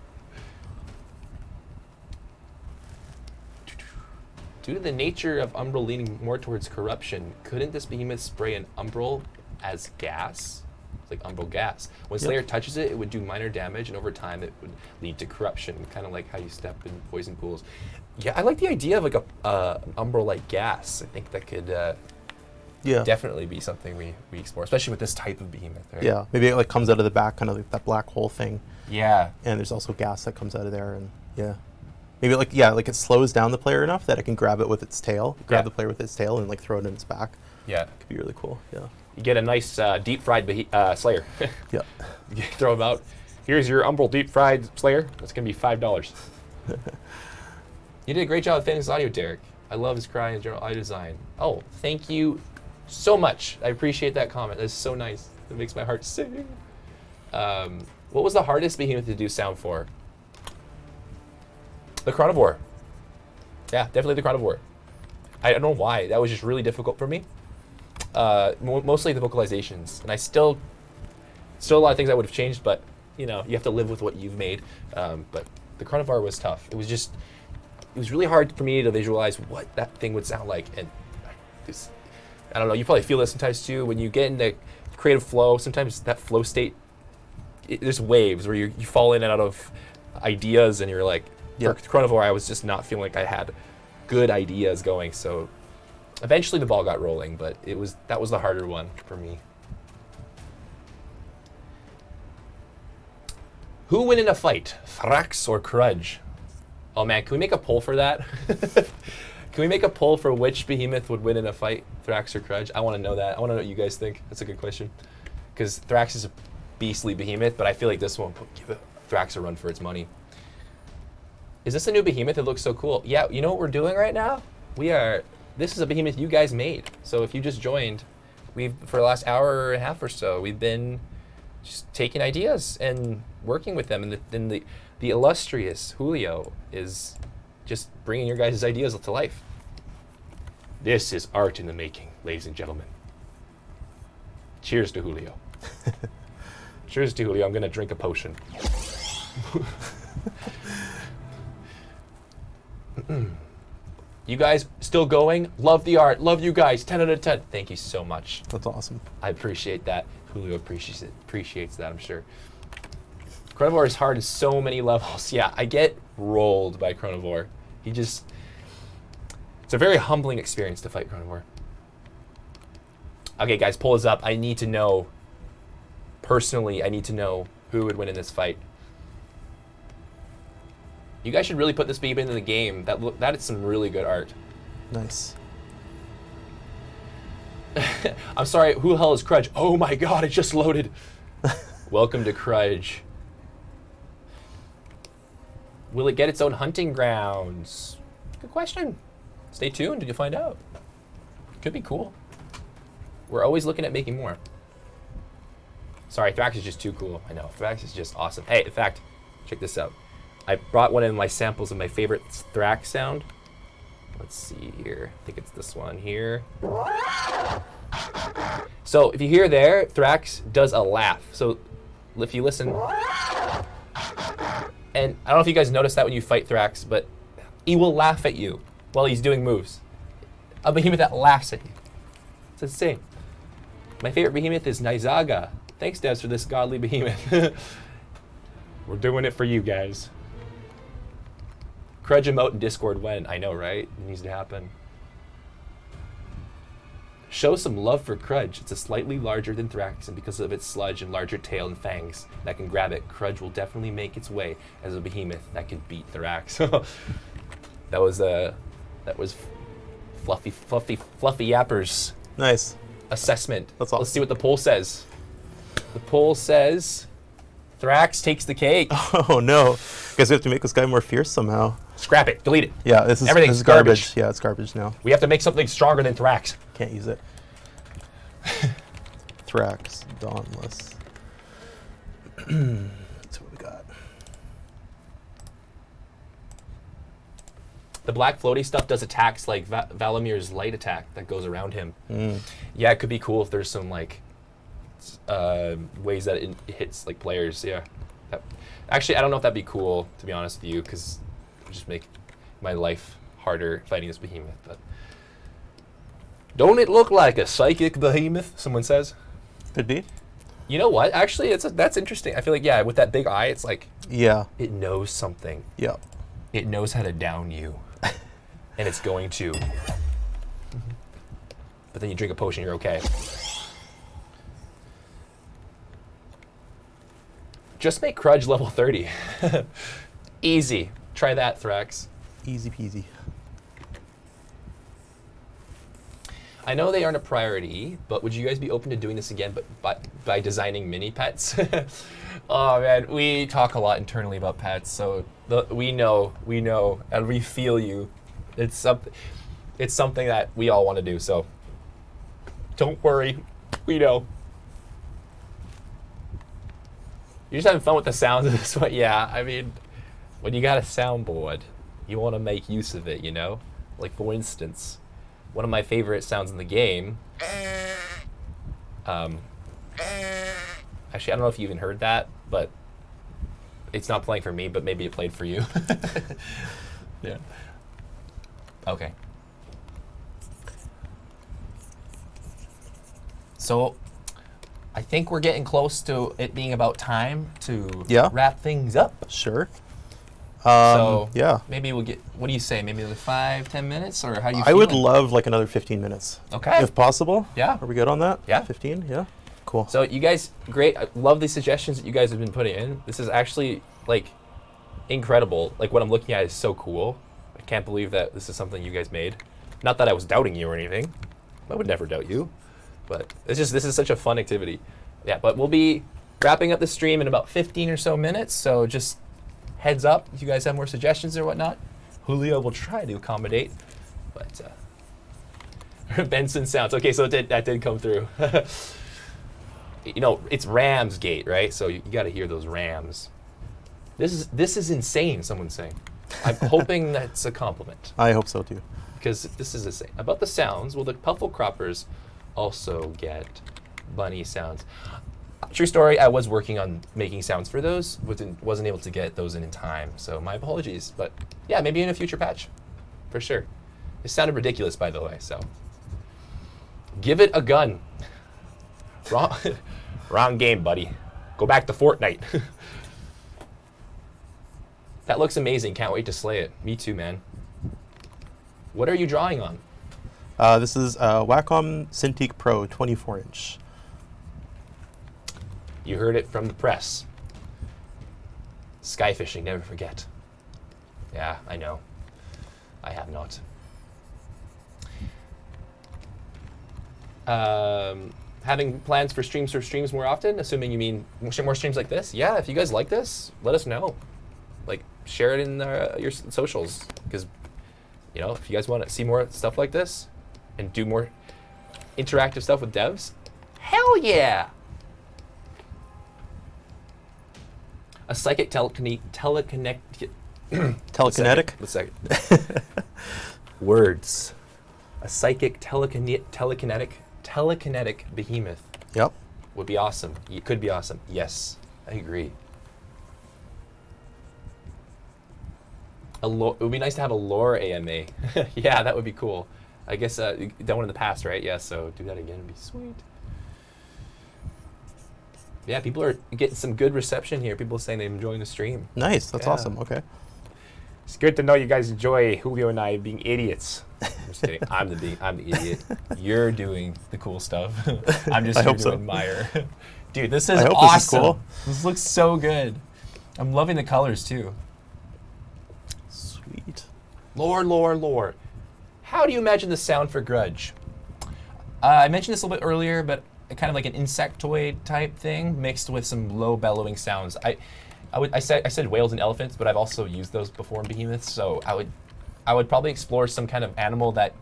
Due to the nature of Umbral leaning more towards corruption, couldn't this behemoth spray an Umbral as gas? It's like Umbral gas. When Slayer touches it, it would do minor damage, and over time it would lead to corruption, kind of like how you step in poison pools. Yeah, I like the idea of like a Umbral-like gas. I think that could definitely be something we explore, especially with this type of behemoth, right? Yeah, maybe it like comes out of the back, kind of like that black hole thing. Yeah. And there's also gas that comes out of there, and yeah. Maybe like it slows down the player enough that it can grab it with its tail, grab the player with its tail, and like throw it in its back. Yeah, could be really cool. Yeah, you get a nice deep fried Slayer. Yeah, you throw them out. Here's your Umbral deep fried Slayer. That's gonna be $5. You did a great job with Phalanx Audio, Derek. I love his cry and general audio design. Oh, thank you so much. I appreciate that comment. That's so nice. It makes my heart sing. What was the hardest behemoth to do sound for? The Chronivore. Yeah, definitely the Chronivore. I don't know why. That was just really difficult for me. Mostly the vocalizations. And I still a lot of things I would have changed, but you have to live with what you've made. But the Chronivore was tough. It was really hard for me to visualize what that thing would sound like. And I don't know, you probably feel this sometimes too. When you get into creative flow, sometimes that flow state, there's waves where you fall in and out of ideas, and you're like, for Chronivore, I was just not feeling like I had good ideas going. So eventually the ball got rolling, but that was the harder one for me. Who win in a fight, Thrax or Krudge? Oh man, can we make a poll for that? Can we make a poll for which behemoth would win in a fight, Thrax or Krudge? I want to know that. I want to know what you guys think. That's a good question. Because Thrax is a beastly behemoth, but I feel like this one will give Thrax a run for its money. Is this a new behemoth? It looks so cool. Yeah, you know what we're doing right now? This is a behemoth you guys made. So if you just joined, for the last hour and a half or so, we've been just taking ideas and working with them. And then the illustrious Julio is just bringing your guys' ideas to life. This is art in the making, ladies and gentlemen. Cheers to Julio. Cheers to Julio. I'm going to drink a potion. You guys still going? Love the art. Love you guys. 10 out of 10. Thank you so much. That's awesome. I appreciate that. Julio appreciates that, I'm sure. Chronivore is hard in so many levels. Yeah, I get rolled by Chronivore. It's a very humbling experience to fight Chronivore. Okay, guys, pull us up. I need to know, personally, who would win in this fight. You guys should really put this behemoth into the game. That is some really good art. Nice. I'm sorry, who the hell is Krudge? Oh my god, it just loaded. Welcome to Krudge. Will it get its own hunting grounds? Good question. Stay tuned and you'll find out. Could be cool. We're always looking at making more. Sorry, Thrax is just too cool. I know, Thrax is just awesome. Hey, in fact, check this out. I brought one of my samples of my favorite Thrax Sound. Let's see here. I think it's this one here. So if you hear there, Thrax does a laugh. So if you listen, and I don't know if you guys notice that when you fight Thrax, but he will laugh at you while he's doing moves. A behemoth that laughs at you. It's insane. My favorite behemoth is Nizaga. Thanks, Devs, for this godly behemoth. We're doing it for you guys. Krudge emote in Discord when? I know, right? It needs to happen. Show some love for Krudge. It's a slightly larger than Thrax, and because of its sludge and larger tail and fangs that can grab it, Krudge will definitely make its way as a behemoth that can beat Thrax. That was fluffy Yapper's Nice. assessment. That's awesome. Let's see what the poll says. The poll says Thrax takes the cake. Oh no. Guess we have to make this guy more fierce somehow. Scrap it. Delete it. Yeah, this Everything's is garbage. Yeah, it's garbage now. We have to make something stronger than Thrax. Can't use it. Thrax, Dauntless. That's what we got. The black floaty stuff does attacks like Valamir's light attack that goes around him. Mm. Yeah, it could be cool if there's some like ways that it hits like players. Yeah. Actually, I don't know if that'd be cool, to be honest with you, because it would just make my life harder fighting this behemoth. But don't it look like a psychic behemoth? Someone says. Could be. You know what? Actually, that's interesting. I feel like, yeah, with that big eye, it's like Yeah. it knows something. Yeah. It knows how to down you, and it's going to. But then you drink a potion, you're okay. Just make Krudge level 30. Easy. Try that, Thrax. Easy peasy. I know they aren't a priority, but would you guys be open to doing this again, but by designing mini pets? Oh man, we talk a lot internally about pets, so we know, and we feel you. It's something that we all want to do. So don't worry, we know. You're just having fun with the sounds of this one. Yeah, I mean, when you got a soundboard, you want to make use of it, you know? Like, for instance, one of my favorite sounds in the game, actually, I don't know if you even heard that, but it's not playing for me, but maybe it played for you. Yeah. Okay. So, I think we're getting close to it being about time to wrap things up. Sure. So yeah. maybe we'll get, what do you say, maybe like 5-10 minutes, or how do you feel? I would love like another 15 minutes. Okay. If possible. Yeah. Are we good on that? Yeah. 15? Yeah. Cool. So you guys, great. I love the suggestions that you guys have been putting in. This is actually like incredible. Like what I'm looking at is so cool. I can't believe that this is something you guys made. Not that I was doubting you or anything. I would never doubt you. But it's just, this is such a fun activity. Yeah, but we'll be wrapping up the stream in about 15 or so minutes. So just heads up if you guys have more suggestions or whatnot. Julio will try to accommodate. But Benson sounds. Okay, so that did come through. You know, it's Ramsgate, right? So you got to hear those rams. This is insane, someone's saying. I'm hoping that's a compliment. I hope so too. Because this is insane. About the sounds, will the Pufflecroppers also get bunny sounds? True story, I was working on making sounds for those, but wasn't able to get those in time, so my apologies. But yeah, maybe in a future patch. for sure. It sounded ridiculous, by the way, so. Give it a gun. Wrong game, buddy. Go back to Fortnite. That looks amazing. Can't wait to slay it. Me too, man. What are you drawing on? This is Wacom Cintiq Pro 24-inch. You heard it from the press. Skyfishing, never forget. Yeah, I know. I have not. Having plans for streams more often, assuming you mean more streams like this? Yeah, if you guys like this, let us know. Like, share it in your socials, because, you know, if you guys want to see more stuff like this and do more interactive stuff with devs, hell yeah! A psychic telekinetic. Telekinetic? A second. Words. A psychic telekinetic behemoth Yep. would be awesome. It could be awesome. Yes, I agree. It would be nice to have a lore AMA. Yeah, that would be cool. I guess you done one in the past, right? Yeah, so do that again. It'd be sweet. Yeah, people are getting some good reception here. People saying they're enjoying the stream. Nice. That's Yeah. awesome. Okay. It's good to know you guys enjoy Julio and I being idiots. I'm just kidding. I'm the idiot. You're doing the cool stuff. I'm just I here hope to so. admire. Dude, this is I hope awesome. this is cool. This looks so good. I'm loving the colors too. Sweet. Lore. How do you imagine the sound for Grudge? I mentioned this a little bit earlier, but kind of like an insectoid type thing mixed with some low bellowing sounds. I said whales and elephants, but I've also used those before in behemoths. So I would probably explore some kind of animal that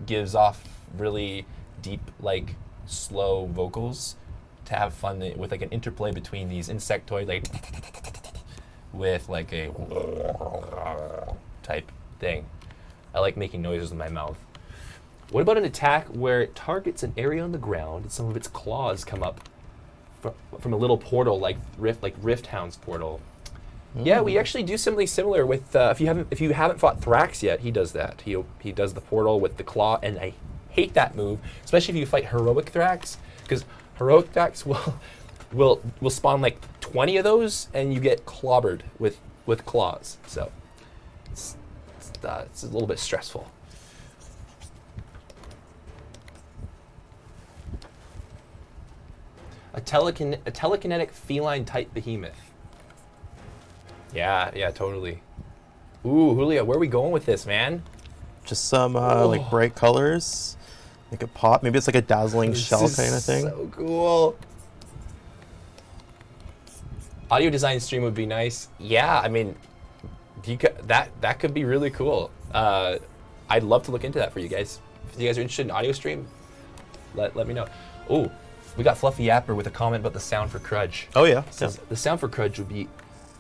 gives off really deep, like slow vocals to have fun with like an interplay between these insectoid like with like a type thing. I like making noises with my mouth. What about an attack where it targets an area on the ground and some of its claws come up from a little portal like Rift Hound's portal? Yeah, we actually do something similar with if you haven't fought Thrax yet, he does that. He does the portal with the claw, and I hate that move, especially if you fight heroic Thrax, because heroic Thrax will spawn like 20 of those, and you get clobbered with claws. So it's a little bit stressful. A telekinetic feline type behemoth. Yeah, totally. Ooh, Julio, where are we going with this, man? Just some like bright colors. Make it pop. Maybe it's like a dazzling shell kind of thing. So cool. Audio design stream would be nice. Yeah, I mean, that could be really cool. I'd love to look into that for you guys. If you guys are interested in audio stream, let me know. Ooh, we got Fluffy Yapper with a comment about the sound for Grudge. Oh yeah. Says the sound for Grudge would be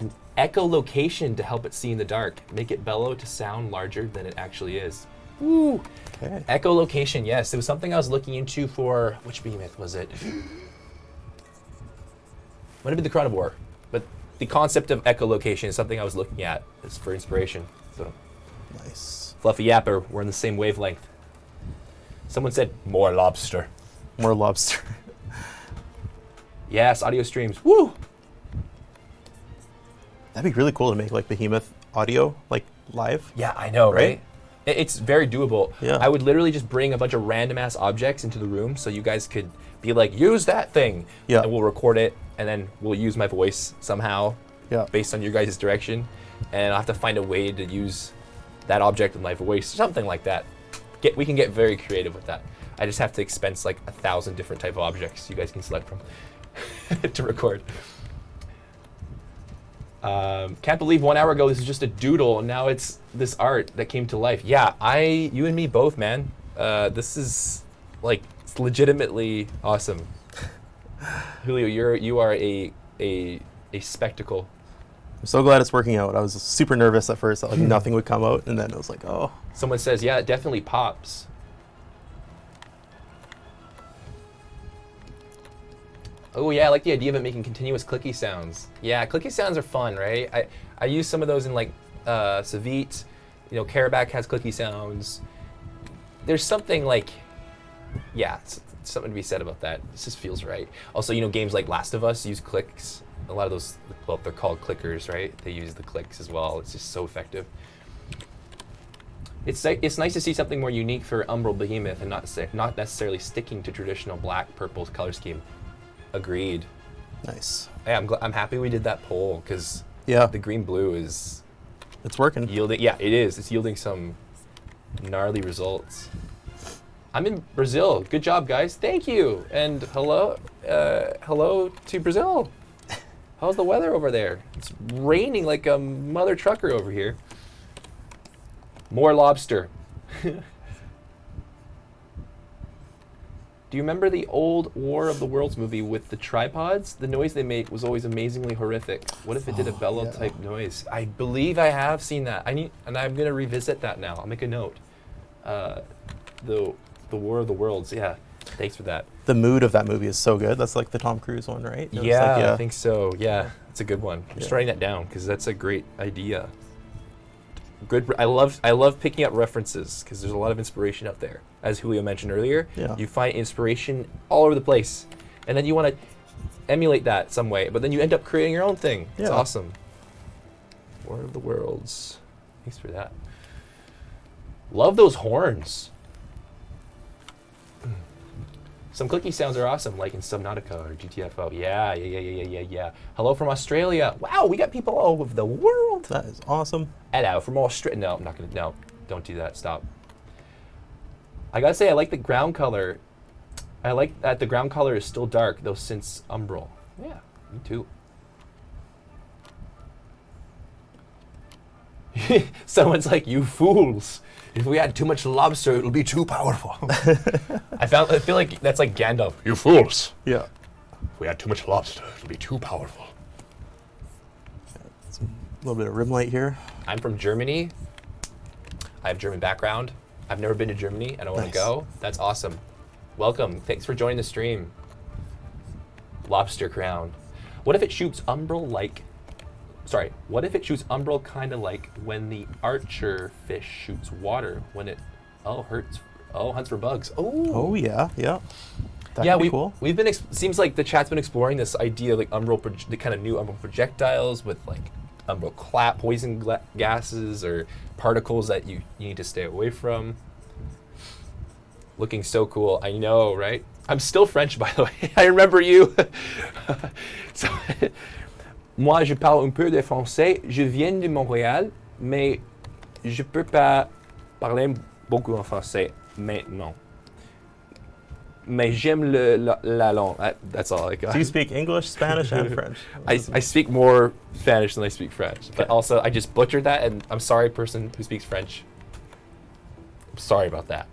an echolocation to help it see in the dark. Make it bellow to sound larger than it actually is. Ooh. Okay. Echolocation, yes. It was something I was looking into for, which behemoth was it? Might have been the Chronivore. But the concept of echolocation is something I was looking at for inspiration. So, Nice. Fluffy Yapper, we're on the same wavelength. Someone said, more lobster. More lobster. Yes, audio streams. Woo! That'd be really cool to make like Behemoth audio like live. Yeah, I know, Right? right? It's very doable. Yeah. I would literally just bring a bunch of random ass objects into the room so you guys could be like, use that thing. Yeah. And we'll record it, and then we'll use my voice somehow Yeah. based on your guys' direction. And I'll have to find a way to use that object with my voice, something like that. We can get very creative with that. I just have to expense like 1,000 different type of objects you guys can select from to record. Can't believe 1 hour ago this is just a doodle, and now it's this art that came to life. Yeah, you and me both, man. This is like it's legitimately awesome. Julio, you are a spectacle. I'm so glad it's working out. I was super nervous at first that like nothing would come out, and then it was like, oh. Someone says, yeah, it definitely pops. Oh yeah, I like the idea of it making continuous clicky sounds. Yeah, clicky sounds are fun, right? I use some of those in like Sevite, You know, Karabac has clicky sounds. There's something like, yeah, something to be said about that. This just feels right. Also, you know, games like Last of Us use clicks. A lot of those, well, they're called clickers, right? They use the clicks as well. It's just so effective. It's nice to see something more unique for Umbral Behemoth and not necessarily sticking to traditional black purple color scheme. Agreed. Nice. Yeah, I'm happy we did that poll because Yeah. the green blue is It's working. yielding. Yeah, it is. It's yielding some gnarly results. I'm in Brazil. Good job, guys. Thank you. And hello to Brazil. How's the weather over there? It's raining like a mother trucker over here. More lobster. Do you remember the old War of the Worlds movie with the tripods? The noise they made was always amazingly horrific. What if it did a bellow type noise? I believe I have seen that. And I'm gonna revisit that now. I'll make a note. The War of the Worlds. Yeah. Thanks for that. The mood of that movie is so good. That's like the Tom Cruise one, right? It was Yeah, like, I think so. Yeah, it's a good one. I'm just Yeah. writing that down because that's a great idea. Good. I love picking up references because there's a lot of inspiration out there. As Julio mentioned earlier, Yeah. you find inspiration all over the place, and then you want to emulate that some way, but then you end up creating your own thing. It's Yeah. awesome. War of the Worlds. Thanks for that. Love those horns. Some clicky sounds are awesome, like in Subnautica or GTFO. Yeah. Hello from Australia. Wow, we got people all over the world. That is awesome. Hello from Australia. No, I'm not gonna. No, don't do that. Stop. I gotta say, I like the ground color. I like that the ground color is still dark, though, since Umbral. Yeah, me too. Someone's like, "You fools! If we had too much lobster, it'll be too powerful." I feel like that's like Gandalf. You fools! Yeah. If we had too much lobster, it'll be too powerful. A little bit of rim light here. I'm from Germany. I have German background. I've never been to Germany and I want to Nice. go. That's awesome. Welcome. Thanks for joining the stream. Lobster crown. What if it shoots umbral like... Sorry. What if it shoots umbral kind of like when the archer fish shoots water when it... hunts for bugs. Oh, yeah. That Yeah, could be cool. we've been. Seems like the chat's been exploring this idea of like the kind of new umbral projectiles with like umbral poison gases or particles that you need to stay away from. Looking so cool. I know, right? I'm still French, by the way. I remember you. So, moi, je parle un peu de français. Je viens de Montréal, mais je peux pas parler beaucoup en français maintenant. Mais j'aime la langue. That's all I got. Do you speak English, Spanish, and French? I speak more Spanish than I speak French. But also, I just butchered that, and I'm sorry, person who speaks French. I'm sorry about that.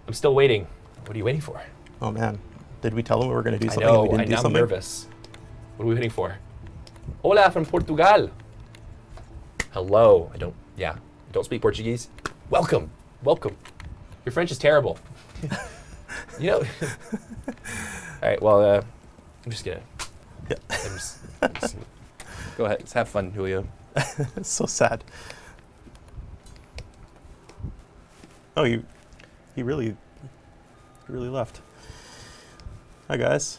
I'm still waiting. What are you waiting for? Oh, man. Did we tell them we were going to do I something and we know, didn't do I'm something? nervous. What are we waiting for? Hola from Portugal. Hello. I don't speak Portuguese. Welcome. Your French is terrible. You know. All right. Well, I'm just gonna. Yeah. I'm just go ahead. Let's have fun, Julio. It's so sad. Oh, he really left. Hi, guys.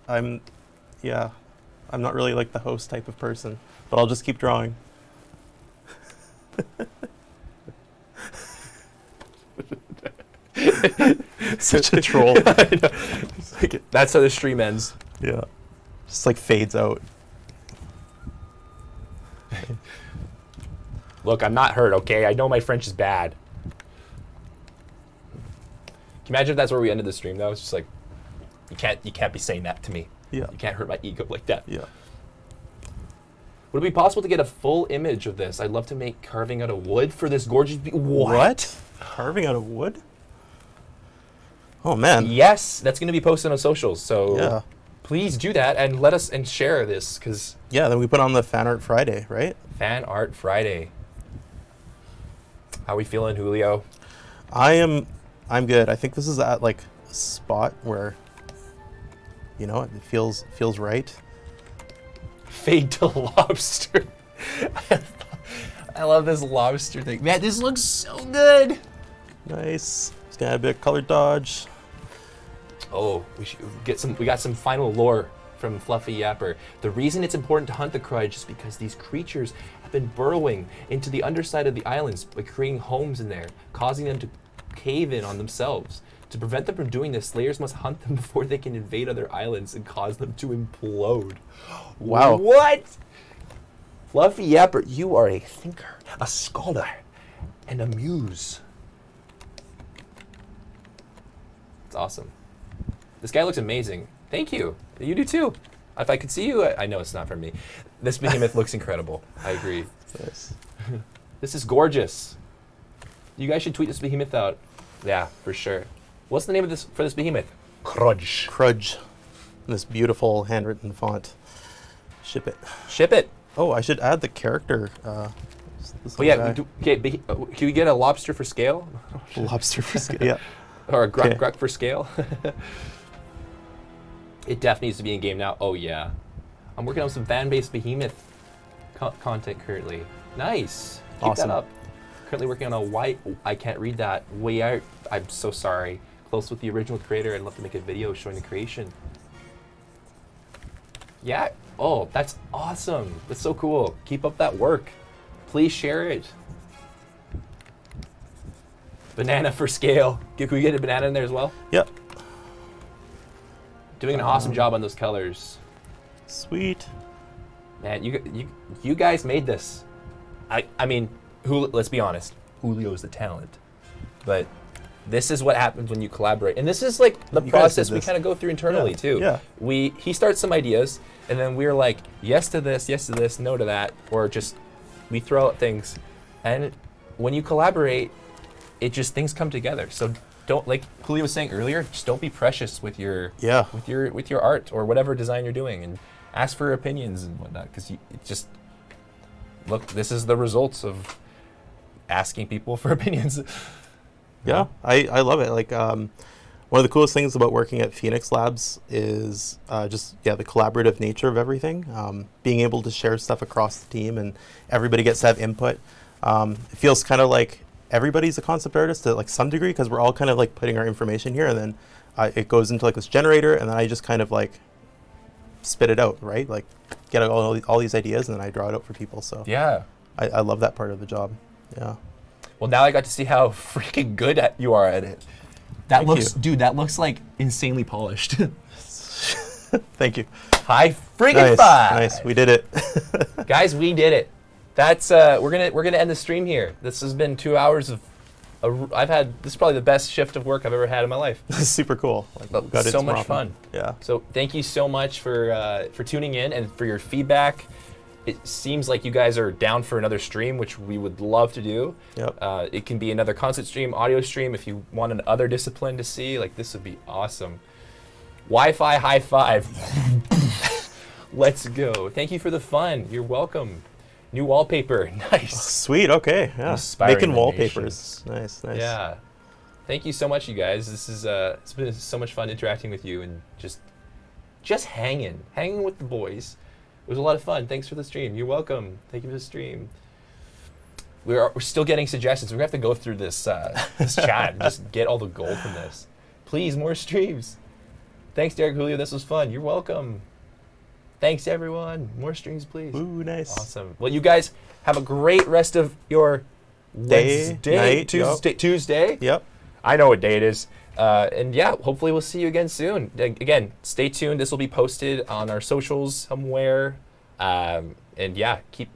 I'm not really like the host type of person, but I'll just keep drawing. Such a troll. That's how the stream ends. Yeah. Just like fades out. Look, I'm not hurt, okay? I know my French is bad. Can you imagine if that's where we ended the stream, though? It's just like, you can't be saying that to me. Yeah. You can't hurt my ego like that. Yeah. Would it be possible to get a full image of this? I'd love to make carving out of wood for this gorgeous... What? Carving out of wood? Oh, man. Yes, that's going to be posted on socials, so Yeah. please do that and let us and share this, because Yeah, then we put on the Fan Art Friday, right? Fan Art Friday. How we feeling, Julio? I'm good. I think this is at like a spot where, it feels right. Fade to lobster. I love this lobster thing. Man, this looks so good. Nice. Just gonna add a bit of color dodge. Oh, we got some final lore from Fluffy Yapper. The reason it's important to hunt the Krudge is because these creatures have been burrowing into the underside of the islands by creating homes in there, causing them to cave in on themselves. To prevent them from doing this, slayers must hunt them before they can invade other islands and cause them to implode. Wow. What? Fluffy Yapper, you are a thinker, a scholar, and a muse. It's awesome. This guy looks amazing. Thank you. You do too. If I could see you, I know it's not from me. This behemoth looks incredible. I agree. Nice. This is gorgeous. You guys should tweet this behemoth out. Yeah, for sure. What's the name of this for this behemoth? Krudge. Krudge. This beautiful handwritten font. Ship it. Ship it. Oh, I should add the character. This Oh yeah. Okay. Can we get a lobster for scale? Lobster for scale. Yeah. Or a Grukgruck for scale? It definitely needs to be in game now. Oh yeah. I'm working on some fan-based behemoth content currently. Nice. Keep Awesome. that up. Currently working on a white. I can't read that. Way out. I'm so sorry. Close with the original creator. I'd love to make a video showing the creation. Yeah. Oh, that's awesome. That's so cool. Keep up that work. Please share it. Banana for scale. Can we get a banana in there as well? Yep. Doing an awesome job on those colors. Sweet. Man, you guys made this. I mean, let's be honest. Julio's the talent. But this is what happens when you collaborate. And this is like the You guys process did we this. kind of go through internally too. Yeah. He starts some ideas and then we're like, yes to this, no to that, or just we throw out things. And when you collaborate, it just things come together. So don't, like Julio was saying earlier, just don't be precious with your with your art or whatever design you're doing, and ask for opinions and whatnot, because it just look. This is the results of asking people for opinions. Yeah, I love it. Like one of the coolest things about working at Phoenix Labs is just the collaborative nature of everything. Being able to share stuff across the team and everybody gets to have input. It feels kind of like everybody's a concept artist to like some degree, because we're all kind of like putting our information here, and then it goes into like this generator, and then I just kind of like spit it out, right? Like get all these ideas, and then I draw it out for people. So Yeah. I love that part of the job. Yeah. Well, now I got to see how freaking good you are at it. That Thank looks, you. dude. That looks like insanely polished. Thank you. High freaking Nice. five, Nice. We did it. guys. We did it. That's we're gonna end the stream here. This has been 2 hours of. This is probably the best shift of work I've ever had in my life. This is super cool. Like, we got it So tomorrow. much fun. Yeah. So thank you so much for tuning in and for your feedback. It seems like you guys are down for another stream, which we would love to do. Yep. It can be another concert stream, audio stream. If you want another discipline to see, like this would be awesome. Wi-Fi high five. Let's go. Thank you for the fun. You're welcome. New wallpaper. Nice. Sweet. Okay. Yeah. Inspiring Making the wallpapers. Nice. Nice. Yeah. Thank you so much, you guys. This is it's been so much fun interacting with you and just hanging with the boys. It was a lot of fun. Thanks for the stream. You're welcome. Thank you for the stream. We're still getting suggestions. We're gonna have to go through this this chat and just get all the gold from this. Please, more streams. Thanks, Derek, Julio. This was fun. You're welcome. Thanks, everyone. More streams, please. Ooh, nice. Awesome. Well, you guys have a great rest of your Night. Tuesday. Yep. I know what day it is. And yeah, hopefully we'll see you again soon. Again, stay tuned. This will be posted on our socials somewhere. And yeah, keep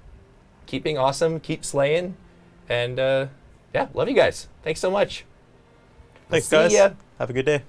being awesome. Keep slaying. And yeah, love you guys. Thanks so much. Thanks, See guys. ya. Have a good day.